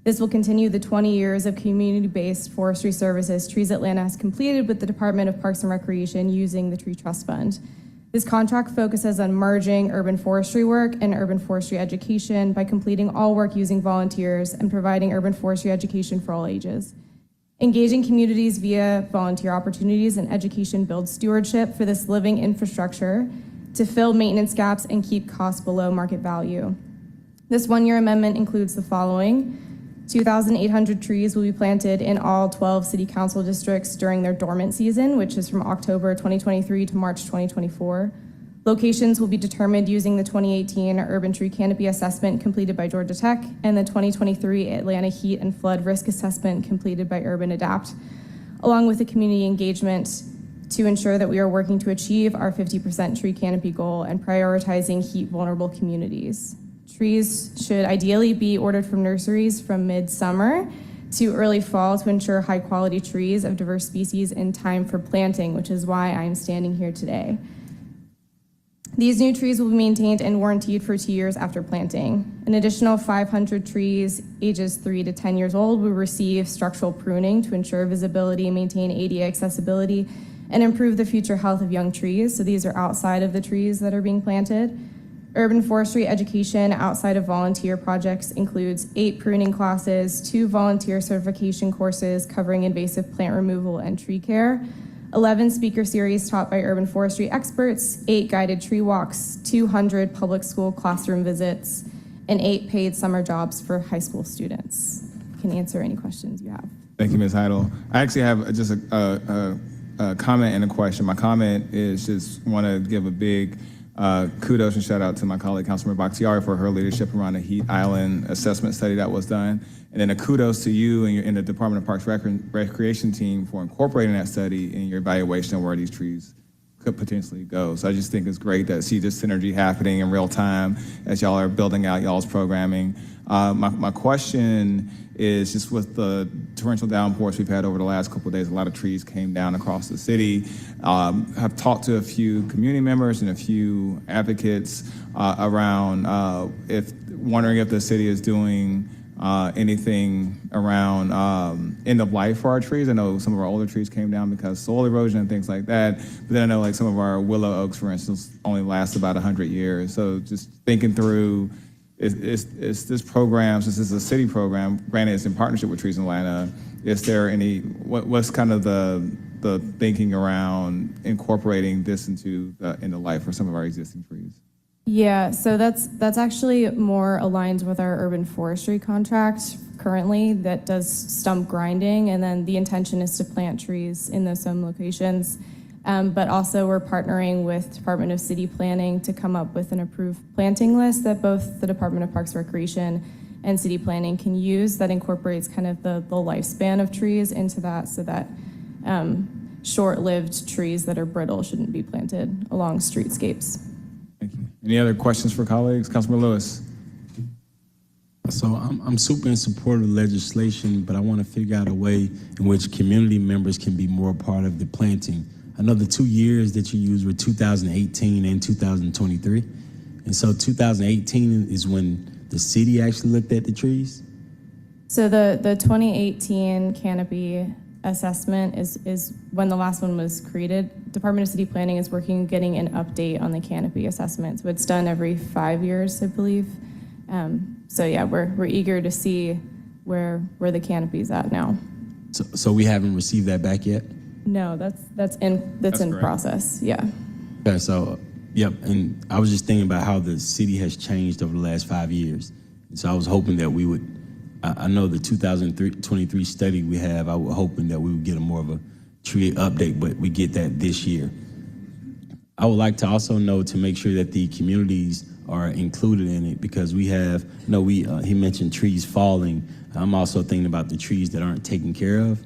Speaker 22: This will continue the 20 years of community-based forestry services Trees Atlanta has completed with the Department of Parks and Recreation using the Tree Trust Fund. This contract focuses on merging urban forestry work and urban forestry education by completing all work using volunteers and providing urban forestry education for all ages. Engaging communities via volunteer opportunities and education builds stewardship for this living infrastructure to fill maintenance gaps and keep costs below market value. This one-year amendment includes the following. 2,800 trees will be planted in all 12 city council districts during their dormant season, which is from October 2023 to March 2024. Locations will be determined using the 2018 Urban Tree Canopy Assessment completed by Georgia Tech and the 2023 Atlanta Heat and Flood Risk Assessment completed by Urban Adapt, along with the community engagement to ensure that we are working to achieve our 50% tree canopy goal and prioritizing heat vulnerable communities. Trees should ideally be ordered from nurseries from midsummer to early fall to ensure high quality trees of diverse species in time for planting, which is why I'm standing here today. These new trees will be maintained and warrantied for 2 years after planting. An additional 500 trees ages 3 to 10 years old will receive structural pruning to ensure visibility, maintain ADA accessibility, and improve the future health of young trees. So these are outside of the trees that are being planted. Urban forestry education outside of volunteer projects includes 8 pruning classes, 2 volunteer certification courses covering invasive plant removal and tree care, 11 speaker series taught by urban forestry experts, 8 guided tree walks, 200 public school classroom visits, and 8 paid summer jobs for high school students. I can answer any questions you have.
Speaker 1: Thank you, Ms. Heidel. I actually have just a comment and a question. My comment is just want to give a big kudos and shout out to my colleague, Councilmember Bakhtiari, for her leadership around the Heat Island assessment study that was done. And then a kudos to you and the Department of Parks Recreation team for incorporating that study in your evaluation of where these trees could potentially go. So I just think it's great to see this synergy happening in real time as y'all are building out y'all's programming. My question is just with the torrential downpours we've had over the last couple of days, a lot of trees came down across the city. Have talked to a few community members and a few advocates around wondering if the city is doing anything around end of life for our trees. I know some of our older trees came down because soil erosion and things like that. But then I know like some of our willow oaks, for instance, only last about 100 years. So just thinking through, is this program, since it's a city program, granted it's in partnership with Trees in Atlanta, is there any, what's kind of the thinking around incorporating this into life for some of our existing trees?
Speaker 22: Yeah, so that's actually more aligned with our urban forestry contract currently that does stump grinding, and then the intention is to plant trees in those same locations. But also we're partnering with Department of City Planning to come up with an approved planting list that both the Department of Parks and Recreation and City Planning can use that incorporates kind of the lifespan of trees into that, so that short-lived trees that are brittle shouldn't be planted along streetscapes.
Speaker 1: Thank you. Any other questions for colleagues? Councilman Lewis.
Speaker 9: So I'm super in support of the legislation, but I want to figure out a way in which community members can be more a part of the planting. I know the 2 years that you used were 2018 and 2023. And so 2018 is when the city actually looked at the trees?
Speaker 22: So the 2018 canopy assessment is when the last one was created. Department of City Planning is working on getting an update on the canopy assessment. So it's done every 5 years, I believe. So yeah, we're eager to see where the canopy's at now.
Speaker 9: So we haven't received that back yet?
Speaker 22: No, that's in process. Yeah.
Speaker 9: Okay, so yep, and I was just thinking about how the city has changed over the last 5 years. And so I was hoping that we would, I know the 2023 study we have, I was hoping that we would get a more of a tree update, but we get that this year. I would like to also know to make sure that the communities are included in it, because we have, he mentioned trees falling. I'm also thinking about the trees that aren't taken care of,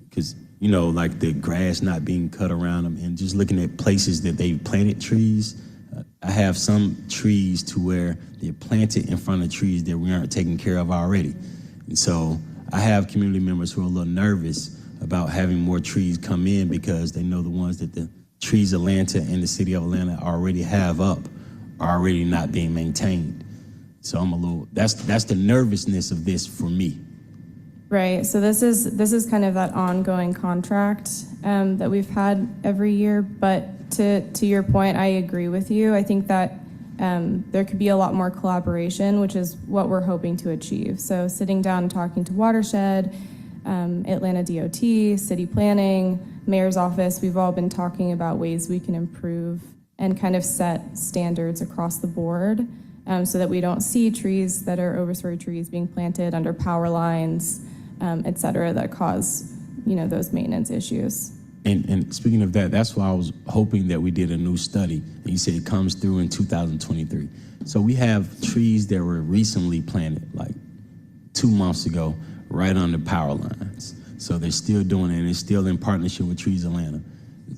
Speaker 9: because like the grass not being cut around them, and just looking at places that they've planted trees. I have some trees to where they're planted in front of trees that we aren't taking care of already. And so I have community members who are a little nervous about having more trees come in because they know the ones that the Trees Atlanta and the city of Atlanta already have up are already not being maintained. So I'm a little, that's the nervousness of this for me.
Speaker 22: Right. So this is kind of that ongoing contract that we've had every year, but To your point, I agree with you. I think that there could be a lot more collaboration, which is what we're hoping to achieve. So sitting down and talking to Watershed, Atlanta DOT, city planning, mayor's office, we've all been talking about ways we can improve and kind of set standards across the board so that we don't see trees that are overstory trees being planted under power lines, et cetera, that cause, those maintenance issues.
Speaker 9: And speaking of that, that's why I was hoping that we did a new study. And you said it comes through in 2023. So we have trees that were recently planted, like 2 months ago, right on the power lines. So they're still doing it, and it's still in partnership with Trees Atlanta.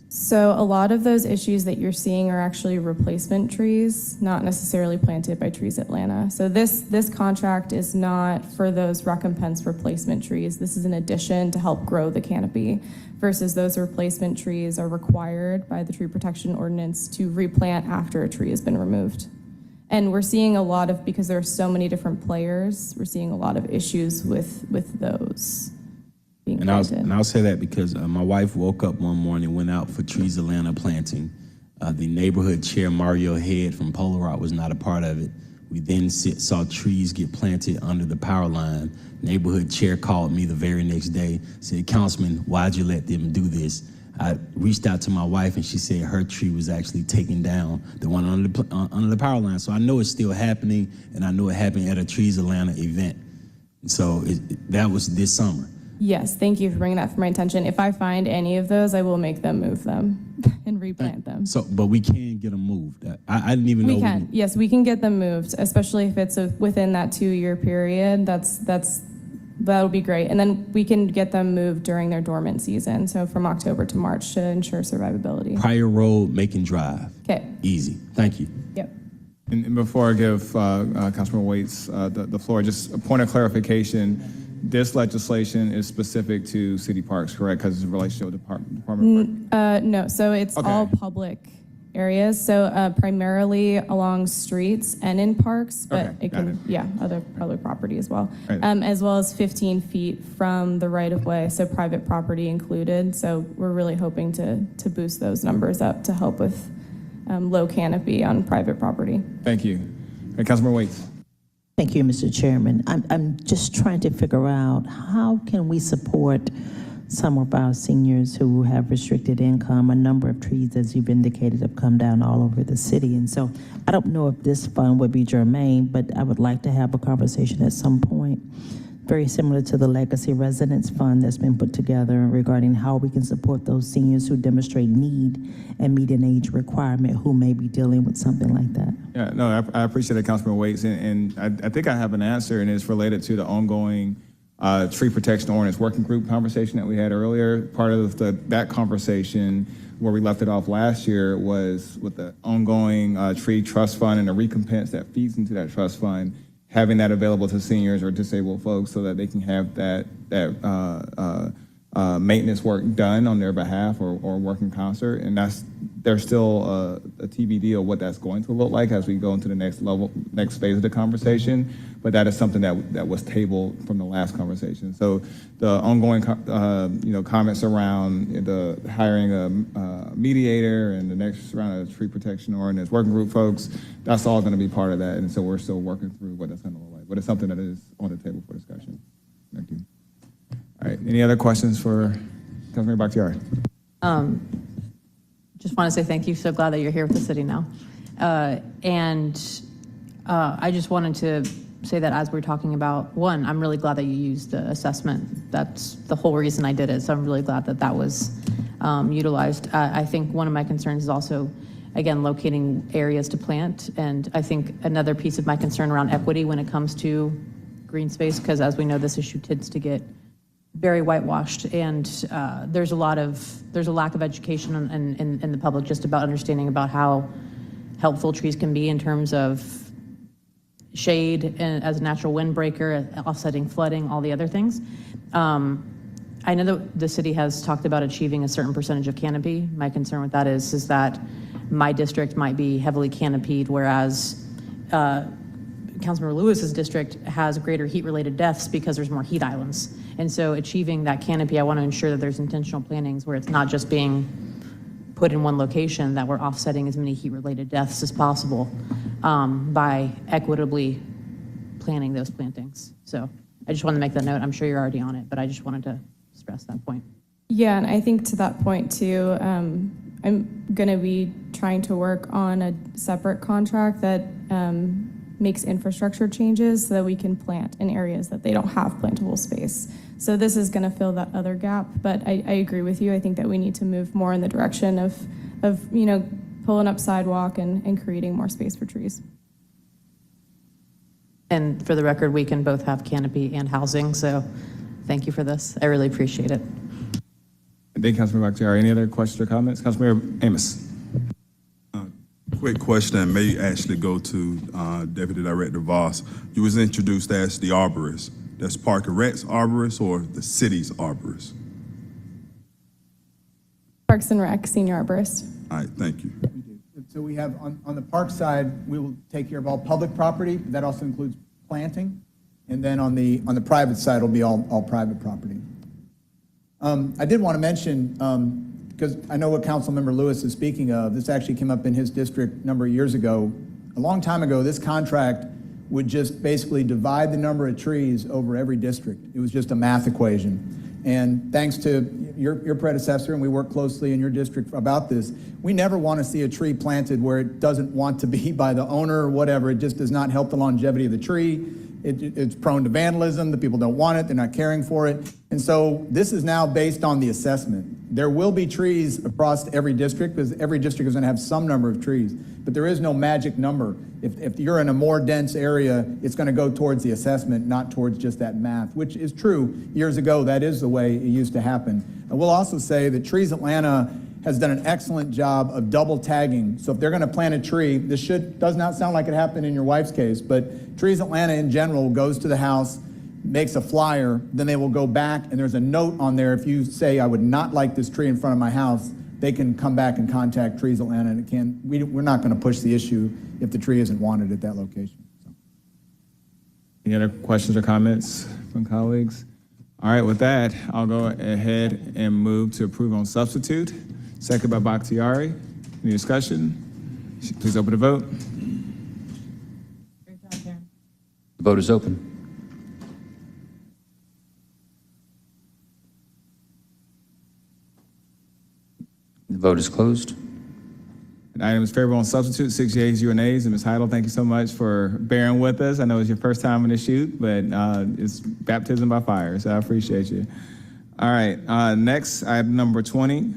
Speaker 22: So a lot of those issues that you're seeing are actually replacement trees, not necessarily planted by Trees Atlanta. So this contract is not for those recompense replacement trees. This is an addition to help grow the canopy, versus those replacement trees are required by the tree protection ordinance to replant after a tree has been removed. And we're seeing a lot of, because there are so many different players, we're seeing a lot of issues with those being planted.
Speaker 9: And I'll say that because my wife woke up one morning, went out for Trees Atlanta planting. The neighborhood chair, Mario Head from Polar Rock, was not a part of it. We then saw trees get planted under the power line. Neighborhood chair called me the very next day, said, "Councilman, why'd you let them do this?" I reached out to my wife, and she said her tree was actually taken down, the one under the power line. So I know it's still happening, and I know it happened at a Trees Atlanta event. So that was this summer.
Speaker 22: Yes, thank you for bringing that to my attention. If I find any of those, I will make them move them and replant them.
Speaker 9: So, but we can get them moved. I didn't even know.
Speaker 22: We can, yes, we can get them moved, especially if it's within that 2-year period. That'll be great. And then we can get them moved during their dormant season, so from October to March, to ensure survivability.
Speaker 9: Pryor Road, Macon Drive.
Speaker 22: Okay.
Speaker 9: Easy. Thank you.
Speaker 22: Yep.
Speaker 1: And before I give Councilman Waits the floor, just a point of clarification. This legislation is specific to city parks, correct? Because it's a relationship with Department of Parks?
Speaker 22: No, so it's all public areas, so primarily along streets and in parks, but it can, other public property as well.
Speaker 1: Right.
Speaker 22: As well as 15 feet from the right-of-way, so private property included. So we're really hoping to boost those numbers up to help with low canopy on private property.
Speaker 1: Thank you. Right, Councilman Waits.
Speaker 3: Thank you, Mr. Chairman. I'm just trying to figure out how can we support some of our seniors who have restricted income. A number of trees, as you've indicated, have come down all over the city. And so I don't know if this fund would be germane, but I would like to have a conversation at some point, very similar to the Legacy Residence Fund that's been put together regarding how we can support those seniors who demonstrate need and meet an age requirement who may be dealing with something like that.
Speaker 1: Yeah, no, I appreciate it, Councilman Waits, and I think I have an answer, and it's related to the ongoing tree protection ordinance working group conversation that we had earlier. Part of that conversation where we left it off last year was with the ongoing tree trust fund and the recompense that feeds into that trust fund, having that available to seniors or disabled folks so that they can have that maintenance work done on their behalf or work in concert. And there's still a TBD of what that's going to look like as we go into the next phase of the conversation. But that is something that was tabled from the last conversation. So the ongoing comments around the hiring a mediator and the next round of tree protection ordinance working group folks, that's all going to be part of that. And so we're still working through what that's going to look like. But it's something that is on the table for discussion. Thank you. All right. Any other questions for Councilman Bakhtiari?
Speaker 13: Just want to say thank you. So glad that you're here with the city now. I just wanted to say that as we're talking about, one, I'm really glad that you used the assessment. That's the whole reason I did it. So I'm really glad that that was utilized. I think one of my concerns is also, again, locating areas to plant. And I think another piece of my concern around equity when it comes to green space, because as we know, this issue tends to get very whitewashed, and there's a lack of education in the public just about understanding about how helpful trees can be in terms of shade and as a natural windbreaker, offsetting flooding, all the other things. I know that the city has talked about achieving a certain percentage of canopy. My concern with that is that my district might be heavily canopied, whereas Councilmember Lewis's district has greater heat-related deaths because there's more heat islands. And so achieving that canopy, I want to ensure that there's intentional plantings where it's not just being put in one location, that we're offsetting as many heat-related deaths as possible by equitably planting those plantings. So I just wanted to make that note. I'm sure you're already on it, but I just wanted to stress that point.
Speaker 22: Yeah, and I think to that point too, I'm going to be trying to work on a separate contract that makes infrastructure changes so that we can plant in areas that they don't have plantable space. So this is going to fill that other gap, but I agree with you. I think that we need to move more in the direction of pulling up sidewalk and creating more space for trees.
Speaker 13: And for the record, we can both have canopy and housing, so thank you for this. I really appreciate it.
Speaker 1: Thank you, Councilmember Bakhtiari. Any other questions or comments? Councilmember Amos.
Speaker 16: Quick question that may actually go to Deputy Director Voss. You was introduced as the arborist. That's Park and Rec's arborist or the city's arborist?
Speaker 22: Parks and Rec, senior arborist.
Speaker 16: All right, thank you.
Speaker 21: So we have, on the park side, we will take care of all public property. That also includes planting. And then on the private side, it'll be all private property. I did want to mention, because I know what Councilmember Lewis is speaking of, this actually came up in his district a number of years ago. A long time ago, this contract would just basically divide the number of trees over every district. It was just a math equation. And thanks to your predecessor, and we work closely in your district about this, we never want to see a tree planted where it doesn't want to be by the owner or whatever. It just does not help the longevity of the tree. It's prone to vandalism. The people don't want it. They're not caring for it. And so this is now based on the assessment. There will be trees across every district because every district is going to have some number of trees, but there is no magic number. If you're in a more dense area, it's going to go towards the assessment, not towards just that math, which is true. Years ago, that is the way it used to happen. And we'll also say that Trees Atlanta has done an excellent job of double tagging. So if they're going to plant a tree, this does not sound like it happened in your wife's case, but Trees Atlanta in general goes to the house, makes a flyer, then they will go back and there's a note on there. If you say, I would not like this tree in front of my house, they can come back and contact Trees Atlanta, and we're not going to push the issue if the tree isn't wanted at that location. So.
Speaker 1: Any other questions or comments from colleagues? All right, with that, I'll go ahead and move to approve on substitute. Second by Bakhtiari. Any discussion? Please open the vote.
Speaker 2: The vote is open. The vote is closed.
Speaker 1: The item is favorable on substitute, 6 yeas, 0 nays. And Ms. Heidel, thank you so much for bearing with us. I know it's your first time in the shoot, but it's baptism by fire, so I appreciate you. All right, next, item number 20.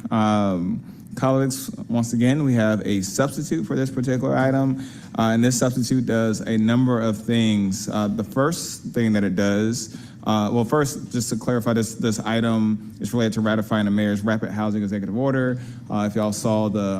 Speaker 1: Colleagues, once again, we have a substitute for this particular item, and this substitute does a number of things. The first thing that it does, well, first, just to clarify, this item is related to ratifying the mayor's rapid housing executive order. If y'all saw the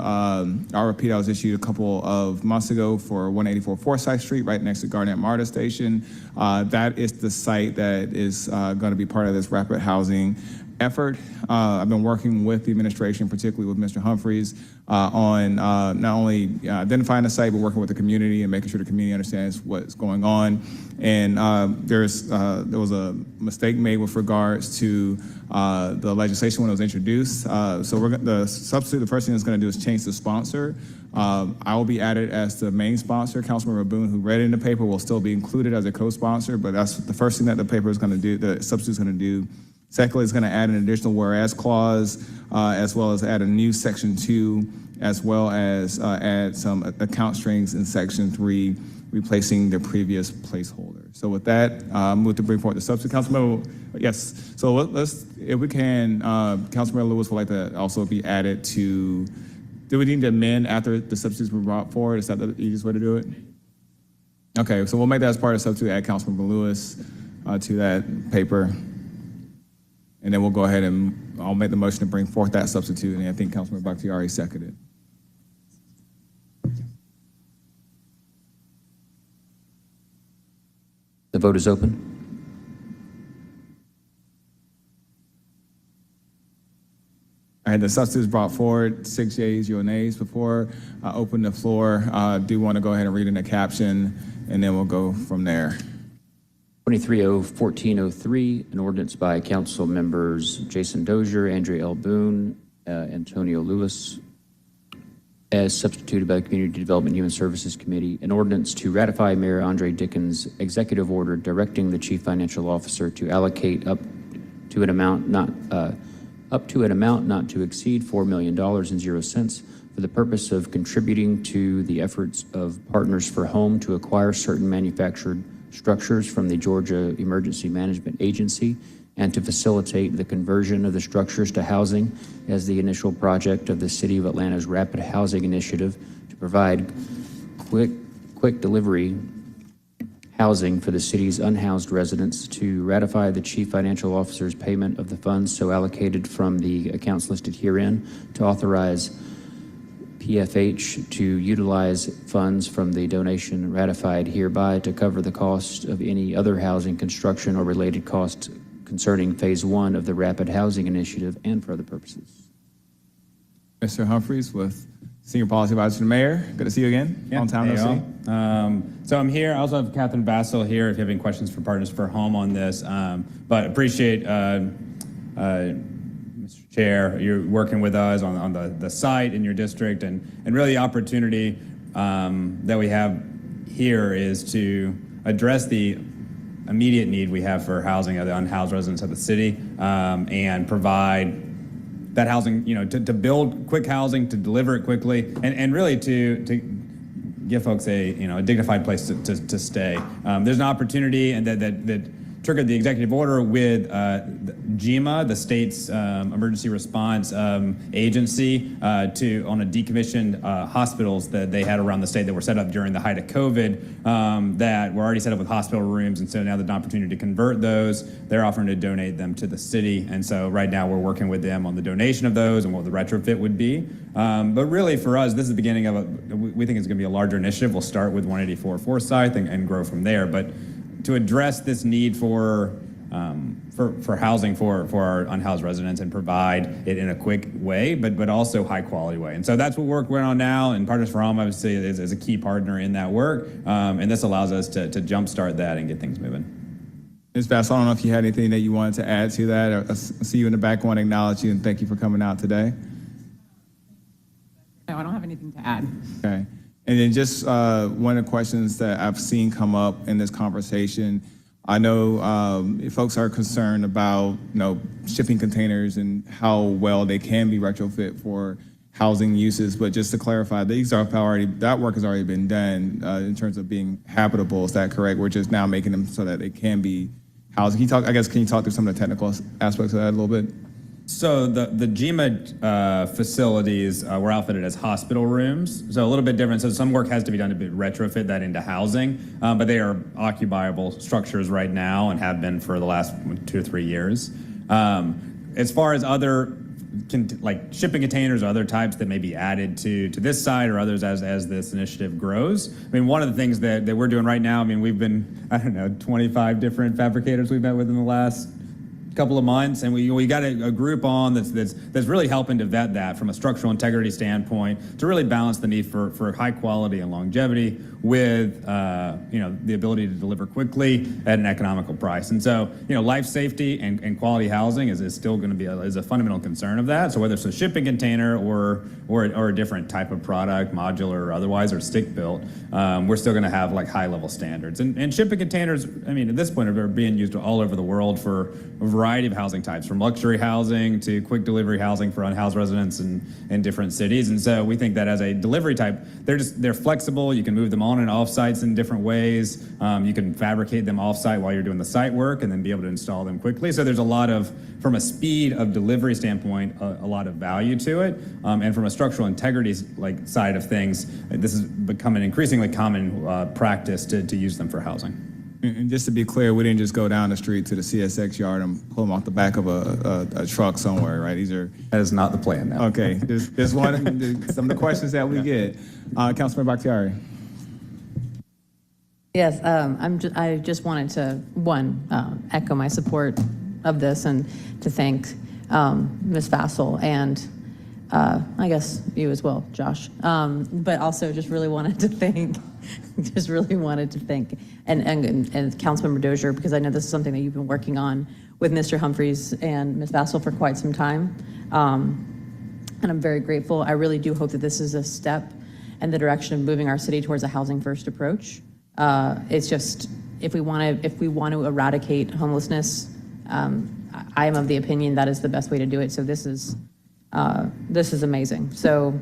Speaker 1: RFP that was issued a couple of months ago for 184 Forsyth Street, right next to Garnett MARTA Station, that is the site that is going to be part of this rapid housing effort. I've been working with the administration, particularly with Mr. Humphreys, on not only identifying the site, but working with the community and making sure the community understands what's going on. And there was a mistake made with regards to the legislation when it was introduced. So the substitute, the first thing it's going to do is change the sponsor. I will be added as the main sponsor. Councilmember Boone, who read it in the paper, will still be included as a co-sponsor, but that's the first thing that the paper is going to do, the substitute is going to do. Secondly, it's going to add an additional whereas clause, as well as add a new section 2, as well as add some account strings in section 3, replacing the previous placeholder. So with that, move to bring forward the substitute. Councilmember, yes. So let's, if we can, Councilmember Lewis would like to also be added to. Do we need to amend after the substitutes were brought forward? Is that the easiest way to do it? Okay, so we'll make that as part of the substitute. Add Councilmember Lewis to that paper. And then we'll go ahead and I'll make the motion to bring forth that substitute, and I think Councilmember Bakhtiari seconded.
Speaker 2: The vote is open.
Speaker 1: I had the substitutes brought forward, 6 yeas, 0 nays. Before I open the floor, I do want to go ahead and read in the caption, and then we'll go from there.
Speaker 2: 23-0-1403, an ordinance by council members Jason Dozier, Andrea L. Boone, Antonio Lewis, as substituted by the Community Development and Human Services Committee, an ordinance to ratify Mayor Andre Dickens' executive order directing the Chief Financial Officer to allocate up to an amount not to exceed $4 million and 0 cents for the purpose of contributing to the efforts of Partners for Home to acquire certain manufactured structures from the Georgia Emergency Management Agency and to facilitate the conversion of the structures to housing as the initial project of the City of Atlanta's Rapid Housing Initiative to provide quick delivery housing for the city's unhoused residents, to ratify the Chief Financial Officer's payment of the funds so allocated from the accounts listed herein, to authorize PFH to utilize funds from the donation ratified hereby to cover the cost of any other housing construction or related costs concerning Phase 1 of the Rapid Housing Initiative and for other purposes.
Speaker 1: Mr. Humphries with Senior Policy Advisor to the Mayor. Good to see you again. Long time no see.
Speaker 17: So I'm here. I also have Catherine Bassel here if you have any questions for Partners for Home on this. But appreciate, Mr. Chair, you're working with us on the site in your district, and really the opportunity that we have here is to address the immediate need we have for housing of the unhoused residents of the city, and provide that housing, to build quick housing, to deliver it quickly, and really to give folks a dignified place to stay. There's an opportunity, and that triggered the executive order with GEMA, the state's emergency response agency, on a decommissioned hospitals that they had around the state that were set up during the height of COVID, that were already set up with hospital rooms, and so now there's an opportunity to convert those. They're offering to donate them to the city, and so right now we're working with them on the donation of those and what the retrofit would be. But really for us, this is the beginning of we think it's going to be a larger initiative. We'll start with 184 Forsyth and grow from there. But to address this need for housing for our unhoused residents and provide it in a quick way, but also high quality way. And so that's what we're working on now, and Partners for Home obviously is a key partner in that work, and this allows us to jumpstart that and get things moving.
Speaker 1: Ms. Bass, I don't know if you had anything that you wanted to add to that. I see you in the back. I want to acknowledge you and thank you for coming out today.
Speaker 4: No, I don't have anything to add.
Speaker 1: Okay. And then just one of the questions that I've seen come up in this conversation, I know folks are concerned about shipping containers and how well they can be retrofit for housing uses. But just to clarify, that work has already been done in terms of being habitable. Is that correct? We're just now making them so that they can be housing. Can you talk through some of the technical aspects of that a little bit?
Speaker 17: So the GEMA facilities were outfitted as hospital rooms, so a little bit different. So some work has to be done to retrofit that into housing, but they are occupiable structures right now and have been for the last 2 or 3 years. As far as other like shipping containers or other types that may be added to this site or others as this initiative grows. I mean, one of the things that we're doing right now, we've been, 25 different fabricators we've met with in the last couple of months, and we got a group on that's really helping to vet that from a structural integrity standpoint to really balance the need for high quality and longevity with the ability to deliver quickly at an economical price. And so life safety and quality housing is still going to be a fundamental concern of that. So whether it's a shipping container or a different type of product, modular or otherwise, or stick built, we're still going to have like high level standards. And shipping containers, at this point, are being used all over the world for a variety of housing types, from luxury housing to quick delivery housing for unhoused residents in different cities. And so we think that as a delivery type, they're flexible. You can move them on and off sites in different ways. You can fabricate them off site while you're doing the site work and then be able to install them quickly. So there's a lot of, from a speed of delivery standpoint, a lot of value to it. And from a structural integrity side of things, this has become an increasingly common practice to use them for housing.
Speaker 1: And just to be clear, we didn't just go down the street to the CSX yard and pull them off the back of a truck somewhere, right?
Speaker 17: That is not the plan now.
Speaker 1: Okay, there's some of the questions that we get. Councilmember Bakhtiari.
Speaker 13: Yes, I just wanted to, echo my support of this and to thank Ms. Bassel and I guess you as well, Josh. But also just really wanted to thank, and Councilmember Dozier, because I know this is something that you've been working on with Mr. Humphries and Ms. Bassel for quite some time. and I'm very grateful. I really do hope that this is a step in the direction of moving our city towards a housing-first approach. It's just, if we want to eradicate homelessness, I am of the opinion that is the best way to do it. So this is amazing. So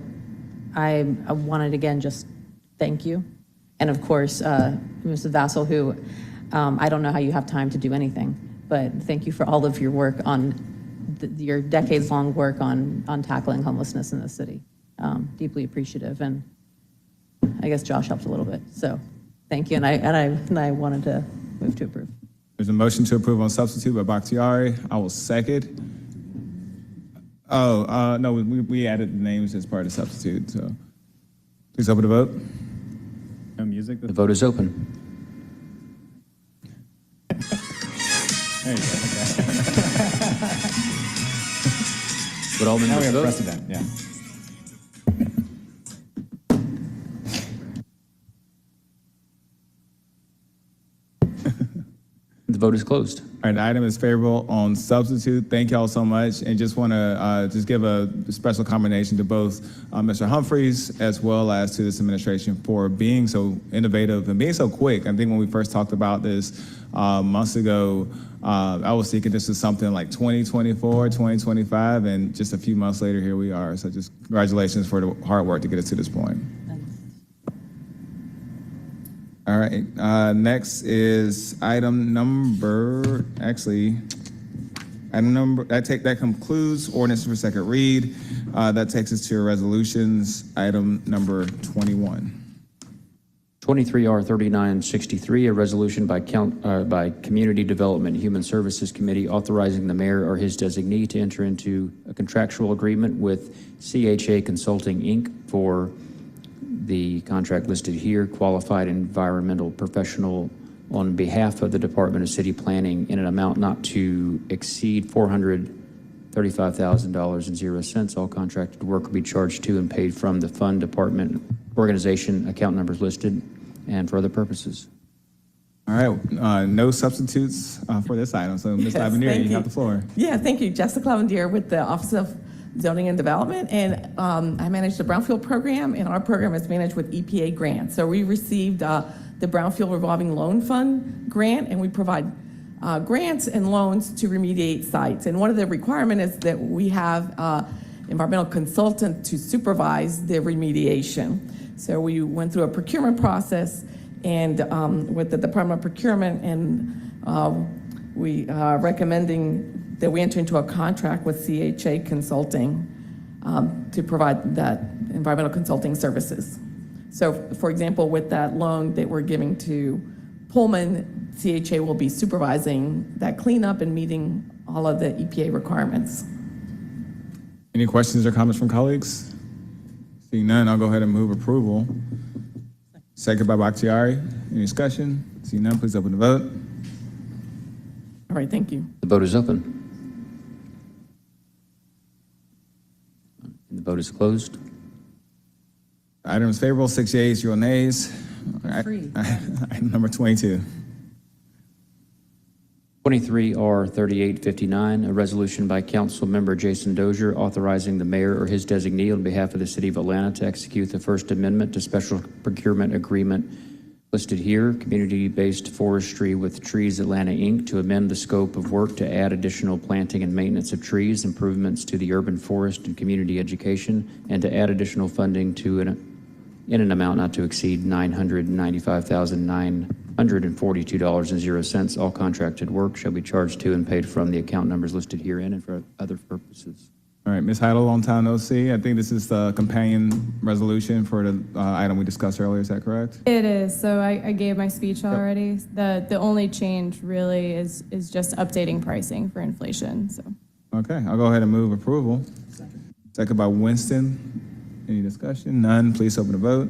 Speaker 13: I wanted, again, just thank you. And of course, Mr. Vassal, who I don't know how you have time to do anything, but thank you for all of your work on your decades-long work on tackling homelessness in the city. Deeply appreciative, and I guess Josh helped a little bit. So thank you, and I wanted to move to approve.
Speaker 1: There's a motion to approve on substitute by Bakhtiari. I will second. Oh, no, we added the names as part of the substitute, so please open the vote.
Speaker 17: No music?
Speaker 2: The vote is open.
Speaker 17: There you go.
Speaker 2: Would all
Speaker 17: Now we
Speaker 2: members
Speaker 17: have
Speaker 2: vote?
Speaker 17: precedent, yeah.
Speaker 2: The vote is closed.
Speaker 1: All right, the item is favorable on substitute. Thank y'all so much. And just want to just give a special commendation to both Mr. Humphreys as well as to this administration for being so innovative and being so quick. I think when we first talked about this months ago, I was thinking this is something like 2024, 2025, and just a few months later, here we are. So just congratulations for the hard work to get us to this point. All right, next is item number, that concludes ordinance for second read. That takes us to resolutions, item number 21.
Speaker 2: 23R3963, a resolution by Community Development and Human Services Committee authorizing the mayor or his designee to enter into a contractual agreement with CHA Consulting, Inc. for the contract listed here, qualified environmental professional on behalf of the Department of City Planning in an amount not to exceed $435,000.00. All contracted work will be charged to and paid from the fund department organization account numbers listed and for other purposes.
Speaker 1: All right, no substitutes for this item. So Ms. Lavendier, you have the floor.
Speaker 14: Yeah, thank you. Jessica Lavendier with the Office of Zoning and Development, and I manage the Brownfield program, and our program is managed with EPA grants. So we received the Brownfield Revolving Loan Fund grant, and we provide grants and loans to remediate sites. And one of the requirements is that we have environmental consultant to supervise the remediation. So we went through a procurement process and with the Department of Procurement, and we are recommending that we enter into a contract with CHA Consulting to provide that environmental consulting services. So, for example, with that loan that we're giving to Pullman, CHA will be supervising that cleanup and meeting all of the EPA requirements.
Speaker 1: Any questions or comments from colleagues? Seeing none, I'll go ahead and move approval. Second by Bakhtiari. Any discussion? Seeing none, please open the vote.
Speaker 14: All right, thank you.
Speaker 2: The vote is open. And the vote is closed.
Speaker 1: The item is favorable, 6 yeas, 0 nays. Item number 22.
Speaker 2: 23R3859, a resolution by Council Member Jason Dozier authorizing the mayor or his designee on behalf of the City of Atlanta to execute the First Amendment to Special Procurement Agreement listed here, community-based forestry with Trees Atlanta, Inc., to amend the scope of work to add additional planting and maintenance of trees, improvements to the urban forest and community education, and to add additional funding to in an amount not to exceed $995,942.00. All contracted work shall be charged to and paid from the account numbers listed herein and for other purposes.
Speaker 1: All right, Ms. Heidel, long time no see. I think this is the companion resolution for the item we discussed earlier. Is that correct?
Speaker 22: It is. So I gave my speech already. The only change really is just updating pricing for inflation. So.
Speaker 1: Okay, I'll go ahead and move approval. Second by Winston. Any discussion? None. Please open the vote.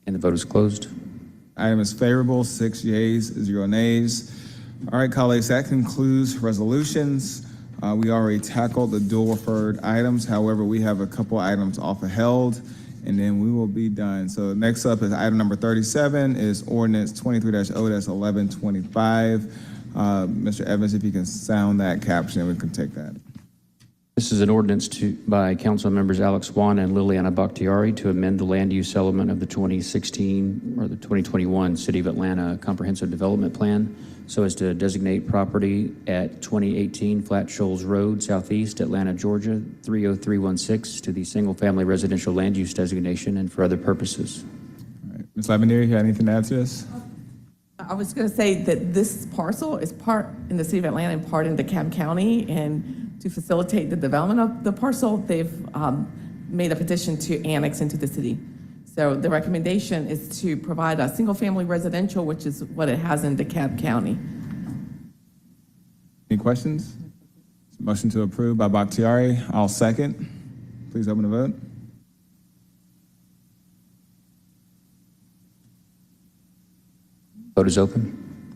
Speaker 2: And the vote is closed.
Speaker 1: Item is favorable, 6 yeas, 0 nays. All right, colleagues, that concludes resolutions. We already tackled the dual referred items. However, we have a couple items off held, and then we will be done. So next up is item number 37 is ordinance 23-0-1125. Mr. Evans, if you can sound that caption, we can take that.
Speaker 2: This is an ordinance by council members Alex Juan and Liliana Bakhtiari to amend the land use element of the 2016 or the 2021 City of Atlanta Comprehensive Development Plan so as to designate property at 2018 Flat Shoals Road, Southeast, Atlanta, Georgia, 30316 to the single-family residential land use designation and for other purposes.
Speaker 1: All right. Ms. Lavenier, you have anything to add to this?
Speaker 14: I was going to say that this parcel is part in the City of Atlanta and part in DeKalb County, and to facilitate the development of the parcel, they've made a petition to annex into the city. So the recommendation is to provide a single-family residential, which is what it has in DeKalb County.
Speaker 1: Any questions? Motion to approve by Bakhtiari. I'll second. Please open the vote.
Speaker 2: Vote is open.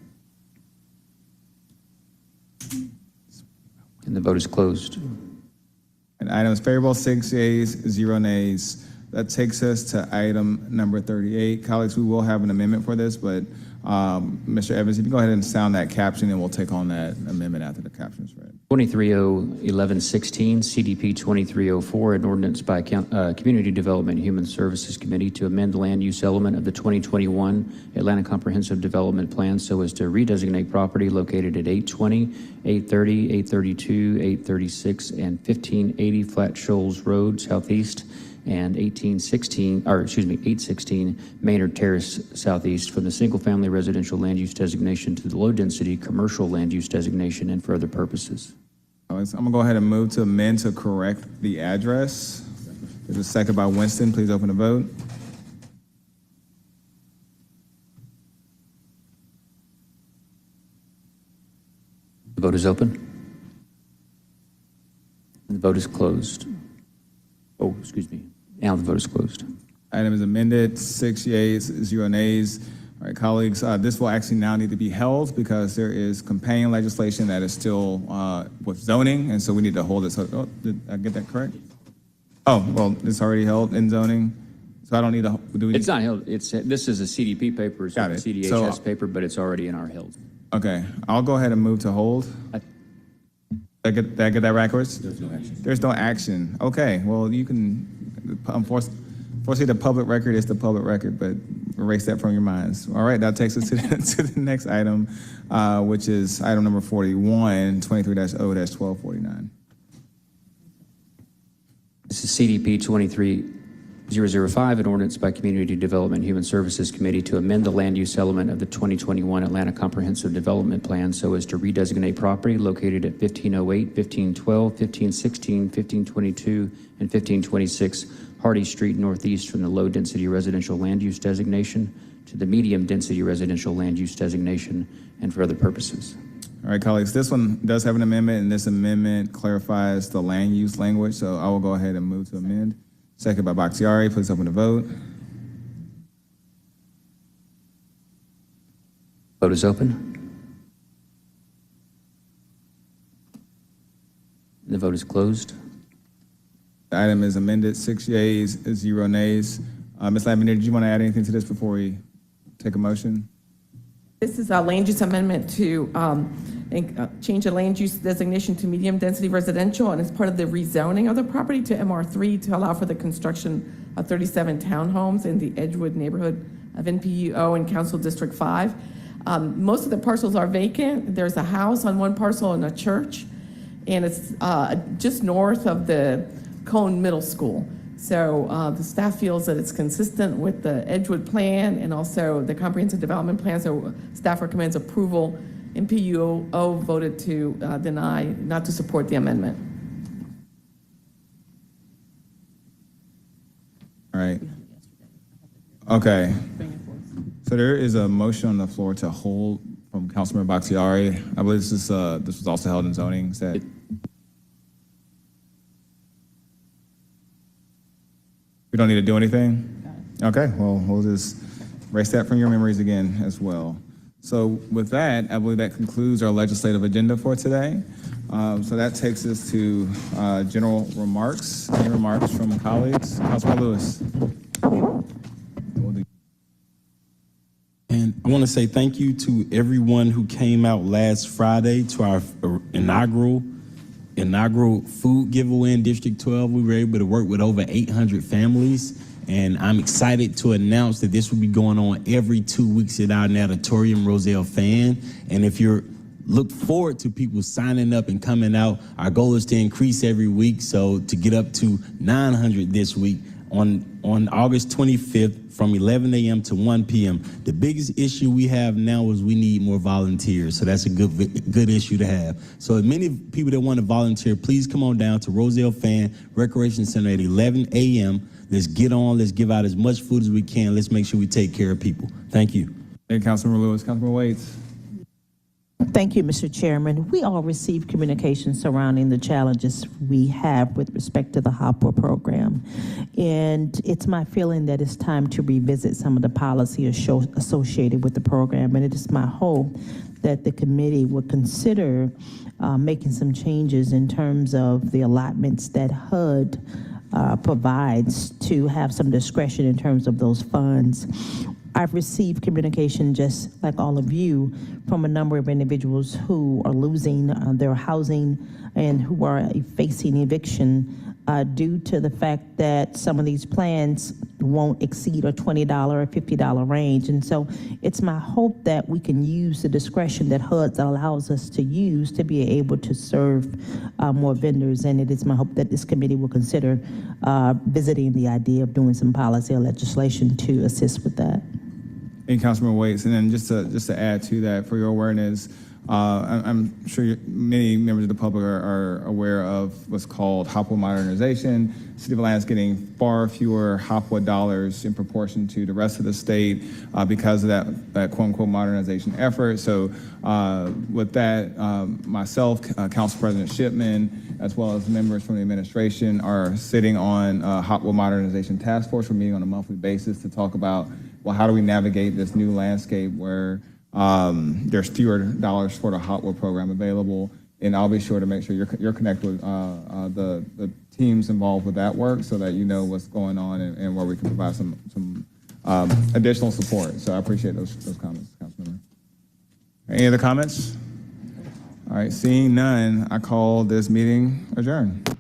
Speaker 2: And the vote is closed.
Speaker 1: And item is favorable, 6 yeas, 0 nays. That takes us to item number 38. Colleagues, we will have an amendment for this, but Mr. Evans, if you go ahead and sound that caption, and we'll take on that amendment after the caption is read.
Speaker 2: 23-0-1116, CDP 2304, an ordinance by Community Development and Human Services Committee to amend the land use element of the 2021 Atlanta Comprehensive Development Plan so as to redesignate property located at 820, 830, 832, 836, and 1580 Flat Shoals Road, Southeast, and 816 Maynard Terrace Southeast from the single-family residential land use designation to the low-density commercial land use designation and for other purposes.
Speaker 1: I'm gonna go ahead and move to amend to correct the address. There's a second by Winston. Please open the vote.
Speaker 2: The vote is open. And the vote is closed. Oh, excuse me. Now the vote is closed.
Speaker 1: Item is amended, 6 yeas, 0 nays. All right, colleagues, this will actually now need to be held because there is companion legislation that is still with zoning, and so we need to hold it. So, did I get that correct? Oh, well, it's already held in zoning, so I don't need to, do we?
Speaker 2: It's not held. This is a CDP paper, it's not a CDHS
Speaker 1: So-
Speaker 2: paper, but it's already in our held.
Speaker 1: Okay, I'll go ahead and move to hold. Did I get that backwards? There's no action. There's no action. Okay, well, you can, unfortunately, the public record is the public record, but erase that from your minds. All right, that takes us to the next item, which is item number 41, 23-0-1249.
Speaker 2: This is CDP 23005, an ordinance by Community Development and Human Services Committee to amend the land use element of the 2021 Atlanta Comprehensive Development Plan so as to redesignate property located at 1508, 1512, 1516, 1522, and 1526 Hardy Street Northeast from the low-density residential land use designation to the medium-density residential land use designation and for other purposes.
Speaker 1: All right, colleagues, this one does have an amendment, and this amendment clarifies the land use language, so I will go ahead and move to amend. Second by Bakhtiari. Please open the vote.
Speaker 2: Vote is open. The vote is closed.
Speaker 1: The item is amended, 6 yeas, 0 nays. Ms. Lavenier, did you want to add anything to this before we take a motion?
Speaker 14: This is a land use amendment to change the land use designation to medium-density residential, and it's part of the rezoning of the property to MR3 to allow for the construction of 37 townhomes in the Edgewood neighborhood of NPUO in Council District 5. Most of the parcels are vacant. There's a house on one parcel and a church, and it's just north of the Cone Middle School. So the staff feels that it's consistent with the Edgewood plan and also the comprehensive development plan. So staff recommends approval. NPUO voted to deny, not to support the amendment.
Speaker 1: All right. Okay. So there is a motion on the floor to hold from Councilmember Bakhtiari. I believe this was also held in zoning. Is that? We don't need to do anything? Okay, well, we'll just erase that from your memories again as well. So with that, I believe that concludes our legislative agenda for today. So that takes us to general remarks. Any remarks from colleagues? Councilman Lewis.
Speaker 9: I want to say thank you to everyone who came out last Friday to our inaugural food giveaway in District 12. We were able to work with over 800 families, and I'm excited to announce that this will be going on every 2 weeks at our auditorium, Roselle Fan. And if you're look forward to people signing up and coming out. Our goal is to increase every week, so to get up to 900 this week on August 25th from 11 a.m. to 1 p.m. The biggest issue we have now is we need more volunteers, so that's a good issue to have. So as many people that want to volunteer, please come on down to Roselle Fan Recreation Center at 11 a.m. Let's get on, let's give out as much food as we can. Let's make sure we take care of people. Thank you.
Speaker 1: Thank you, Councilmember Lewis. Councilmember Waits.
Speaker 3: Thank you, Mr. Chairman. We all receive communication surrounding the challenges we have with respect to the HOPWA program. And it's my feeling that it's time to revisit some of the policy associated with the program. And it is my hope that the committee would consider making some changes in terms of the allotments that HUD provides to have some discretion in terms of those funds. I've received communication, just like all of you, from a number of individuals who are losing their housing and who are facing eviction due to the fact that some of these plans won't exceed a $20 or $50 range. And so it's my hope that we can use the discretion that HUD allows us to use to be able to serve more vendors. And it is my hope that this committee will consider visiting the idea of doing some policy or legislation to assist with that.
Speaker 1: Thank you, Councilmember Waits. And then just to add to that, for your awareness, I'm sure many members of the public are aware of what's called HOPWA modernization. City of Atlanta is getting far fewer HOPWA dollars in proportion to the rest of the state because of that quote-unquote modernization effort. So with that, myself, Council President Shipman, as well as members from the administration are sitting on HOPWA Modernization Task Force. We're meeting on a monthly basis to talk about, well, how do we navigate this new landscape where there's fewer dollars for the HOPWA program available, and I'll be sure to make sure you're connected with the teams involved with that work so that you know what's going on and where we can provide some additional support. So I appreciate those comments, Councilmember. Any other comments? All right, seeing none, I call this meeting adjourned.